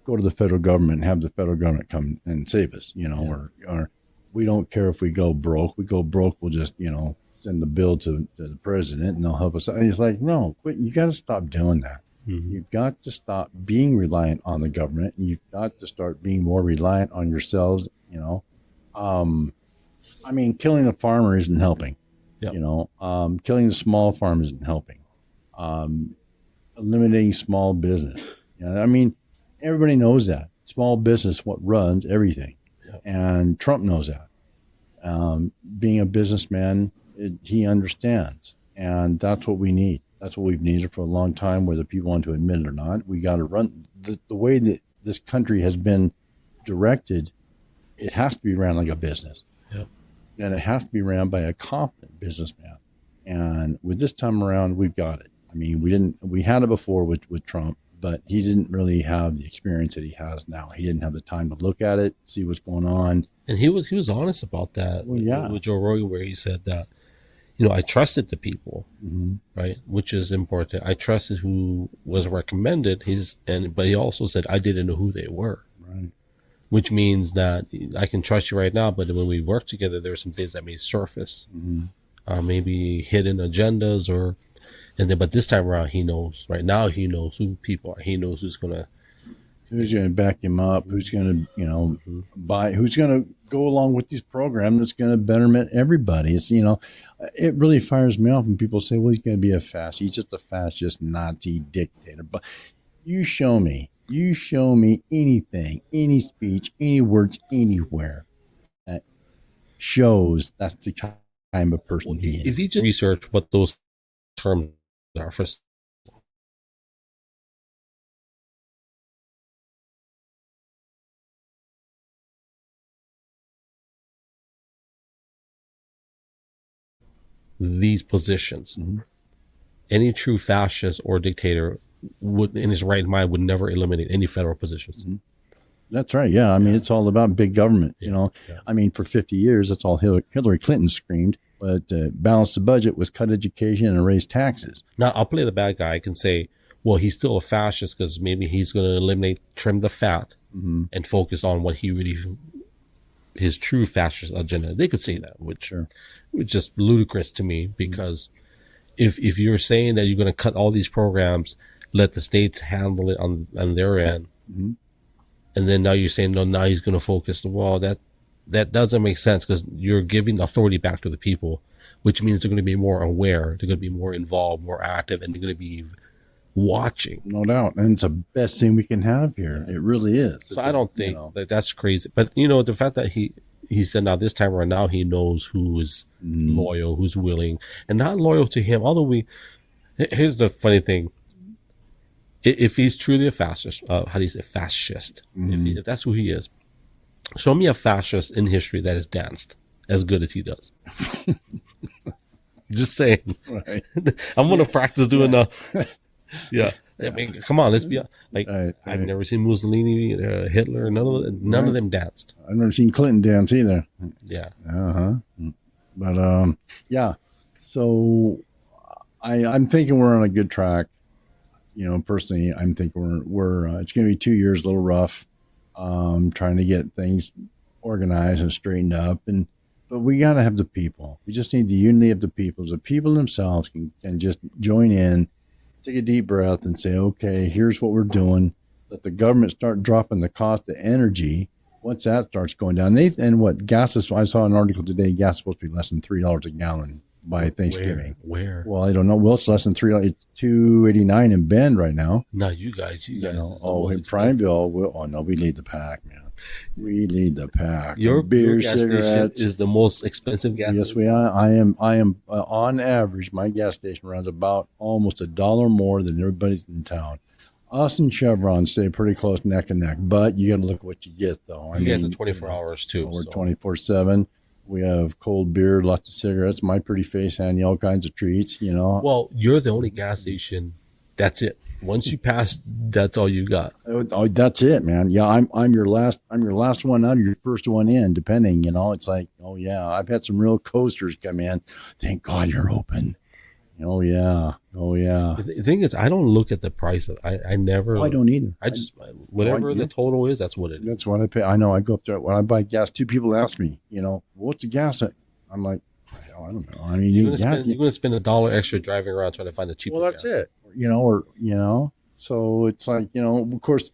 go to the federal government and have the federal government come and save us, or we don't care if we go broke. We go broke, we'll just, send the bill to the president and they'll help us. And it's like, no, you got to stop doing that. Mm-hmm. You've got to stop being reliant on the government. And you've got to start being more reliant on yourselves, I mean, killing a farmer isn't helping. Yep. Killing the small farm isn't helping. Eliminating small business. I mean, everybody knows that. Small business what runs everything. Yep. And Trump knows that. Being a businessman, he understands. And that's what we need. That's what we've needed for a long time, whether people want to admit it or not. We got to run the way that this country has been directed. It has to be ran like a business. Yep. And it has to be ran by a competent businessman. And with this time around, we've got it. I mean, we had it before with Trump, but he didn't really have the experience that he has now. He didn't have the time to look at it, see what's going on.
And he was honest about that with Joe Rogan, where he said that, I trusted the people, mm-hmm. right? Which is important. I trusted who was recommended but he also said, I didn't know who they were.
Right.
Which means that I can trust you right now, but when we work together, there are some things that may surface, mm-hmm. Maybe hidden agendas but this time around, he knows. Right now, he knows who people are. He knows who's going
to back him up, who's going to, mm-hmm. who's going to go along with these programs that's going to betterment everybody. It's, it really fires me off when people say, well, he's going to be he's just a fascist Nazi dictator. But you show me anything, any speech, any words, anywhere that shows that's the kind of person he is.
If you just research what those terms are for these positions, mm-hmm. any true fascist or dictator would, in his right mind, would never eliminate any federal positions.
Mm-hmm. That's right. Yeah. I mean, it's all about big government, you know. Yeah. I mean, for 50 years, that's all Hillary Clinton screamed. But balance the budget was cut education and raise taxes.
Now, I'll play the bad guy. I can say, well, he's still a fascist because maybe he's going to trim the fat and focus on what he really, his true fascist agenda. They could say that, which is just ludicrous to me, because if you're saying that you're going to cut all these programs, let the states handle it on their end, and then now you're saying, no, now he's going to focus. Well, that doesn't make sense, because you're giving the authority back to the people, which means they're going to be more aware, they're going to be more involved, more active, and they're going to be watching.
No doubt. And it's the best thing we can have here. It really is.
So I don't think that that's crazy. But, you know, the fact that he said now this time around, now he knows who is loyal, who's willing, and not loyal to him. Although here's the funny thing. If he's truly a fascist, how do you say fascist? If that's who he is, show me a fascist in history that has danced as good as he does. Just saying. Right. I'm going to practice doing I mean, come on, let's be like, I've never seen Mussolini, Hitler, none of them danced.
I've never seen Clinton dance either.
Yeah.
But so I'm thinking we're on a good track. You know, personally, I'm thinking we're it's going to be 2 years, a little rough, trying to get things organized and straightened up. But we got to have the people. We just need the unity of the people. The people themselves can just join in, take a deep breath and say, okay, here's what we're doing. Let the government start dropping the cost of energy. Once that starts going down, and what gas is, I saw an article today, gas is supposed to be less than $3 a gallon by Thanksgiving.
Where?
Well, I don't know. Well, it's less than $3. It's $2.89 in Bend right now.
No, you guys.
In Prineville, we lead the pack, man. We lead the pack.
Your
beer,
gas
cigarettes
is the most expensive gas.
Yes, we are. I am on average, my gas station runs about almost $1 more than everybody's in town. Us and Chevron stay pretty close neck and neck, but you got to look at what you get, though.
You guys are 24 hours too.
We're 24/7. We have cold beer, lots of cigarettes. My pretty face hand you all kinds of treats. You know.
Well, you're the only gas station. That's it. Once you pass, that's all you got.
Oh, that's it, man. Yeah, I'm your last one out, or your first one in, depending. You know, it's like, oh yeah, I've had some real coasters come in. Thank God you're open. Oh yeah.
The thing is, I don't look at the price. I never.
I don't either.
I just whatever the total is, that's what it is.
That's what I pay. I know. I go up there when I buy gas. 2 people ask me, you know, what's the gas at? I'm like, I don't know. I mean,
you're going to spend $1 extra driving around trying to find a cheaper.
Well, that's it. You know, so it's like, you know, of course,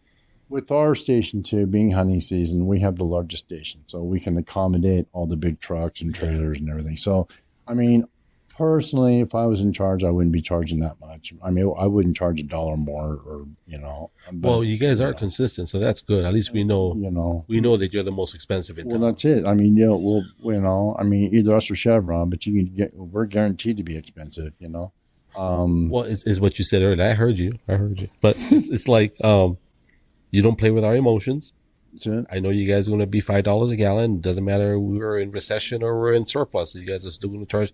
with our station too being hunting season, we have the largest station, so we can accommodate all the big trucks and trailers and everything. So, I mean, personally, if I was in charge, I wouldn't be charging that much. I mean, I wouldn't charge $1 more, or you know. But,
well, you guys are consistent, so that's good. At least we know. You know, we know that you're the most expensive in town.
Well, that's it. I mean, I mean, either us or Chevron, but we're guaranteed to be expensive. You know.
Well, it's what you said earlier. I heard you. But it's like you don't play with our emotions.
That's it.
I know you guys are going to be $5 a gallon. It doesn't matter if we're in recession or we're in surplus. You guys are still going to charge.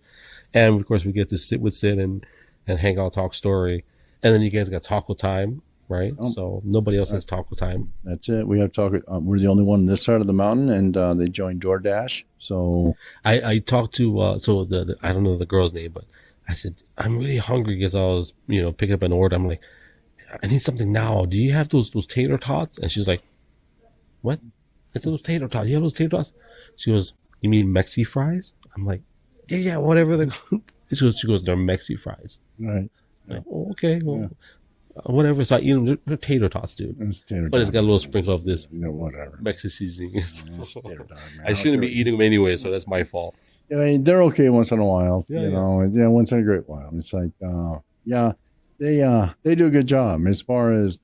And of course, we get to sit with Sid and hang out, talk story. And then you guys got taco time, right? So nobody else has taco time.
That's it. We have taco. We're the only one on this side of the mountain, and they joined DoorDash. So
I talked to I don't know the girl's name, but I said, I'm really hungry because I was, picking up an order. I'm like, I need something now. Do you have those tater tots? And she's like, what? I said, those tater tots. You have those tater tots? She goes, you mean Mexi fries? I'm like, yeah, whatever. She goes, they're Mexi fries.
Right.
I'm like, oh, okay. Well, whatever. So I eat them. They're tater tots, dude. It's got a little sprinkle of this
whatever
Mexi seasoning. I shouldn't be eating them anyway, so that's my fault.
I mean, they're okay once in a while, once in a great while. It's like, they do a good job. As far as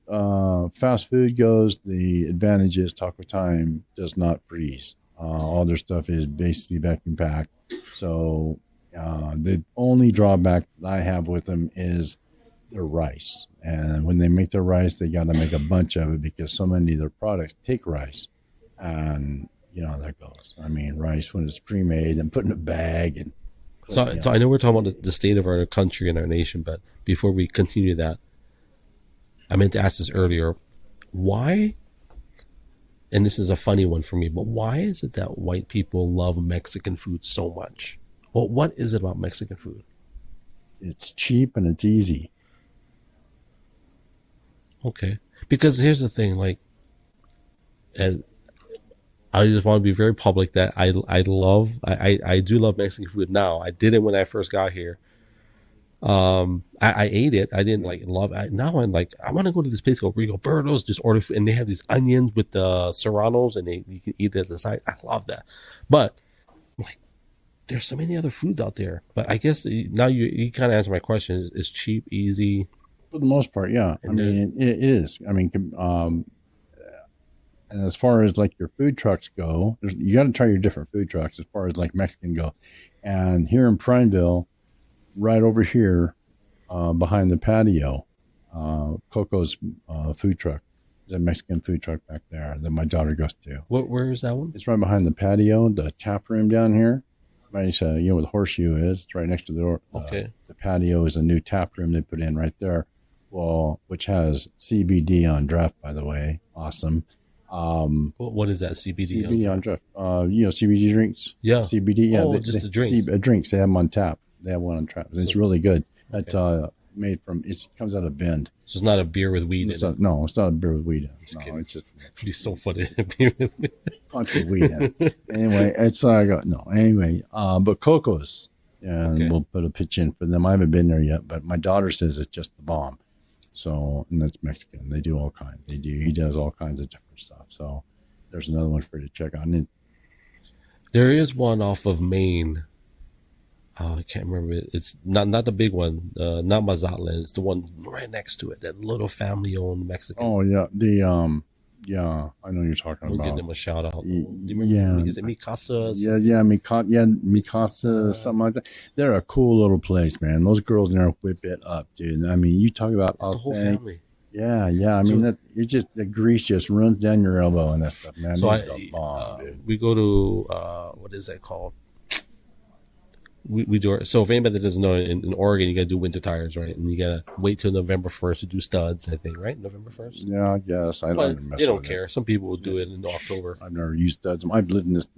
fast food goes, the advantage is Taco Time does not freeze. All their stuff is basically vacuum packed. So the only drawback I have with them is their rice. And when they make their rice, they got to make a bunch of it because so many of their products take rice. And that goes. I mean, rice when it's pre-made and put in a bag, and
So I know we're talking about the state of our country and our nation, but before we continue that, I meant to ask this earlier. Why, and this is a funny one for me, but why is it that white people love Mexican food so much? Well, what is it about Mexican food?
It's cheap and it's easy.
Okay. Because here's the thing, like, and I just want to be very public that I do love Mexican food now. I did it when I first got here. I ate it. I didn't like love it. Now I'm like, I want to go to this place called Rigoberto's, just order food, and they have these onions with the serranos, and you can eat it as a side. I love that. But like, there's so many other foods out there. But I guess now you kind of answer my question. It's cheap, easy.
For the most part, yeah.
And
I mean, it is. I mean, and as far as like your food trucks go, you got to try your different food trucks as far as like Mexican go. And here in Prineville, right over here, behind the patio, Coco's food truck. There's a Mexican food truck back there that my daughter goes to.
Where is that one?
It's right behind the patio, the tap room down here. Right, where the horseshoe is. It's right next to the door.
Okay.
The patio is a new tap room they put in right there. Well, which has CBD on draft, by the way. Awesome.
What is that, CBD?
CBD on draft. CBD drinks.
Yeah.
CBD. Yeah.
Just the drinks.
Drinks. They have them on tap. They have one on tap. It's really good.
Okay.
It's made from. It comes out of Bend.
So it's not a beer with weed in it.
No, it's not a beer with weed in it.
Kidding.
It's just
It'd be so funny. Beer with weed.
punch with weed in it. Anyway, it's Anyway, but Coco's, and
Okay.
we'll put a pitch in for them. I haven't been there yet, but my daughter says it's just the bomb. So, and that's Mexican. They do all kinds. He does all kinds of different stuff. So, there's another one for you to check out. And
There is one off of Maine. I can't remember it. It's not the big one, not Mazatlan. It's the one right next to it, that little family-owned Mexican.
oh yeah, I know you're talking
We'll give
about.
them a shout out.
Y-
Do you remember?
yeah.
Is it Mi Casa?
Mikasa, something like that. They're a cool little place, man. Those girls in there whip it up, dude. I mean, you talk about
It's the whole
authentic.
family.
Yeah. I
So-
mean, the grease just runs down your elbow and that stuff, man.
So
It's a bomb, dude.
we go to what is that called? We do. So if anybody that doesn't know, in Oregon, you got to do winter tires, right? And you got to wait till November 1st to do studs. I think, right? November 1st.
Yeah, I guess. I
But
don't mess
they don't
with
care. Some people will do it in October.
I've never used studs. I've lived in this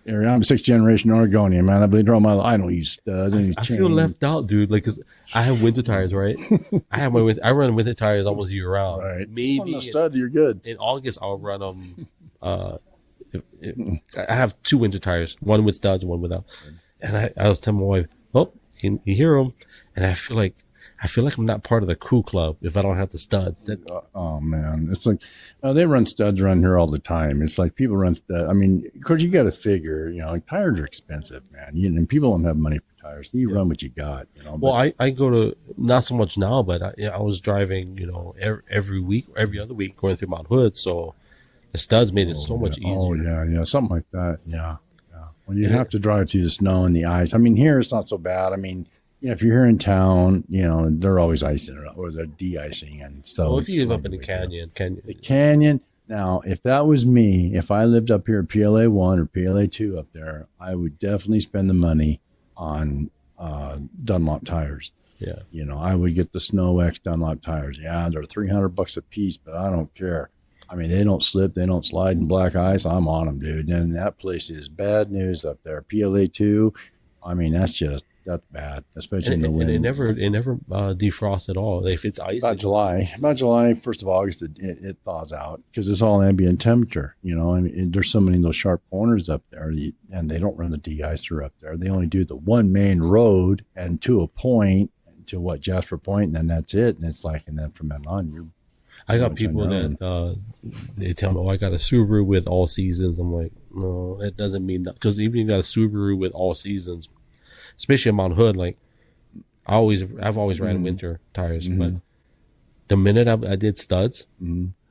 area. I'm a sixth generation Oregonian, man. I've lived all my life. I don't use studs.
I feel left out, dude. Like, 'cause I have winter tires, right? I run winter tires almost year round.
Right.
Maybe
On the stud, you're good.
in August I'll run them. I have two winter tires, one with studs, one without. And I was telling my wife, "Oh, you hear them?" And I feel like I'm not part of the crew club if I don't have the studs. That
Oh man, it's like they run studs around here all the time. It's like people run studs. I mean, of course, you got to figure, like tires are expensive, man. And people don't have money for tires. So you run what you got,
well, I go to, not so much now, but I was driving, every week, every other week, going through Mount Hood, so the studs made it so much easier.
Oh yeah, something like that. Yeah. When you have to drive through the snow and the ice. I mean, here it's not so bad. I mean, if you're here in town, they're always icing it up, or they're de-icing, and so.
Well, if you
it's
live
not
up in
a
the
big deal.
canyon,
The canyon. Now, if that was me, if I lived up here at PLA 1 or PLA 2 up there, I would definitely spend the money on Dunlop tires.
yeah.
I would get the Snow X Dunlop tires. Yeah, they're $300 a piece, but I don't care. I mean, they don't slip, they don't slide in black ice. I'm on them, dude. And that place is bad news up there. PLA 2, I mean, that's bad, especially in the
And
winter.
it never defrosts at all. If it's ice,
About July, 1st of August, it thaws out because it's all ambient temperature. I mean, there's so many of those sharp corners up there, and they don't run the de-icer up there. They only do the one main road and to a point, to Jasper Point, and then that's it. And it's like, and then from then on,
I got
Which I
people
know.
that they tell me, "Oh, I got a Subaru with all seasons." I'm like, no, that doesn't mean that, because even if you got a Subaru with all seasons, especially in Mount Hood, like I've always ran winter tires, but the minute I did studs,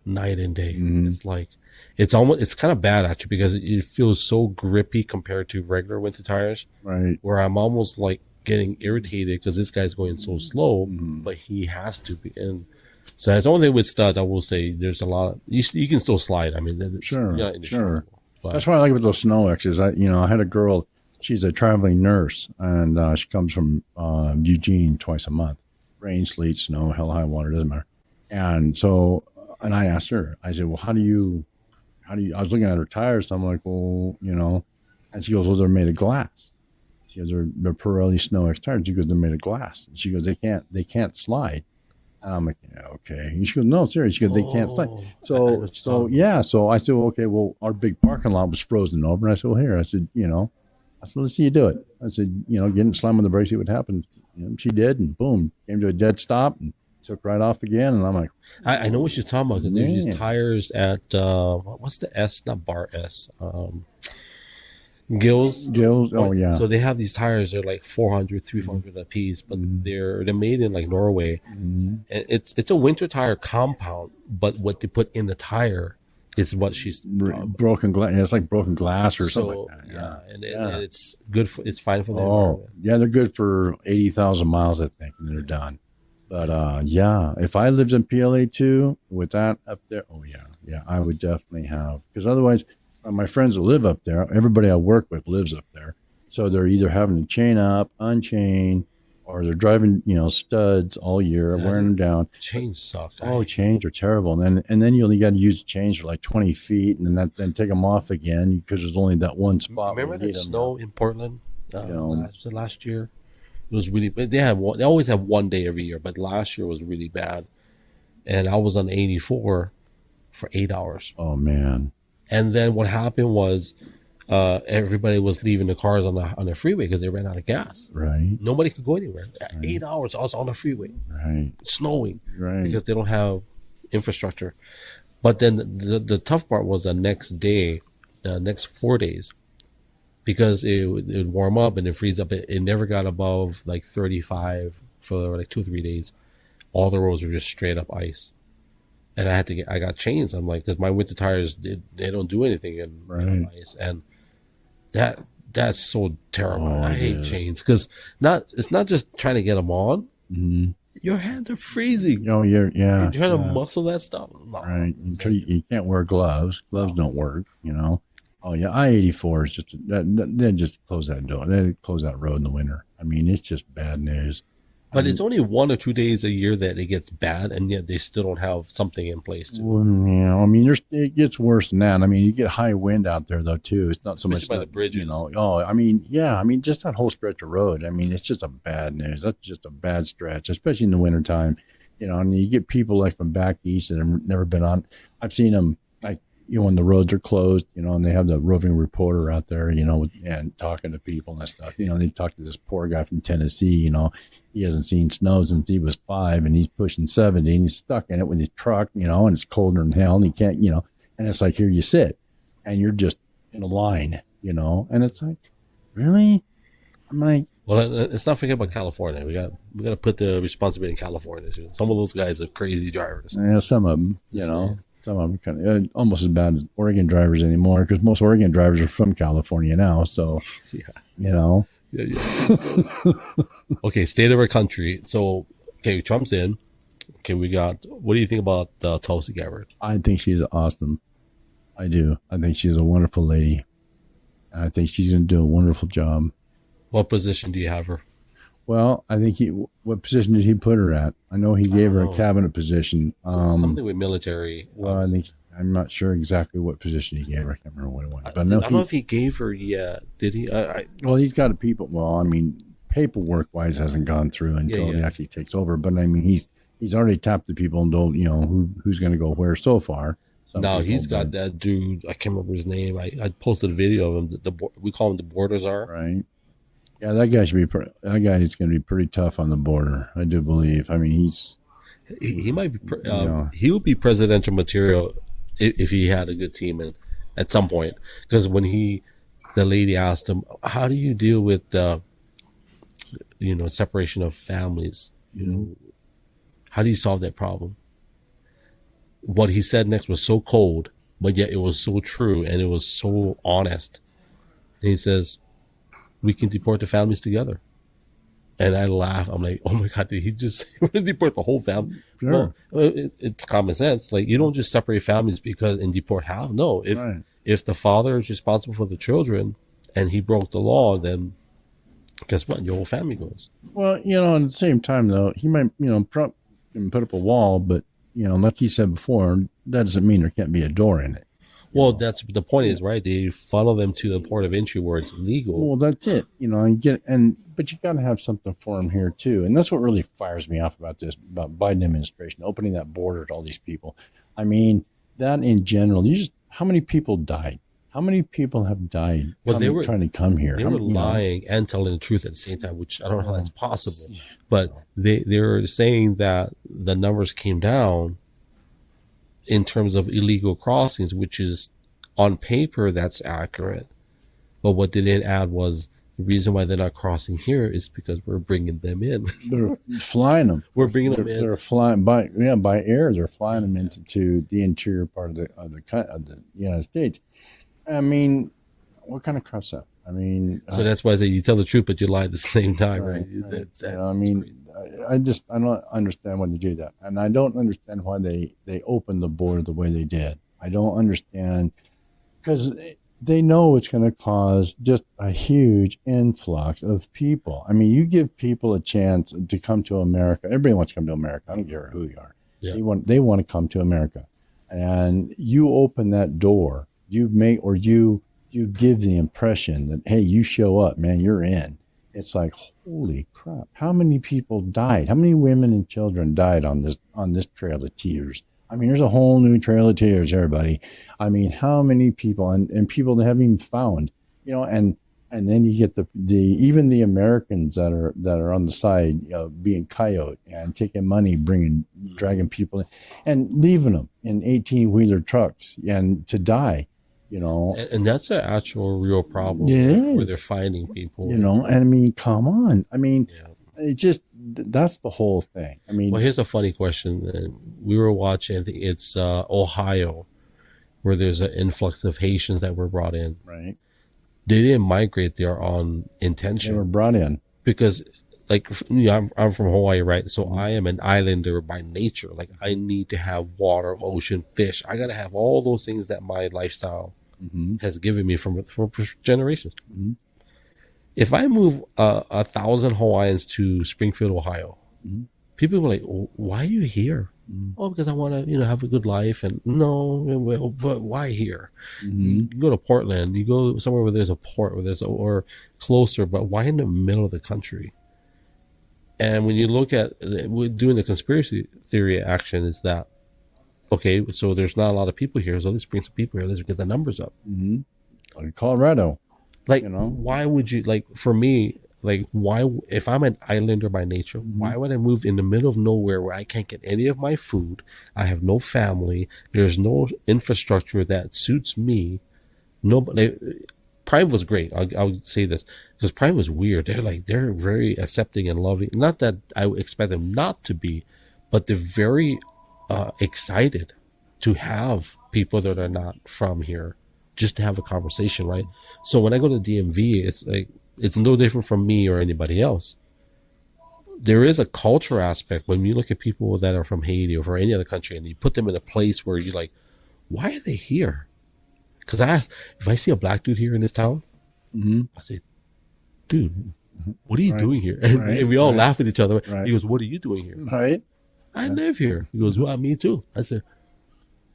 night and day, it's like it's kind of bad actually, because it feels so grippy compared to regular winter tires,
right.
where I'm almost like getting irritated because this guy's going so slow, but he has to be. And so that's the only thing with studs. I will say there's a lot. You can still slide. I mean,
Sure.
But
That's why I like with those Snow X's. I had a girl she's a traveling nurse, and she comes from Eugene twice a month. Rain, sleet, snow, hell, high water, doesn't matter. And so, and I asked her, I said, well, how do you, I was looking at her tires. So I'm like, well, and she goes, well, they're made of glass. She goes, they're Pirelli Snow X tires. She goes, they're made of glass. And she goes, they can't slide. And I'm like, yeah, okay. And she goes, no, seriously. She goes, they can't slide. So I said, well, okay, well, our big parking lot was frozen over. And I said, well, here, I said, let's see you do it. I said, get in, slam on the brakes, see what happens. She did, and boom, came to a dead stop and took right off again. And I'm like,
I know what you're talking about. There's these tires at what's the S? Not Bar S. Gills.
Oh yeah.
So they have these tires. They're like 400, 300 a piece, but they're made in like Norway. And it's a winter tire compound, but what they put in the tire is what she's
broken glass. It's like broken glass or something like that.
Yeah. And it's good for, it's fine for the environment.
Yeah, they're good for 80,000 miles, I think, and they're done. But if I lived in PLA too, with that up there, I would definitely have, because otherwise, my friends that live up there, everybody I work with lives up there, so they're either having to chain up, unchain, or they're driving, studs all year, wearing them down.
Chains suck.
Oh, chains are terrible. And then you only got to use the chains for like 20 feet, and then take them off again because there's only that one spot.
Remember that snow in Portland? Last year, it was really. They always have one day every year, but last year was really bad. And I was on 84 for 8 hours.
Oh man!
And then what happened was, everybody was leaving the cars on the freeway because they ran out of gas.
Right.
Nobody could go anywhere. 8 hours, I was on the freeway.
Right.
Snowing.
Right.
Because they don't have infrastructure. But then the tough part was the next day, the next 4 days, because it would warm up and it freeze up. It never got above like 35 for like 2 or 3 days. All the roads were just straight up ice. And I got chains. I'm like, because my winter tires, they don't do anything in ice. And that's so terrible. I hate chains because it's not just trying to get them on. Mm-hmm. Your hands are freezing.
Oh, you're
trying to muscle that stuff. No.
Right. You can't wear gloves. Gloves don't work. Oh yeah, I-84 is just they just close that door. They close that road in the winter. I mean, it's just bad news.
But it's only 1 or 2 days a year that it gets bad, and yet they still don't have something in place.
Well, I mean, it gets worse than that. I mean, you get high wind out there though too. It's not so much
by the bridges.
I mean, just that whole stretch of road. I mean, it's just a bad news. That's just a bad stretch, especially in the wintertime. And you get people like from back east that have never been on. I've seen them like when the roads are closed, and they have the roving reporter out there, and talking to people and stuff. They've talked to this poor guy from Tennessee, he hasn't seen snow since he was 5 and he's pushing 70 and he's stuck in it with his truck, and it's colder than hell and he can't, and it's like, here you sit and you're just in a line, and it's like, really? I'm like,
well, let's not forget about California. We got to put the responsibility in California too. Some of those guys are crazy drivers.
Yeah, some of them, some of them kind of almost as bad as Oregon drivers anymore, because most Oregon drivers are from California now. So,
Yeah. Okay, state of our country. So, Trump's in. Okay, what do you think about Tulsi Gabbard?
I think she's awesome. I do. I think she's a wonderful lady. I think she's going to do a wonderful job.
What position do you have her?
Well, I think what position did he put her at? I know he gave her a cabinet position.
Something with military.
Well, I'm not sure exactly what position he gave her. I can't remember what it was. But
I don't know if he gave her yet. Did he?
Well, he's got people. Well, I mean, paperwork-wise hasn't gone through until he actually takes over. But I mean, he's already tapped the people and told who's going to go where so far.
He's got that dude. I can't remember his name. I posted a video of him. We call him the border czar.
Right. Yeah, that guy is going to be pretty tough on the border. I do believe. I mean,
he might be. He would be presidential material if he had a good team and at some point. Because when the lady asked him, "How do you deal with separation of families? How do you solve that problem?" What he said next was so cold, but yet it was so true and it was so honest. And he says, "We can deport the families together." And I laugh. I'm like, "Oh my God, did he just deport the whole family?"
Sure.
Well, it's common sense. Like, you don't just separate families and deport half. No, if the father is responsible for the children and he broke the law, then guess what? Your whole family goes.
Well, at the same time, though, he might, Trump can put up a wall, but, like he said before, that doesn't mean there can't be a door in it.
Well, that's the point is, right? They funnel them to the port of entry where it's legal.
Well, that's it, but you got to have something for them here too. And that's what really fires me off about Biden administration, opening that border to all these people. I mean, that in general, how many people died? How many people have died they were trying to come here?
They were lying and telling the truth at the same time, which I don't know how that's possible. But they were saying that the numbers came down in terms of illegal crossings, which is on paper, that's accurate. But what they didn't add was the reason why they're not crossing here is because we're bringing them in.
They're flying them.
We're bringing them in.
They're flying by air. They're flying them into the interior part of the United States. I mean, what kind of crap's that? I mean,
so that's why I say you tell the truth, but you lie at the same time, right?
I don't understand why they do that, and I don't understand why they opened the border the way they did. I don't understand, because they know it's going to cause just a huge influx of people. I mean, you give people a chance to come to America. Everybody wants to come to America. I don't care who you are. Yeah. They want to come to America, and you open that door. You give the impression that, hey, you show up, man, you're in. It's like, holy crap! How many people died? How many women and children died on this Trail of Tears? I mean, there's a whole new Trail of Tears, everybody. I mean, how many people and people that haven't even found, and then you get even the Americans that are on the side, being coyote and taking money, dragging people in, and leaving them in 18-wheeler trucks and to die.
And that's an actual real problem where they're finding people.
And I mean, come on. I mean, it just, that's the whole thing. I mean,
well, here's a funny question. We were watching, I think it's Ohio, where there's an influx of Haitians that were brought in.
Right.
They didn't migrate there on intention.
They were brought in.
Because, I'm from Hawaii, right? So I am an islander by nature. Like, I need to have water, ocean, fish. I got to have all those things that my lifestyle has given me for generations. Mm-hmm. If I move 1,000 Hawaiians to Springfield, Ohio, people were like, "Why are you here?" Oh, because I want to, have a good life. And no, but why here? You go to Portland, you go somewhere where there's a port, or closer, but why in the middle of the country? And when you look at doing the conspiracy theory action, is that, okay, so there's not a lot of people here, so let's bring some people here. Let's get the numbers up.
Like Colorado.
Why would you, for me, why, if I'm an islander by nature, why would I move in the middle of nowhere where I can't get any of my food? I have no family. There's no infrastructure that suits me. Prime was great. I'll say this, because Prime was weird. They're very accepting and loving. Not that I would expect them not to be, but they're very excited to have people that are not from here, just to have a conversation, right? So when I go to DMV, it's no different from me or anybody else. There is a culture aspect when you look at people that are from Haiti or from any other country, and you put them in a place where you're like, why are they here? Because I ask, if I see a black dude here in this town, I say, dude, what are you doing here? And we all laugh at each other. He goes, what are you doing here?
Right.
I live here. He goes, well, me too. I said,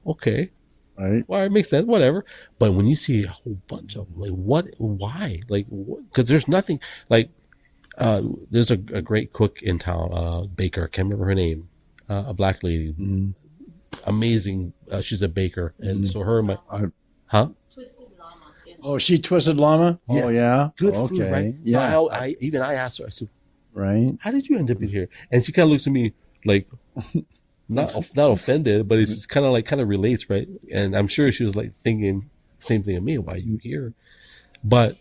okay.
Right.
Well, it makes sense, whatever. But when you see a whole bunch of them, why? Because there's nothing, there's a great cook in town, baker, I can't remember her name, a black lady, amazing. She's a baker. And so her and my,
Twisted llama. Yes.
Oh, she twisted llama?
Yeah.
Oh, yeah.
Good food, right?
Yeah.
So I asked her, I said,
right.
How did you end up in here? And she kind of looks at me like, not offended, but it's kind of relates, right? And I'm sure she was thinking same thing of me. Why are you here? But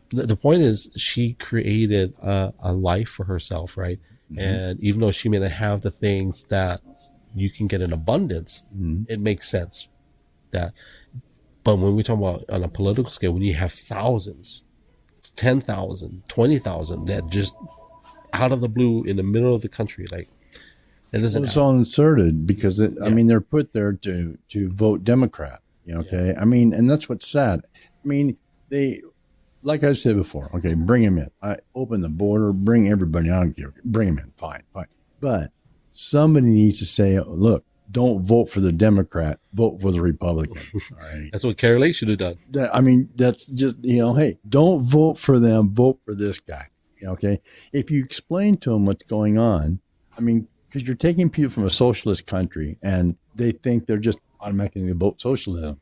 the point is, she created a life for herself, right? And even though she may not have the things that you can get in abundance, it makes sense that. But when we talk about on a political scale, when you have thousands, 10,000, 20,000 that just out of the blue in the middle of the country, it's
all inserted because I mean, they're put there to vote Democrat. Okay. Yeah. I mean, and that's what's sad. I mean, like I said before, okay, bring him in. I open the border, bring everybody. I don't care. Bring him in. Fine. But somebody needs to say, look, don't vote for the Democrat, vote for the Republican. All right.
That's what Carrie Lake should have done.
That's just, hey, don't vote for them, vote for this guy. Okay. If you explain to them what's going on, because you're taking people from a socialist country and they think they're just automatically going to vote socialism.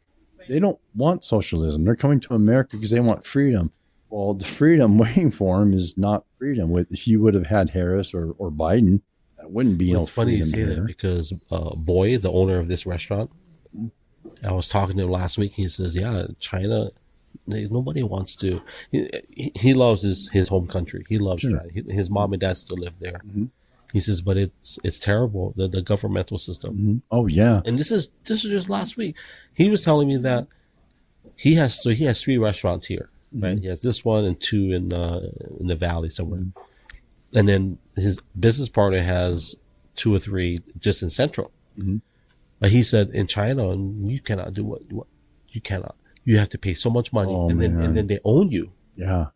They don't want socialism. They're coming to America because they want freedom. Well, the freedom waiting for them is not freedom. If you would have had Harris or Biden, that wouldn't be
It's funny you say that because Boy, the owner of this restaurant, I was talking to him last week. He says, yeah, China, nobody wants to. He loves his home country. He loves China. His mom and dad still live there. Mm-hmm. He says, but it's terrible, the governmental system.
Mm-hmm. Oh, yeah.
And this is just last week. He was telling me that he has 3 restaurants here, right? Mm-hmm. He has this one and 2 in the valley somewhere. Mm-hmm. And then his business partner has 2 or 3 just in Central. Mm-hmm. But he said in China, you cannot do what you cannot. You have to pay so much money, and then they own you.
Yeah.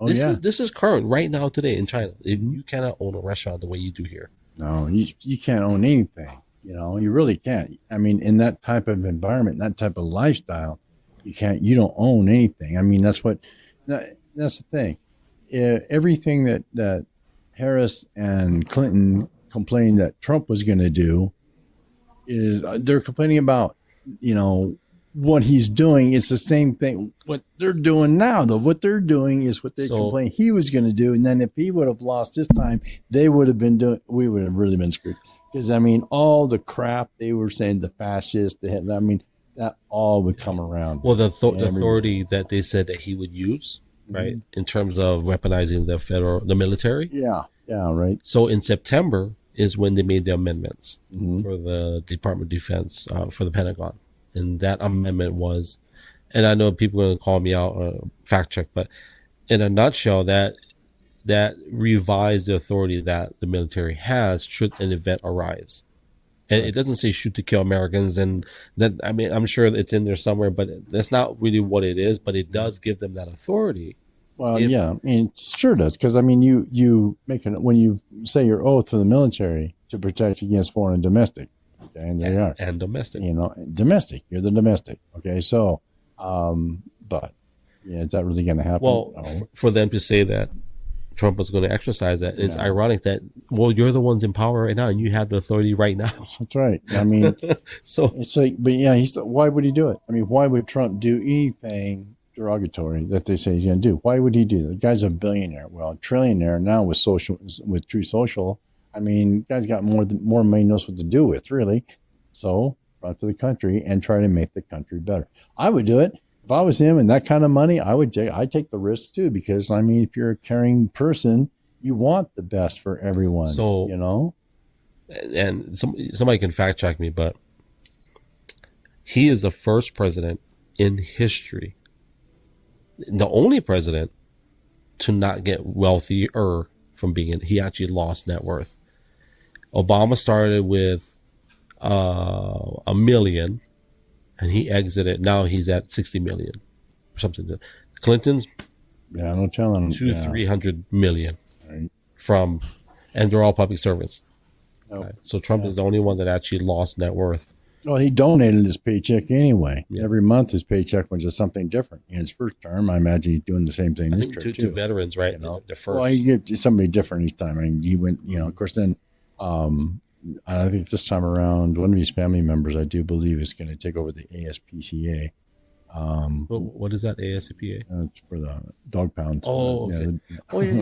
Oh,
This is current right now today in China. You cannot own a restaurant the way you do here.
No, you can't own anything. You really can't. In that type of environment, that type of lifestyle, you don't own anything. That's the thing. Everything that Harris and Clinton complained that Trump was going to do is they're complaining about, what he's doing. It's the same thing. What they're doing now, though, what they're doing is what they complained he was going to do. And then if he would have lost this time, we would have really been screwed. Because, all the crap they were saying, the fascists, that all would come around.
Well, the authority that they said that he would use, right, in terms of weaponizing the military.
Yeah, right.
So in September is when they made the amendments for the Department of Defense, for the Pentagon. And that amendment was, and I know people are going to call me out, fact check, but in a nutshell, that revised the authority that the military has should an event arise. And it doesn't say shoot to kill Americans, and that I'm sure it's in there somewhere, but that's not really what it is. But it does give them that authority.
Well, it sure does, because you when you say your oath for the military to protect against foreign and domestic. Okay, and there you are.
And domestic.
Domestic. You're the domestic. Okay, so, but, is that really going to happen?
Well, for them to say that Trump was going to exercise that, it's ironic that, you're the ones in power right now, and you have the authority right now.
That's right. So it's like, but why would he do it? Why would Trump do anything derogatory that they say he's going to do? Why would he do that? The guy's a billionaire. Well, a trillionaire now with True Social. Guy's got more money, knows what to do with, really. So, brought to the country and try to make the country better. I would do it. If I was him and that kind of money, I'd take the risk too, because, if you're a caring person, you want the best for everyone. So,
And somebody can fact check me, but he is the first president in history, the only president to not get wealthier from he actually lost net worth. Obama started with $1 million, and he exited. Now he's at 60 million or something. Clinton's,
no telling,
300 million,
right.
And they're all public servants.
Nope.
Right. So Trump is the only one that actually lost net worth.
Well, he donated his paycheck anyway. Yeah. Every month his paycheck was just something different. In his first term, I imagine he's doing the same thing this term
to veterans, right? The first.
Well, he gave somebody different each time. He went, of course, then I think this time around, one of his family members, I do believe, is going to take over the ASPCA.
What is that, ASPCA?
It's for the dog pound.
Oh, okay.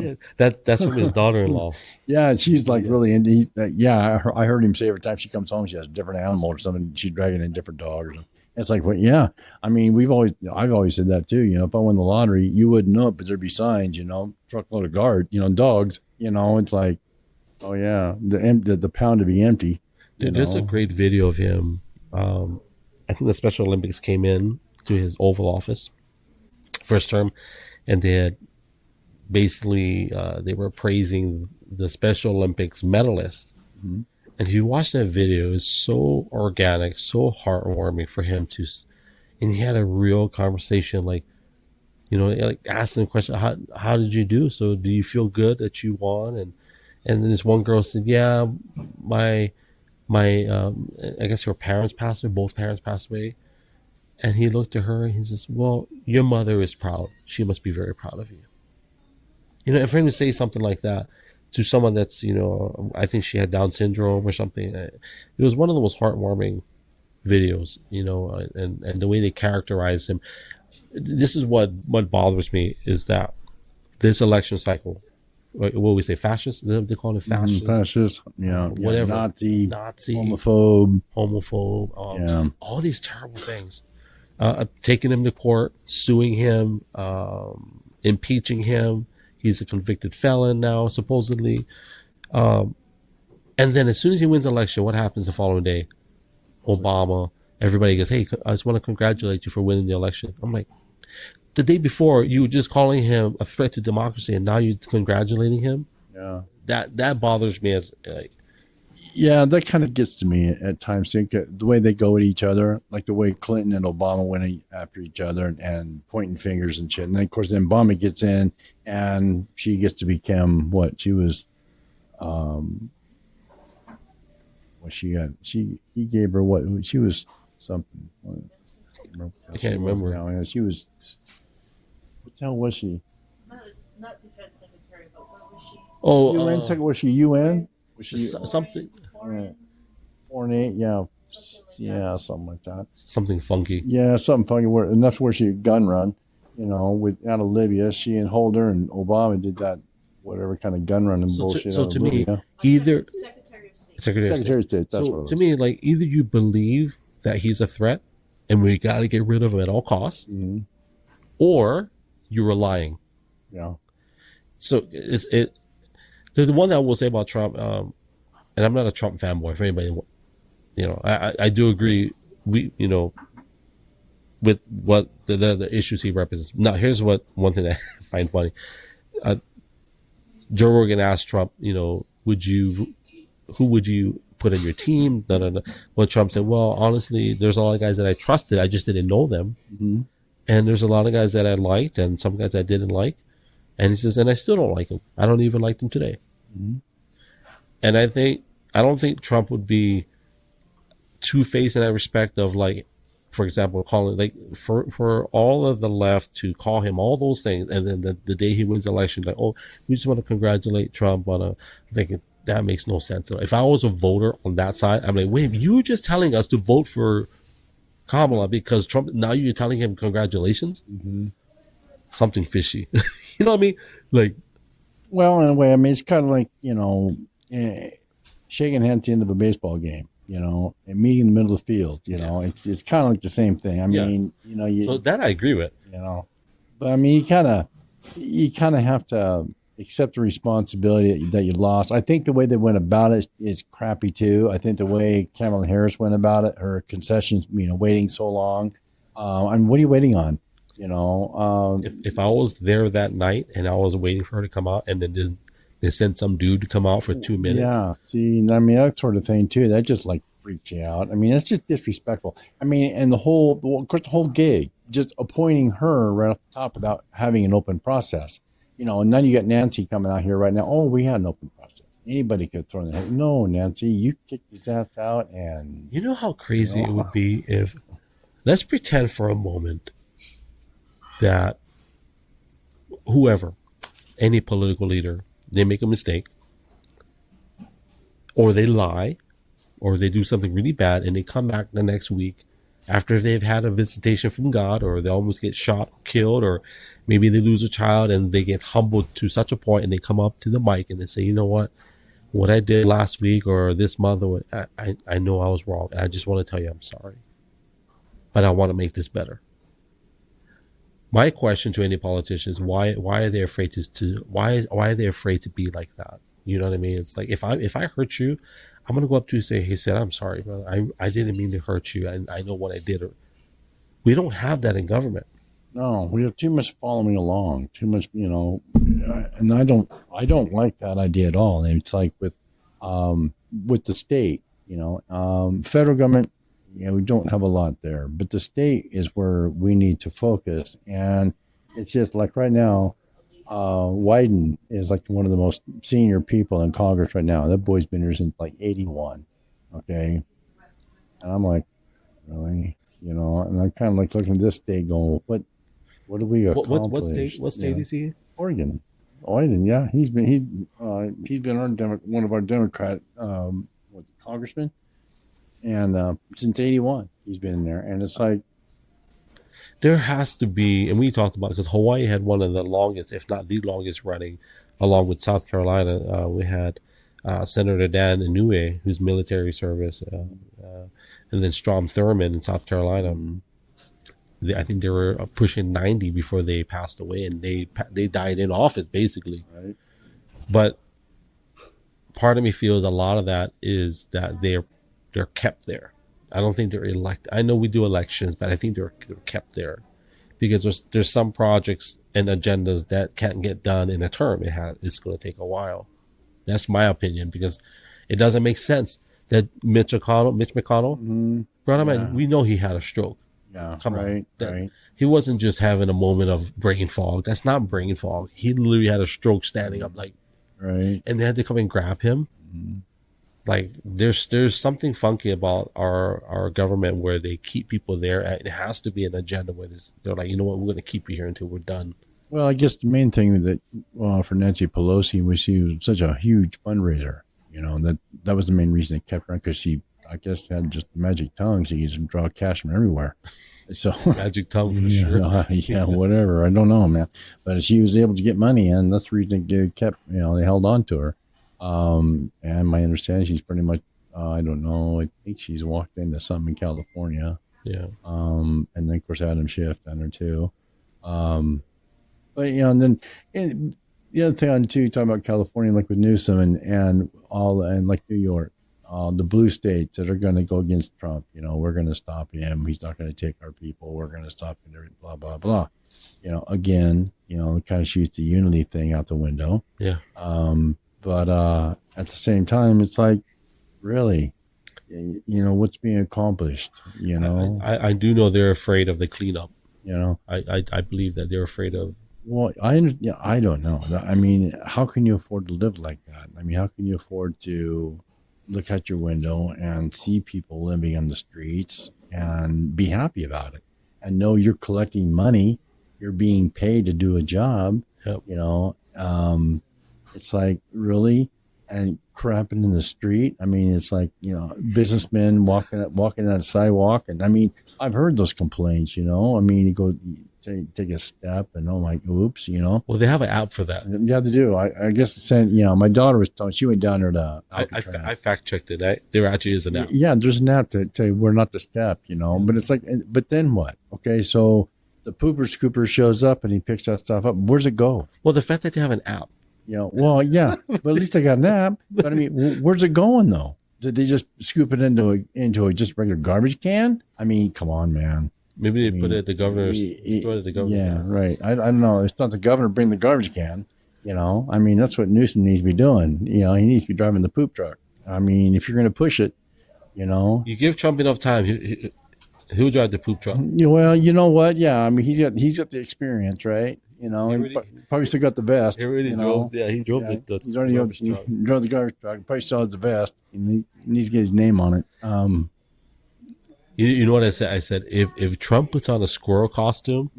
Yeah. That's from his daughter-in-law.
Yeah, she's really into. I heard him say every time she comes home, she has a different animal or something. She's dragging in different dogs or something. It's like, I've always said that too. If I won the lottery, you wouldn't know it, but there'd be signs. Truckload of guard. Dogs. It's like, oh yeah, the pound to be empty.
There's a great video of him. I think the Special Olympics came in to his Oval Office first term, and they had basically they were praising the Special Olympics medalists. Mm-hmm. And if you watch that video, it's so organic, so heartwarming for him and he had a real conversation like, like asking the question, how did you do? So do you feel good that you won? And then this one girl said, yeah, my I guess her parents passed away, both parents passed away. And he looked at her and he says, well, your mother is proud. She must be very proud of you. And for him to say something like that to someone that's, I think she had Down syndrome or something, it was one of the most heartwarming videos, and the way they characterize him. This is what bothers me is that this election cycle, what we say, fascist? They call it fascist.
Fascist,
whatever.
Nazi,
homophobe,
yeah.
all these terrible things. Taking him to court, suing him, impeaching him. He's a convicted felon now, supposedly. And then as soon as he wins the election, what happens the following day? Obama, everybody goes, hey, I just want to congratulate you for winning the election. I'm like, the day before, you were just calling him a threat to democracy, and now you're congratulating him?
Yeah.
That bothers me as like.
Yeah, that kind of gets to me at times. The way they go at each other, like the way Clinton and Obama went after each other and pointing fingers and shit. And then, of course, then Obama gets in and she gets to become what she was. What she got? He gave her what she was something.
I can't remember.
Now. She was. What the hell was she?
Not defense secretary, but what was she?
Oh,
UN secretary. Was she UN?
Was she something?
Foreign aid, yeah, something like that.
Something funky.
Yeah, something funky. And that's where she gun run, with out of Libya. She and Holder and Obama did that, whatever kind of gun running bullshit.
So to me,
Libya.
either
Secretary
of
State. That's what it was.
To me, like either you believe that he's a threat and we got to get rid of him at all costs, or you were lying.
Yeah.
So the one that I will say about Trump. And I'm not a Trump fanboy. For anybody, I do agree. With what the issues he represents. Now, here's one thing I find funny. Joe Rogan asked Trump, who would you put in your team? When Trump said, well, honestly, there's a lot of guys that I trusted. I just didn't know them.
Mm-hmm.
And there's a lot of guys that I liked and some guys I didn't like. And he says, and I still don't like them. I don't even like them today. Mm-hmm. And I don't think Trump would be two-faced in that respect of, like, for example, calling, like, for all of the left to call him all those things, and then the day he wins the election, like, oh, we just want to congratulate Trump on I'm thinking that makes no sense. If I was a voter on that side, I'm like, wait, you were just telling us to vote for Kamala because Trump, now you're telling him congratulations? Mm-hmm. Something fishy. You know what I mean? Like,
well, in a way, I mean, it's kind of like, shaking hands at the end of a baseball game, and meeting in the middle of the field, it's kind of like the same thing. I mean,
so that I agree with,
but I mean, you kind of have to accept the responsibility that you lost. I think the way they went about it is crappy too. I think the way Kamala Harris went about it, her concessions, waiting so long. I mean, what are you waiting on?
If I was there that night and I was waiting for her to come out, and then they sent some dude to come out for 2 minutes.
Yeah, see, I mean, that sort of thing too. That just like freaks you out. I mean, that's just disrespectful. I mean, and of course, the whole gig, just appointing her right off the top without having an open process. And then you got Nancy coming out here right now. Oh, we had an open process. Anybody could throw in the head. No, Nancy, you kicked his ass out, and
you know how crazy it would be if, let's pretend for a moment that whoever, any political leader, they make a mistake, or they lie, or they do something really bad, and they come back the next week after they've had a visitation from God, or they almost get shot, killed, or maybe they lose a child and they get humbled to such a point, and they come up to the mic and they say, you know what I did last week or this month, or I know I was wrong. I just want to tell you I'm sorry, but I want to make this better. My question to any politician is why are they afraid why are they afraid to be like that? You know what I mean? It's like if I hurt you, I'm gonna go up to you and say, hey, Sid, I'm sorry, brother. I didn't mean to hurt you. I know what I did. We don't have that in government.
No, we have too much following along, too much, and I don't like that idea at all. And it's like with the state, federal government, we don't have a lot there, but the state is where we need to focus. And it's just like right now, Wyden is like one of the most senior people in Congress right now. That boy's been here since like 81. Okay. And I'm like, really? And I'm kind of like looking at this state going, what do we accomplish?
What state is he?
Oregon. Wyden, yeah. He's been one of our Democrat congressmen. And since 81, he's been in there. And it's like,
there has to be, and we talked about it because Hawaii had one of the longest, if not the longest running, along with South Carolina. We had Senator Dan Inouye, who's military service, and then Strom Thurmond in South Carolina. I think they were pushing 90 before they passed away, and they died in office basically.
right.
But part of me feels a lot of that is that they're kept there. I don't think they're elected. I know we do elections, but I think they're kept there because there's some projects and agendas that can't get done in a term. It's going to take a while. That's my opinion, because it doesn't make sense that Mitch McConnell, brother man, we know he had a stroke.
Yeah,
Come on.
right.
He wasn't just having a moment of brain fog. That's not brain fog. He literally had a stroke standing up, like,
Right.
and they had to come and grab him. Like there's something funky about our government where they keep people there. It has to be an agenda where they're like, you know what, we're going to keep you here until we're done.
Well, I guess the main thing that for Nancy Pelosi was she was such a huge fundraiser. That was the main reason it kept her, because she, I guess, had just magic tongue. She could draw cash from everywhere. So
Magic tongue for sure.
Yeah, whatever. I don't know, man. But she was able to get money, and that's the reason they kept. They held on to her. And my understanding, she's pretty much, I don't know, I think she's walked into something in California.
Yeah.
And then of course Adam Schiff down there too. But and then the other thing on too, talking about California, like with Newsom and like New York, the blue states that are going to go against Trump. We're going to stop him. He's not going to take our people. We're going to stop him. Blah blah blah. Again, it kind of shoots the unity thing out the window.
Yeah.
But at the same time, it's like, really, what's being accomplished?
I do know they're afraid of the cleanup.
I
I believe that they're afraid of.
Well, I don't know. I mean, how can you afford to live like that? I mean, how can you afford to look out your window and see people living on the streets and be happy about it and know you're collecting money, you're being paid to do a job?
Yep.
It's like, really? And crapping in the street. I mean, it's like, businessmen walking on the sidewalk. And I mean, I've heard those complaints, I mean, you go take a step and oops,
Well, they have an app for that.
Yeah, they do. I guess my daughter was telling, she went down there to
I fact checked it. There actually is an app.
Yeah, there's an app to tell you where not to step, but it's like, but then what? Okay. So the pooper scooper shows up and he picks that stuff up. Where's it go?
Well, the fact that they have an app.
Well, yeah, but at least they got an app. But I mean, where's it going though? Did they just scoop it into a just regular garbage can? I mean, come on, man.
Maybe they put it at the governor's store. The governor.
Yeah, right. I don't know. It's not the governor bring the garbage can. I mean, that's what Newsom needs to be doing. He needs to be driving the poop truck. I mean, if you're going to push it,
you give Trump enough time, he'll drive the poop truck.
Well, you know what? Yeah, I mean, he's got the experience, right? He probably still got the vest.
He already drove. Yeah, he drove the
he's already
garbage truck.
He drove the garbage truck. Probably still has the vest. And he needs to get his name on it.
You know what I said? I said if Trump puts on a squirrel costume,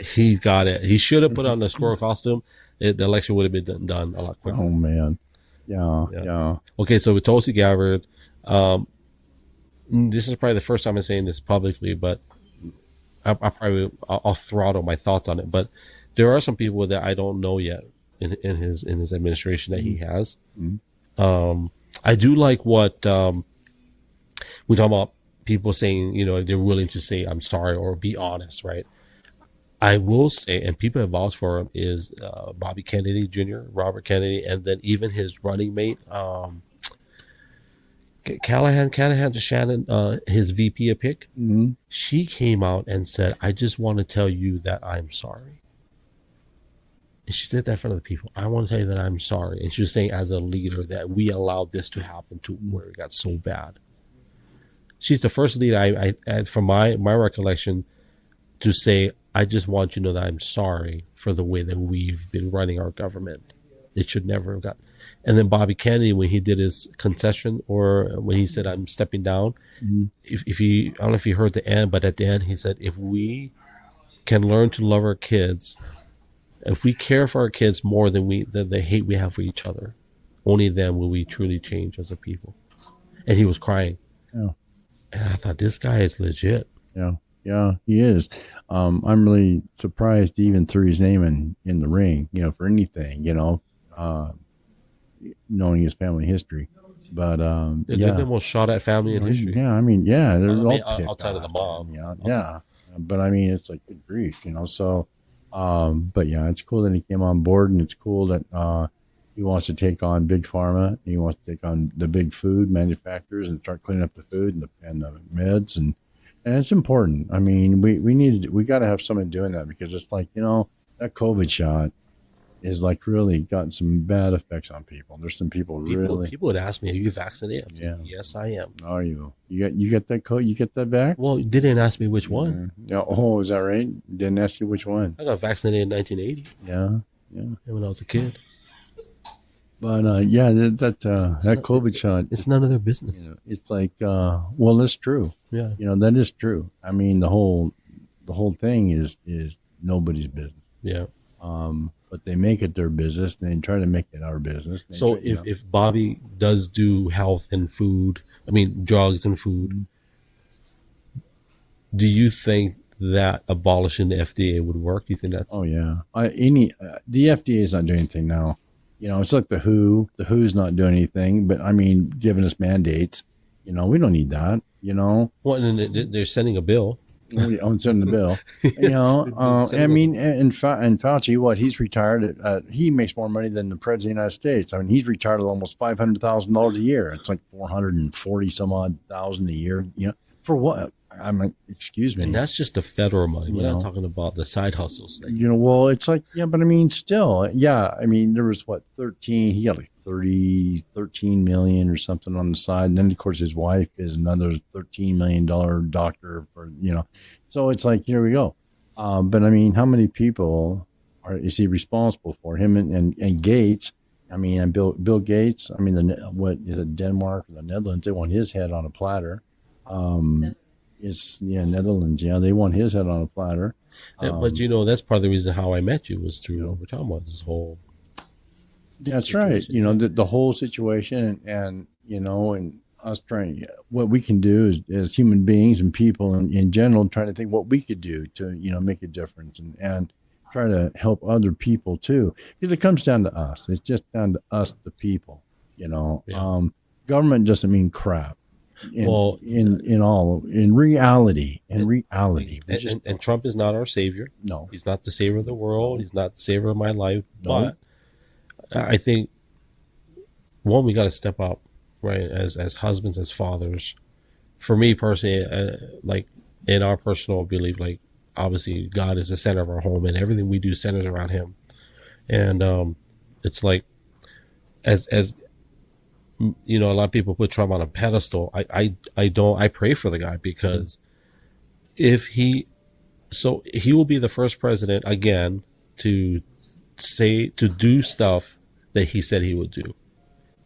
he got it. He should have put on a squirrel costume. The election would have been done a lot quicker.
Oh man, yeah.
Okay, so with Tulsi Gabbard, this is probably the first time I'm saying this publicly, but I'll throttle my thoughts on it. But there are some people that I don't know yet in his administration that he has. I do like what. We talk about people saying, if they're willing to say, I'm sorry, or be honest, right? I will say, and people have vouched for him, is Bobby Kennedy Jr., Robert Kennedy, and then even his running mate, Callahan to Shannon, his VP of PIC.
Mm-hmm.
She came out and said, I just want to tell you that I'm sorry. And she said that in front of the people. I want to tell you that I'm sorry. And she was saying as a leader that we allowed this to happen to where it got so bad. She's the first leader I from my recollection to say, I just want you to know that I'm sorry for the way that we've been running our government. It should never have got. And then Bobby Kennedy, when he did his concession, or when he said, I'm stepping down, if you, I don't know if you heard the end, but at the end, he said, if we can learn to love our kids, if we care for our kids more than the hate we have for each other, only then will we truly change as a people. And he was crying.
Yeah.
And I thought, this guy is legit.
Yeah, he is. I'm really surprised he even threw his name in the ring, for anything, knowing his family history. But
They're the most shot at family in history.
Yeah, I mean, they're all
outside of the mob.
Yeah. But I mean, it's like good grief, So, but yeah, it's cool that he came on board, and it's cool that he wants to take on big pharma. He wants to take on the big food manufacturers and start cleaning up the food and the meds, and it's important. I mean, we got to have someone doing that, because it's like, that COVID shot is like really gotten some bad effects on people. There's some people
would ask me, are you vaccinated?
Yeah.
Yes, I am.
Are you? You get that code? You get that back?
Well, they didn't ask me which one.
Yeah. Oh, is that right? Didn't ask you which one?
I got vaccinated in 1980.
Yeah.
When I was a kid.
But that COVID shot,
it's none of their business.
It's like, well, that's true.
Yeah.
That is true. I mean, the whole thing is nobody's business.
Yeah.
But they make it their business, and they try to make it our business.
So if Bobby does do health and food, drugs and food, do you think that abolishing the FDA would work? Do you think that's?
Oh yeah. The FDA is not doing anything now. It's like the WHO. The WHO's not doing anything, but giving us mandates. We don't need that.
Well, and they're sending a bill.
On sending the bill. And Fauci, he's retired. He makes more money than the president of the United States. He's retired at almost $500,000 a year. It's like 440 some odd thousand a year. For what? Excuse me.
And that's just the federal money. We're not talking about the side hustles.
Well, it's like, but still, there was 13, he got like 13 million or something on the side. And then of course his wife is another $13 million doctor for, so it's like, here we go. But how many people is he responsible for? Him and Gates? And Bill Gates, what is it, Denmark or the Netherlands? They want his head on a platter. Netherlands. Yeah, they want his head on a platter.
But that's part of the reason how I met you was through we're talking about this whole.
That's
situation.
Right. The whole situation, and us trying what we can do as human beings and people in general, trying to think what we could do to make a difference and try to help other people too, because it comes down to us. It's just down to us, the people. Government doesn't mean crap. In reality.
And Trump is not our savior.
No,
he's not the savior of the world. He's not the savior of my life. No. But I think we got to step up, right? As husbands, as fathers. For me personally, like in our personal belief, like obviously God is the center of our home, and everything we do centers around Him. And it's like as a lot of people put Trump on a pedestal. I don't. I pray for the guy, because he will be the first president again to do stuff that he said he would do,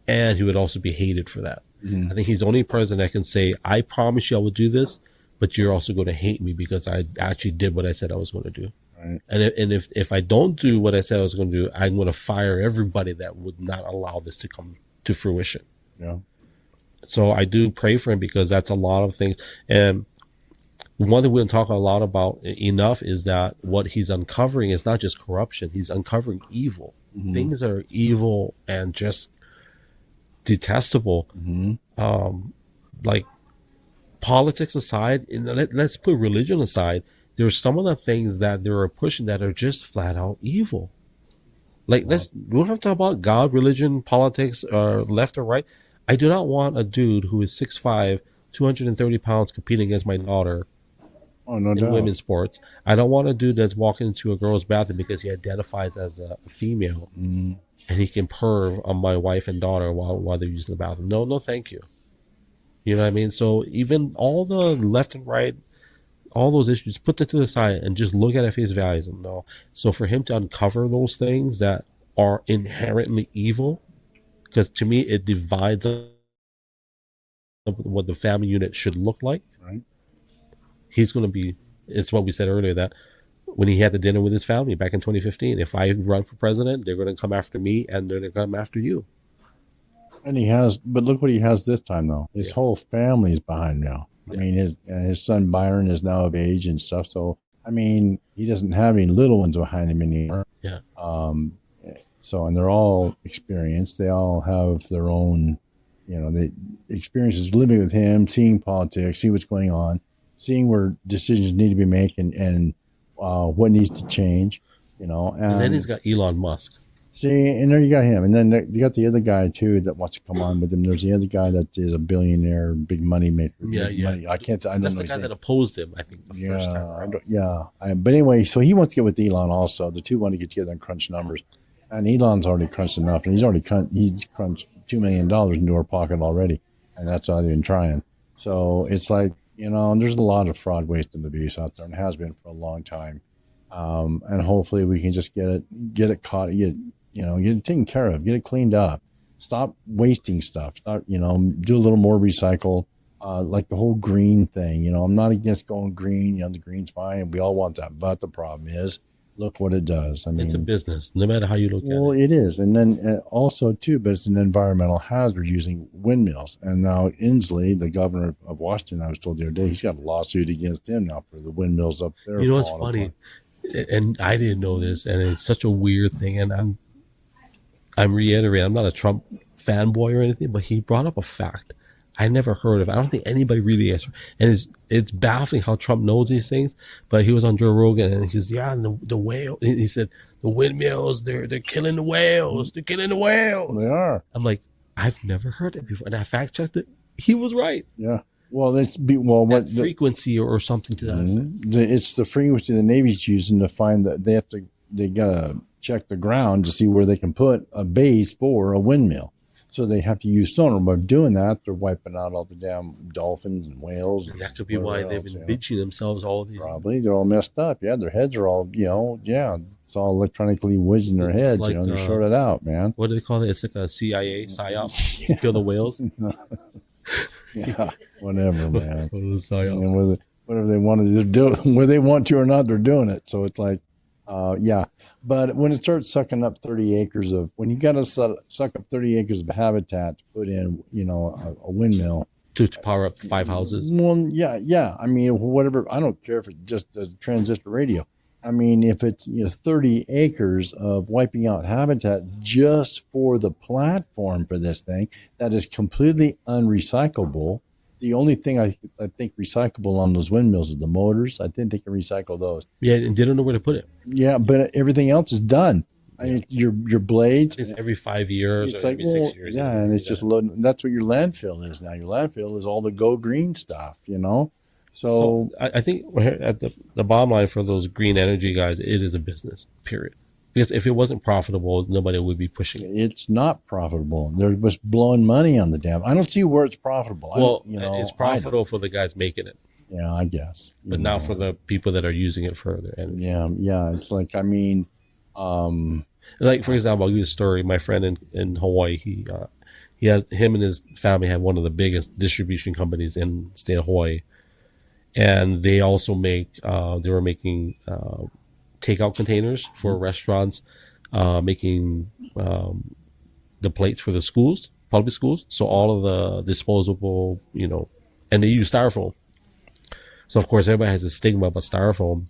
and he would also be hated for that. I think he's the only president that can say, I promise you I will do this, but you're also going to hate me because I actually did what I said I was going to do. Right. And if I don't do what I said I was going to do, I'm going to fire everybody that would not allow this to come to fruition.
Yeah.
So I do pray for him, because that's a lot of things. And one thing we don't talk a lot about enough is that what he's uncovering is not just corruption. He's uncovering evil. Things that are evil and just detestable. Like politics aside, let's put religion aside. There's some of the things that they are pushing that are just flat out evil. Like, we don't have to talk about God, religion, politics, left or right. I do not want a dude who is 6'5", 230 pounds competing against my daughter in women's sports. I don't want a dude that's walking into a girl's bathroom because he identifies as a female and he can perv on my wife and daughter while they're using the bathroom. No, thank you. You know what I mean? So even all the left and right all those issues, put that to the side and just look at it at face value. And no. So for him to uncover those things that are inherently evil, because to me it divides up what the family unit should look like.
Right.
He's going to be. It's what we said earlier, that when he had the dinner with his family back in 2015, if I run for president, they're going to come after me and they're going to come after you.
And he has, but look what he has this time though. His whole family is behind now. I mean, his son Byron is now of age and stuff. So I mean, he doesn't have any little ones behind him anymore.
Yeah.
So, and they're all experienced. They all have their own, the experiences living with him, seeing politics, see what's going on, seeing where decisions need to be made and what needs to change, And
then he's got Elon Musk.
See, and there you got him. And then you got the other guy, too, that wants to come on with him. There's the other guy that is a billionaire, big money maker.
Yeah.
Money. I don't know.
That's the guy that opposed him, I think, the first time.
But anyway, so he wants to get with Elon also. The two want to get together and crunch numbers. And Elon's already crunched enough. And he's crunched $2 million into our pocket already. And that's all they've been trying. So it's like, there's a lot of fraud, waste, and abuse out there, and has been for a long time. And hopefully we can just get it caught, get it taken care of, get it cleaned up, stop wasting stuff, start, do a little more recycle, like the whole green thing. I'm not against going green. The green's fine, and we all want that. But the problem is, look what it does. I mean,
it's a business, no matter how you look at it.
Well, it is. And then also, too, but it's an environmental hazard using windmills. And now Inslee, the governor of Washington, I was told the other day, he's got a lawsuit against him now for the windmills up there.
What's funny? And I didn't know this, and it's such a weird thing. And I'm reiterating, I'm not a Trump fanboy or anything, but he brought up a fact I never heard of. I don't think anybody really has. And it's baffling how Trump knows these things. But he was on Joe Rogan, and he says, and the whale. He said, the windmills, they're killing the whales. They're killing the whales.
They are.
I'm like, I've never heard it before. And I fact checked it. He was right.
Yeah. Well, what
frequency or something to that effect.
It's the frequency the Navy's using to find that they gotta check the ground to see where they can put a base for a windmill. So they have to use sonar. By doing that, they're wiping out all the damn dolphins and whales.
And that could be why they've been bitching themselves all these.
Probably they're all messed up. Yeah, their heads are all it's all electronically whizzing their heads. Like, they're sorted out, man.
What do they call it? It's like a CIA psyop to kill the whales.
Yeah, whatever, man.
And
whatever they want to do, whether they want to or not, they're doing it. So it's like, But when it starts sucking up 30 acres when you got to suck up 30 acres of habitat to put in, a windmill.
To power up 5 houses.
Well, yeah. I mean, whatever. I don't care if it just does transistor radio. I mean, if it's 30 acres of wiping out habitat just for the platform for this thing that is completely unrecyclable. The only thing I think recyclable on those windmills is the motors. I think they can recycle those.
Yeah, and they don't know where to put it.
Yeah, but everything else is done. I mean, your blades.
It's every 5 years or every 6 years.
Yeah, and it's just loading. That's what your landfill is now. Your landfill is all the go green stuff, So
I think at the bottom line for those green energy guys, it is a business, period. Because if it wasn't profitable, nobody would be pushing it.
It's not profitable. They're just blowing money on the damn. I don't see where it's profitable.
Well, it's profitable for the guys making it.
Yeah, I guess.
But now for the people that are using it for their energy.
Yeah. It's like, I mean,
like for example, I'll give you a story. My friend in Hawaii, him and his family have one of the biggest distribution companies in the state of Hawaii. And they also they were making takeout containers for restaurants, making the plates for the schools, public schools. So all of the disposable, and they use styrofoam. So of course everybody has a stigma about styrofoam,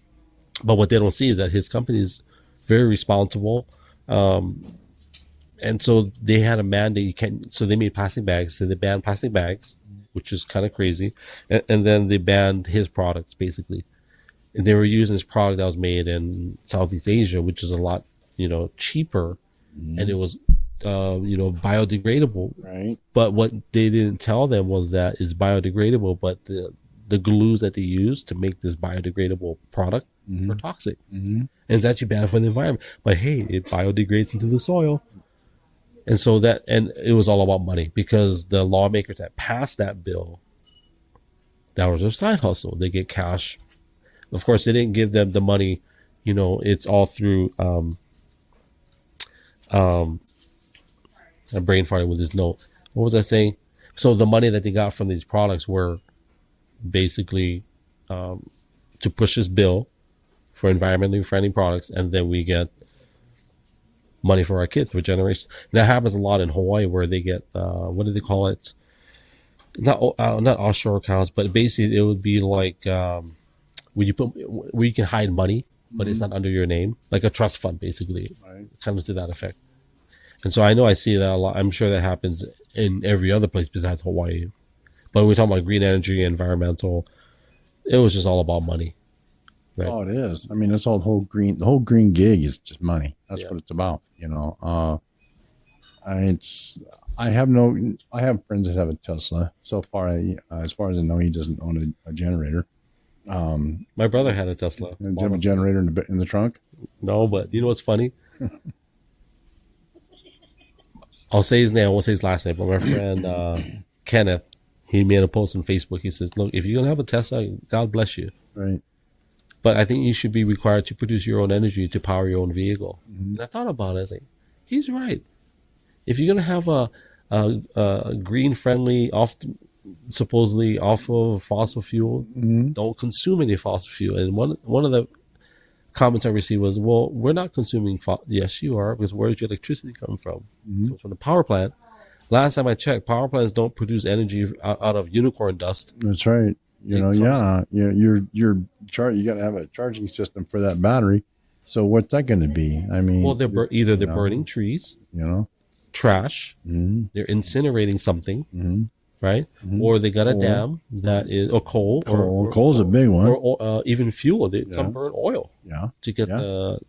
but what they don't see is that his company is very responsible. And so they had a mandate. So they made plastic bags. So they banned plastic bags, which is kind of crazy. And then they banned his products, basically. And they were using this product that was made in Southeast Asia, which is a lot, cheaper. And it was, biodegradable.
Right.
But what they didn't tell them was that it's biodegradable, but the glues that they use to make this biodegradable product are toxic. And it's actually bad for the environment. But hey, it biodegrades into the soil. And so and it was all about money, because the lawmakers that passed that bill, that was their side hustle. They get cash Of course, they didn't give them the money. You know, it's all through a brain farting with this note. What was I saying? So the money that they got from these products were basically to push this bill for environmentally friendly products, and then we get money for our kids for generations. And that happens a lot in Hawaii, where they get what do they call it? Not offshore accounts, but basically it would be like where you can hide money, but it's not under your name, like a trust fund, basically,
Right.
kind of to that effect. And so I know I see that a lot. I'm sure that happens in every other place besides Hawaii. But we're talking about green energy, environmental. It was just all about money. Right.
Oh, it is. I mean, that's all the whole green gig is just money. That's what it's about, you know. I have friends that have a Tesla. So far, as far as I know, he doesn't own a generator.
My brother had a Tesla.
Does he have a generator in the trunk?
No, but you know what's funny? I'll say his name. I won't say his last name. But my friend Kenneth, he made a post on Facebook. He says, "Look, if you're gonna have a Tesla, God bless you.
Right.
But I think you should be required to produce your own energy to power your own vehicle." And I thought about it. I was like, he's right. If you're gonna have a green friendly, supposedly off of fossil fuel, don't consume any fossil fuel. And one of the comments I received was, "Well, we're not consuming." Yes, you are, because where does your electricity come from? It comes from the power plant. Last time I checked, power plants don't produce energy out of unicorn dust.
That's right. You know, you got to have a charging system for that battery. So what's that going to be? I mean,
Well, they're burning trees,
you know,
trash. They're incinerating something, right? Or they got a dam that is, or coal.
Coal's a big one.
Or even fuel. Some burn oil to get the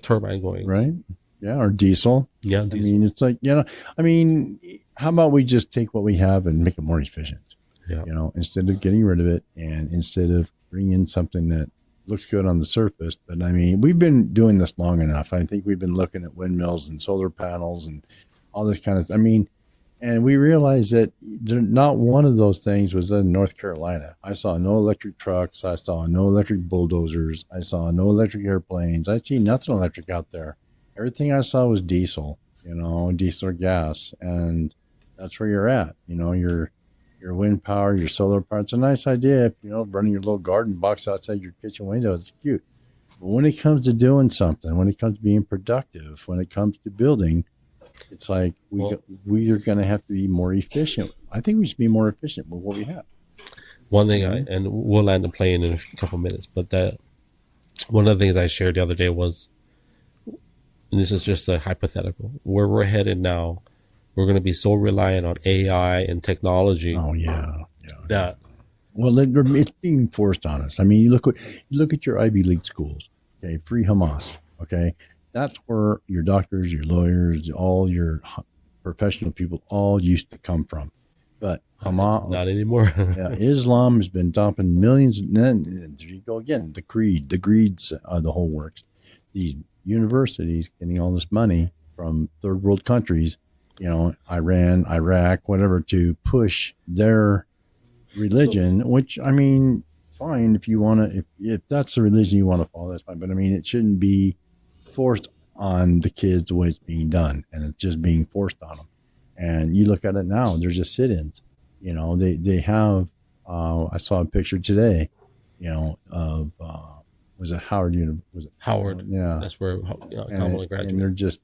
turbine going.
Right. Yeah, or diesel.
Yeah,
I mean, it's like, you know, I mean, how about we just take what we have and make it more efficient?
Yeah.
You know, instead of getting rid of it, and instead of bringing in something that looks good on the surface. But I mean, we've been doing this long enough. I think we've been looking at windmills and solar panels and all this kind of, I mean, and we realized that not one of those things was in North Carolina. I saw no electric trucks. I saw no electric bulldozers. I saw no electric airplanes. I see nothing electric out there. Everything I saw was diesel, you know, diesel or gas. And that's where you're at. You know, your wind power, your solar power. It's a nice idea, if, you know, running your little garden box outside your kitchen window. It's cute. But when it comes to doing something, when it comes to being productive, when it comes to building, it's like we are going to have to be more efficient. I think we should be more efficient with what we have.
One thing, and we'll land the plane in a couple minutes, but one of the things I shared the other day was, and this is just a hypothetical, where we're headed now, we're going to be so reliant on AI and technology.
Oh yeah.
That
it's being forced on us. I mean, you look at your Ivy League schools. Okay, free Hamas. Okay, that's where your doctors, your lawyers, all your professional people all used to come from. But Hamas,
not anymore.
Islam has been dumping millions. And then there you go again. The greeds, the whole works. These universities getting all this money from third world countries, you know, Iran, Iraq, whatever, to push their religion, which, I mean, fine, if you want to, if that's the religion you want to follow, that's fine. But I mean, it shouldn't be forced on the kids the way it's being done, and it's just being forced on them. And you look at it now, they're just sit-ins. You know, they have, I saw a picture today, you know, of, was it Howard University? Was it
Howard?
Yeah.
That's where Kamala graduated.
And they're just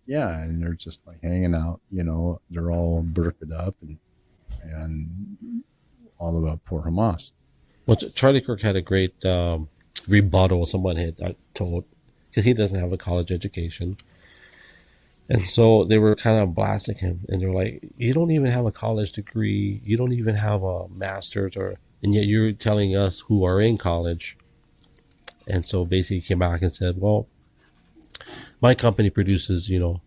like hanging out, you know, they're all burqa'd up and all about poor Hamas.
Well, Charlie Kirk had a great rebuttal someone had told, because he doesn't have a college education. And so they were kind of blasting him, and they're like, you don't even have a college degree. You don't even have a master's, and yet you're telling us who are in college. And so basically he came back and said, well, my company produces, you know,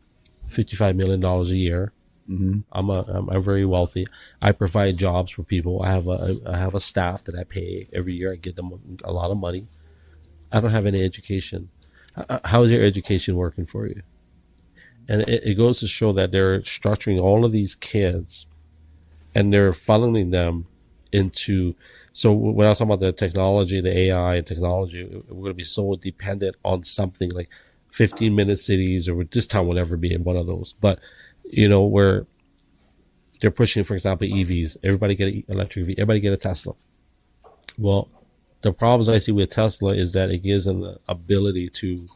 $55 million a year. Mm-hmm. I'm very wealthy. I provide jobs for people. I have a staff that I pay every year. I give them a lot of money. I don't have any education. How is your education working for you? And it goes to show that they're structuring all of these kids, and they're funneling them into. So when I was talking about the technology, the AI and technology, we're going to be so dependent on something like 15-minute cities, or this town will never be in one of those. But where they're pushing, for example, EVs, everybody get an electric EV, everybody get a Tesla. Well, the problems I see with Tesla is that it gives them the ability to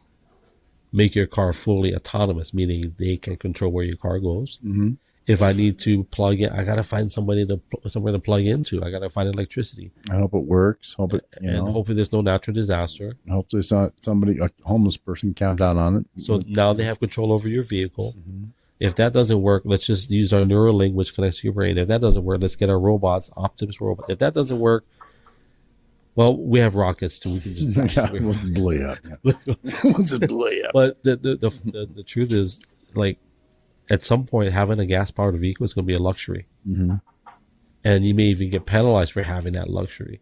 make your car fully autonomous, meaning they can control where your car goes.
Mm-hmm.
If I need to plug in, I gotta find somewhere to plug into. I gotta find electricity.
I hope it works. Hopefully
there's no natural disaster.
Hopefully it's not somebody, a homeless person, camped out on it.
So now they have control over your vehicle.
Mm-hmm.
If that doesn't work, let's just use our Neuralink, which connects to your brain. If that doesn't work, let's get our robots, Optimus robot. If that doesn't work, well, we have rockets too. We can just
we'll blow you up. We'll just blow you up.
But the truth is, like, at some point, having a gas-powered vehicle is going to be a luxury.
Mm-hmm.
And you may even get penalized for having that luxury.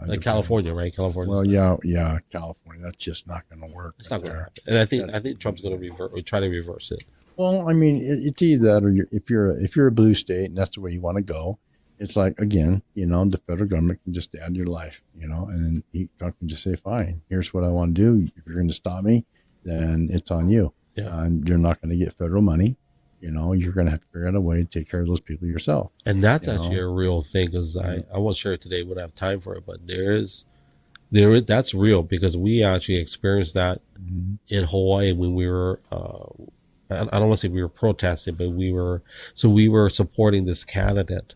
Like California, right? California.
Well, yeah, California. That's just not going to work.
It's not going to happen. And I think Trump's going to try to reverse it.
Well, I mean, it's either that, or if you're a blue state and that's the way you want to go, it's like, again, the federal government can just add your life, and then Trump can just say, fine, here's what I want to do. If you're going to stop me, then it's on you.
Yeah.
You're not going to get federal money. You're going to have to figure out a way to take care of those people yourself.
And that's actually a real thing, because I won't share it today. We don't have time for it, but there is that's real, because we actually experienced that in Hawaii when we were, I don't want to say we were protesting, but we were supporting this candidate.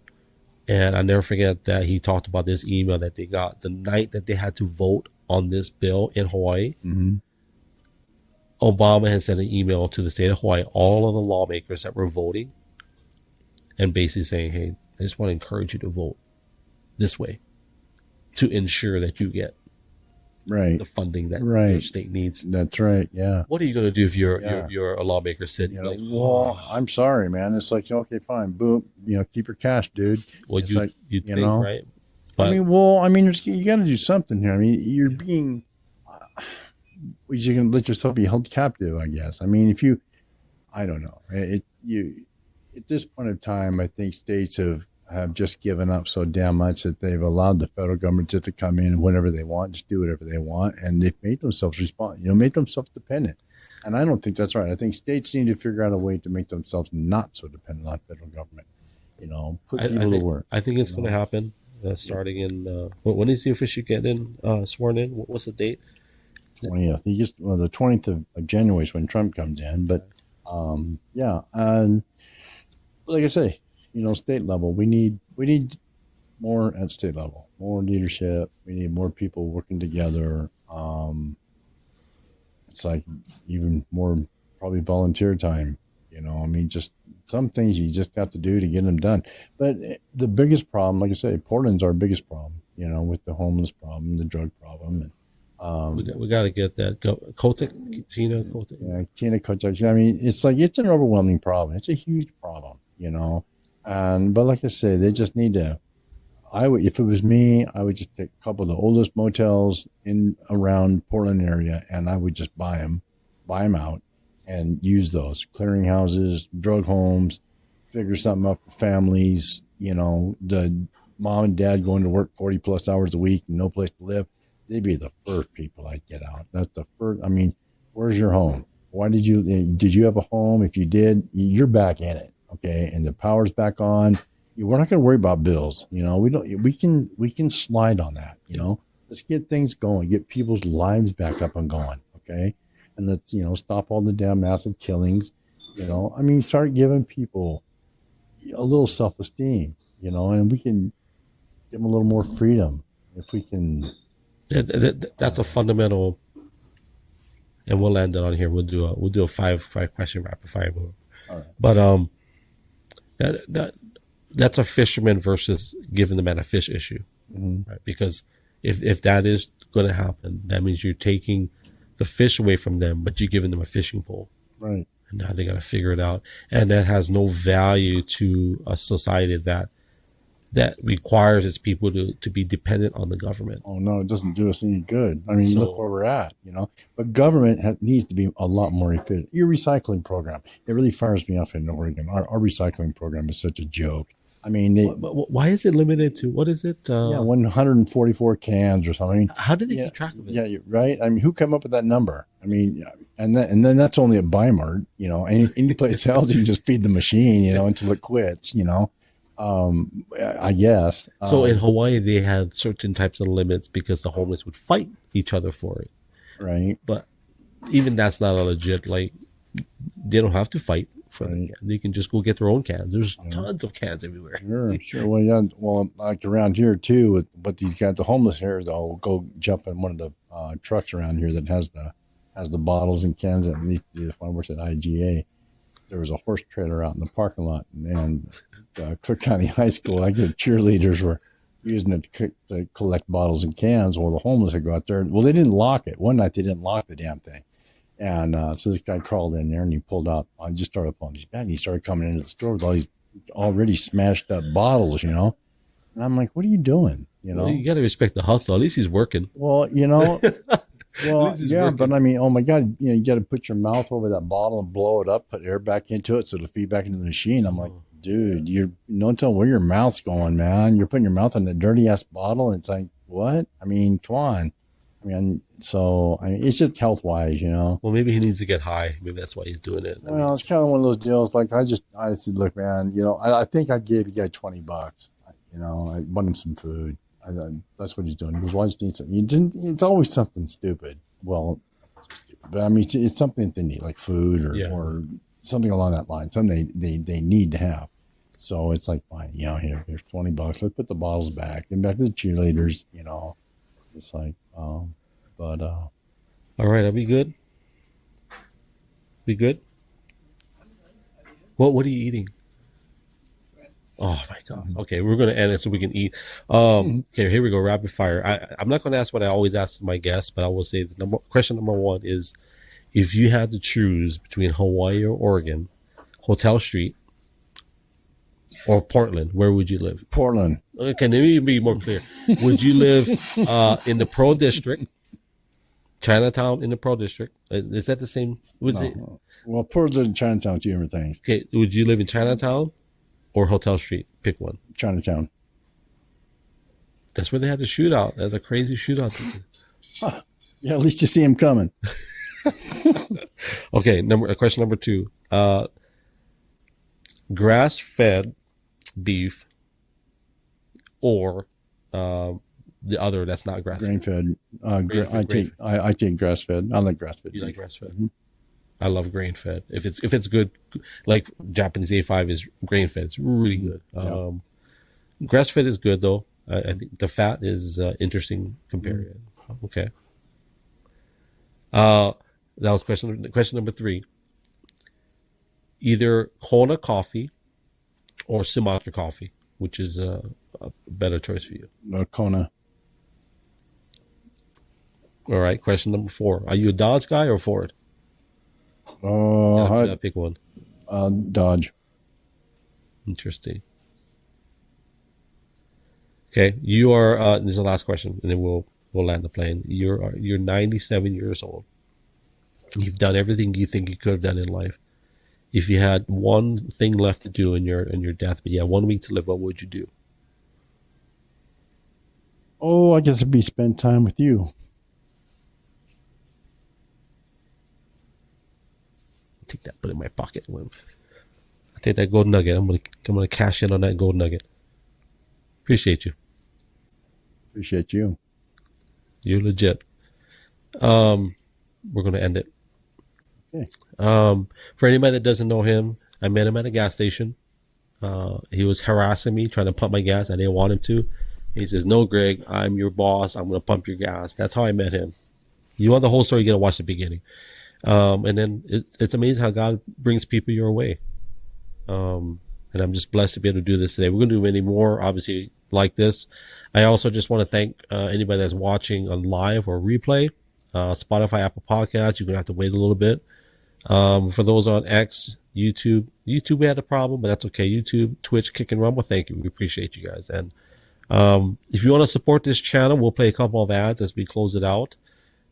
And I'll never forget that he talked about this email that they got the night that they had to vote on this bill in Hawaii.
Mm-hmm.
Obama had sent an email to the state of Hawaii, all of the lawmakers that were voting, and basically saying, hey, I just want to encourage you to vote this way to ensure that you get the funding that your state needs.
That's right. Yeah.
What are you going to do if you're a lawmaker sitting like,
well, I'm sorry, man. It's like, okay, fine. Boom. Keep your cash, dude.
Well,
it's like,
you think, right? But,
you got to do something here. I mean, you're being, you can let yourself be held captive, I guess. I mean, I don't know. At this point in time, I think states have just given up so damn much that they've allowed the federal government just to come in whenever they want, just do whatever they want, and they've made themselves made themselves dependent. And I don't think that's right. I think states need to figure out a way to make themselves not so dependent on federal government. Put people to work.
I think it's going to happen starting in when is he officially getting sworn in? What's the date?
20th. The 20th of January is when Trump comes in. But and like I say, state level, we need more at state level, more leadership. We need more people working together. It's like even more probably volunteer time. Just some things you just have to do to get them done. But the biggest problem, like I say, Portland's our biggest problem. With the homeless problem, the drug problem, and
we got to get that Tina Kotek.
Yeah, Tina Kotek. I mean, it's like it's an overwhelming problem. It's a huge problem, but like I say, they just need to. If it was me, I would just take a couple of the oldest motels in around Portland area, and I would just buy them out, and use those clearinghouses, drug homes, figure something up for families. The mom and dad going to work 40 plus hours a week, and no place to live. They'd be the first people I'd get out. That's the first. I mean, where's your home? Why did you have a home? If you did, you're back in it. Okay. And the power's back on. We're not going to worry about bills. We can slide on that. Let's get things going, get people's lives back up and going. Okay. And let's, stop all the damn massive killings. Start giving people a little self-esteem, and we can give them a little more freedom if we can.
That's a fundamental, and we'll end it on here. We'll do a five question rapid fire move.
All right.
But that's a fisherman versus giving the man a fish issue, right? Because if that is going to happen, that means you're taking the fish away from them, but you're giving them a fishing pole,
right?
And now they got to figure it out, and that has no value to a society that requires its people to be dependent on the government.
Oh, no, it doesn't do us any good. I mean, look where we're at, But government needs to be a lot more efficient. Your recycling program, it really fires me off in Oregon. Our recycling program is such a joke. I mean, they,
Why is it limited to, what is it?
yeah, 144 cans or something. I mean,
How do they
yeah,
keep track of it?
yeah, you're right. I mean, who came up with that number? I mean, and then that's only a Bi-Mart. Any place else you can just feed the machine, until it quits. I guess.
So in Hawaii, they had certain types of limits because the homeless would fight each other for it.
Right.
But even that's not a legit, like, they don't have to fight for it. They can just go get their own cans. There's tons of cans everywhere.
Sure. Well, yeah. Well, like around here too, but these guys, the homeless here, they'll go jump in one of the trucks around here that has the bottles and cans. At least when I worked at IGA, there was a horse trailer out in the parking lot, and Cook County High School, I guess cheerleaders were using it to collect bottles and cans. Well, the homeless would go out there. Well, they didn't lock it. One night they didn't lock the damn thing. And so this guy crawled in there and he pulled out, I just started pulling his bag. And he started coming into the store with all these already smashed up bottles, And I'm like, what are you doing?
Well, you got to respect the hustle. At least he's working.
Well, well, yeah, working. But I mean, oh my God, you got to put your mouth over that bottle and blow it up, put air back into it so it'll feed back into the machine. I'm like, dude, don't tell where your mouth's going, man. You're putting your mouth on a dirty ass bottle. And it's like, what? I mean, come on. I mean, it's just health wise,
Well, maybe he needs to get high. Maybe that's why he's doing it.
Well, it's kind of one of those deals. Like I said, look, man, I think I gave the guy $20. I bought him some food. That's what he's doing. He goes, "Why do you need something?" It's always something stupid. Well, stupid, but I mean, it's something that they need, like food or something along that line. Something they need to have. So it's like, fine, here's $20. Let's put the bottles back and back to the cheerleaders. It's like, all
right, are we good? We good? What are you eating? Oh my God. Okay, we're gonna end it so we can eat. Okay, here we go. Rapid fire. I'm not gonna ask what I always ask my guests, but I will say question number one is, if you had to choose between Hawaii or Oregon, Hotel Street or Portland, where would you live?
Portland.
Okay, let me be more clear. Would you live in the Pearl District, Chinatown in the Pearl District? Is that the same?
Well, Pearl's in Chinatown, two different things.
Okay, would you live in Chinatown or Hotel Street? Pick one.
Chinatown.
That's where they had the shootout. That's a crazy shootout.
Huh. Yeah, at least you see him coming.
Okay, question number two. Grass-fed beef or the other that's not grass-fed?
Grain-fed. I take grass-fed. I like grass-fed.
You like grass-fed? Mm-hmm. I love grain-fed. If it's good, like Japanese A5 is grain-fed. It's really good. Yeah. Grass-fed is good though. I think the fat is interesting compared. Okay. That was question number three. Either Kona coffee or Sumatra coffee, which is a better choice for you.
Kona.
All right. Question number four. Are you a Dodge guy or Ford? Pick one.
Dodge.
Interesting. Okay. You are, this is the last question and then we'll land the plane. You're 97 years old. You've done everything you think you could have done in life. If you had one thing left to do in your death, but you had 1 week to live, what would you do?
Oh, I guess it'd be spend time with you.
Take that, put it in my pocket. I'll take that gold nugget. I'm gonna cash in on that gold nugget. Appreciate you.
Appreciate you.
You're legit. We're gonna end it.
Okay.
For anybody that doesn't know him, I met him at a gas station. He was harassing me, trying to pump my gas. I didn't want him to. He says, "No, Greg, I'm your boss. I'm going to pump your gas." That's how I met him. You want the whole story, you got to watch the beginning. And then it's amazing how God brings people your way. And I'm just blessed to be able to do this today. We're going to do many more, obviously, like this. I also just want to thank anybody that's watching on live or replay. Spotify, Apple Podcasts, you're going to have to wait a little bit. For those on X, YouTube, we had a problem, but that's okay. YouTube, Twitch, Kick and Rumble, thank you. We appreciate you guys. And if you want to support this channel, we'll play a couple of ads as we close it out.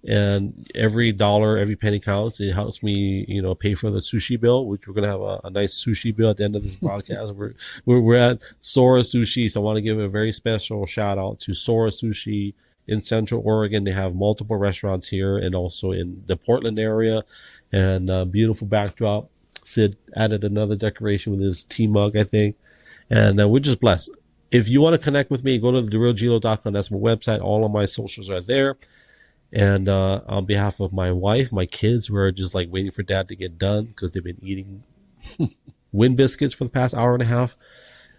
And every dollar, every penny counts. It helps me, pay for the sushi bill, which we're gonna have a nice sushi bill at the end of this podcast. We're at Sora Sushi, so I want to give a very special shout out to Sora Sushi in Central Oregon. They have multiple restaurants here and also in the Portland area, and beautiful backdrop. Sid added another decoration with his tea mug, I think, and we're just blessed. If you want to connect with me, go to therealgilo.com. That's my website. All of my socials are there. And on behalf of my wife, my kids, we're just like waiting for dad to get done because they've been eating wind biscuits for the past hour and a half.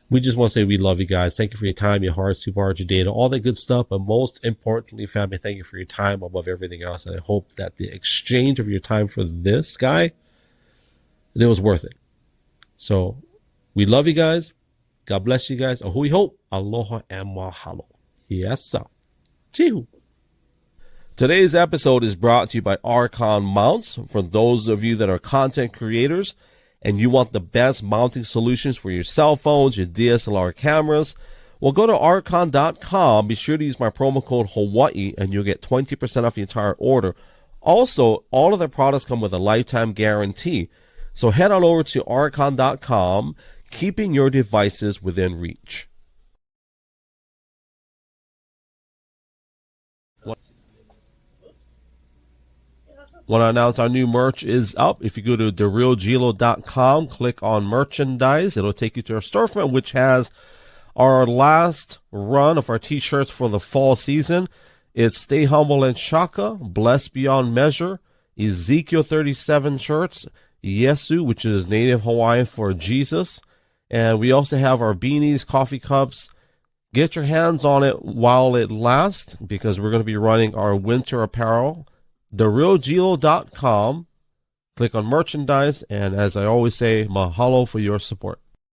We just want to say we love you guys. Thank you for your time, your hearts, your bars, your data, all that good stuff. But most importantly, family, thank you for your time above everything else. And I hope that the exchange of your time for this guy, it was worth it. So we love you guys. God bless you guys. Ahui hope. Aloha and mahalo. Yes, sir. Chihu. Today's episode is brought to you by Arkon Mounts. For those of you that are content creators and you want the best mounting solutions for your cell phones, your DSLR cameras, well, go to Arkon.com. Be sure to use my promo code Hawaii and you'll get 20% off your entire order. Also, all of their products come with a lifetime guarantee. So head on over to Arkon.com, keeping your devices within reach. Want to announce our new merch is up. If you go to therealgilo.com, click on merchandise, it'll take you to our storefront, which has our last run of our t-shirts for the fall season. It's Stay Humble and Shaka, Blessed Beyond Measure, Ezekiel 37 shirts, Yesu, which is Native Hawaiian for Jesus. And we also have our beanies, coffee cups. Get your hands on it while it lasts because we're going to be running our winter apparel. TheRealGilo.com. Click on merchandise, and as I always say, mahalo for your support.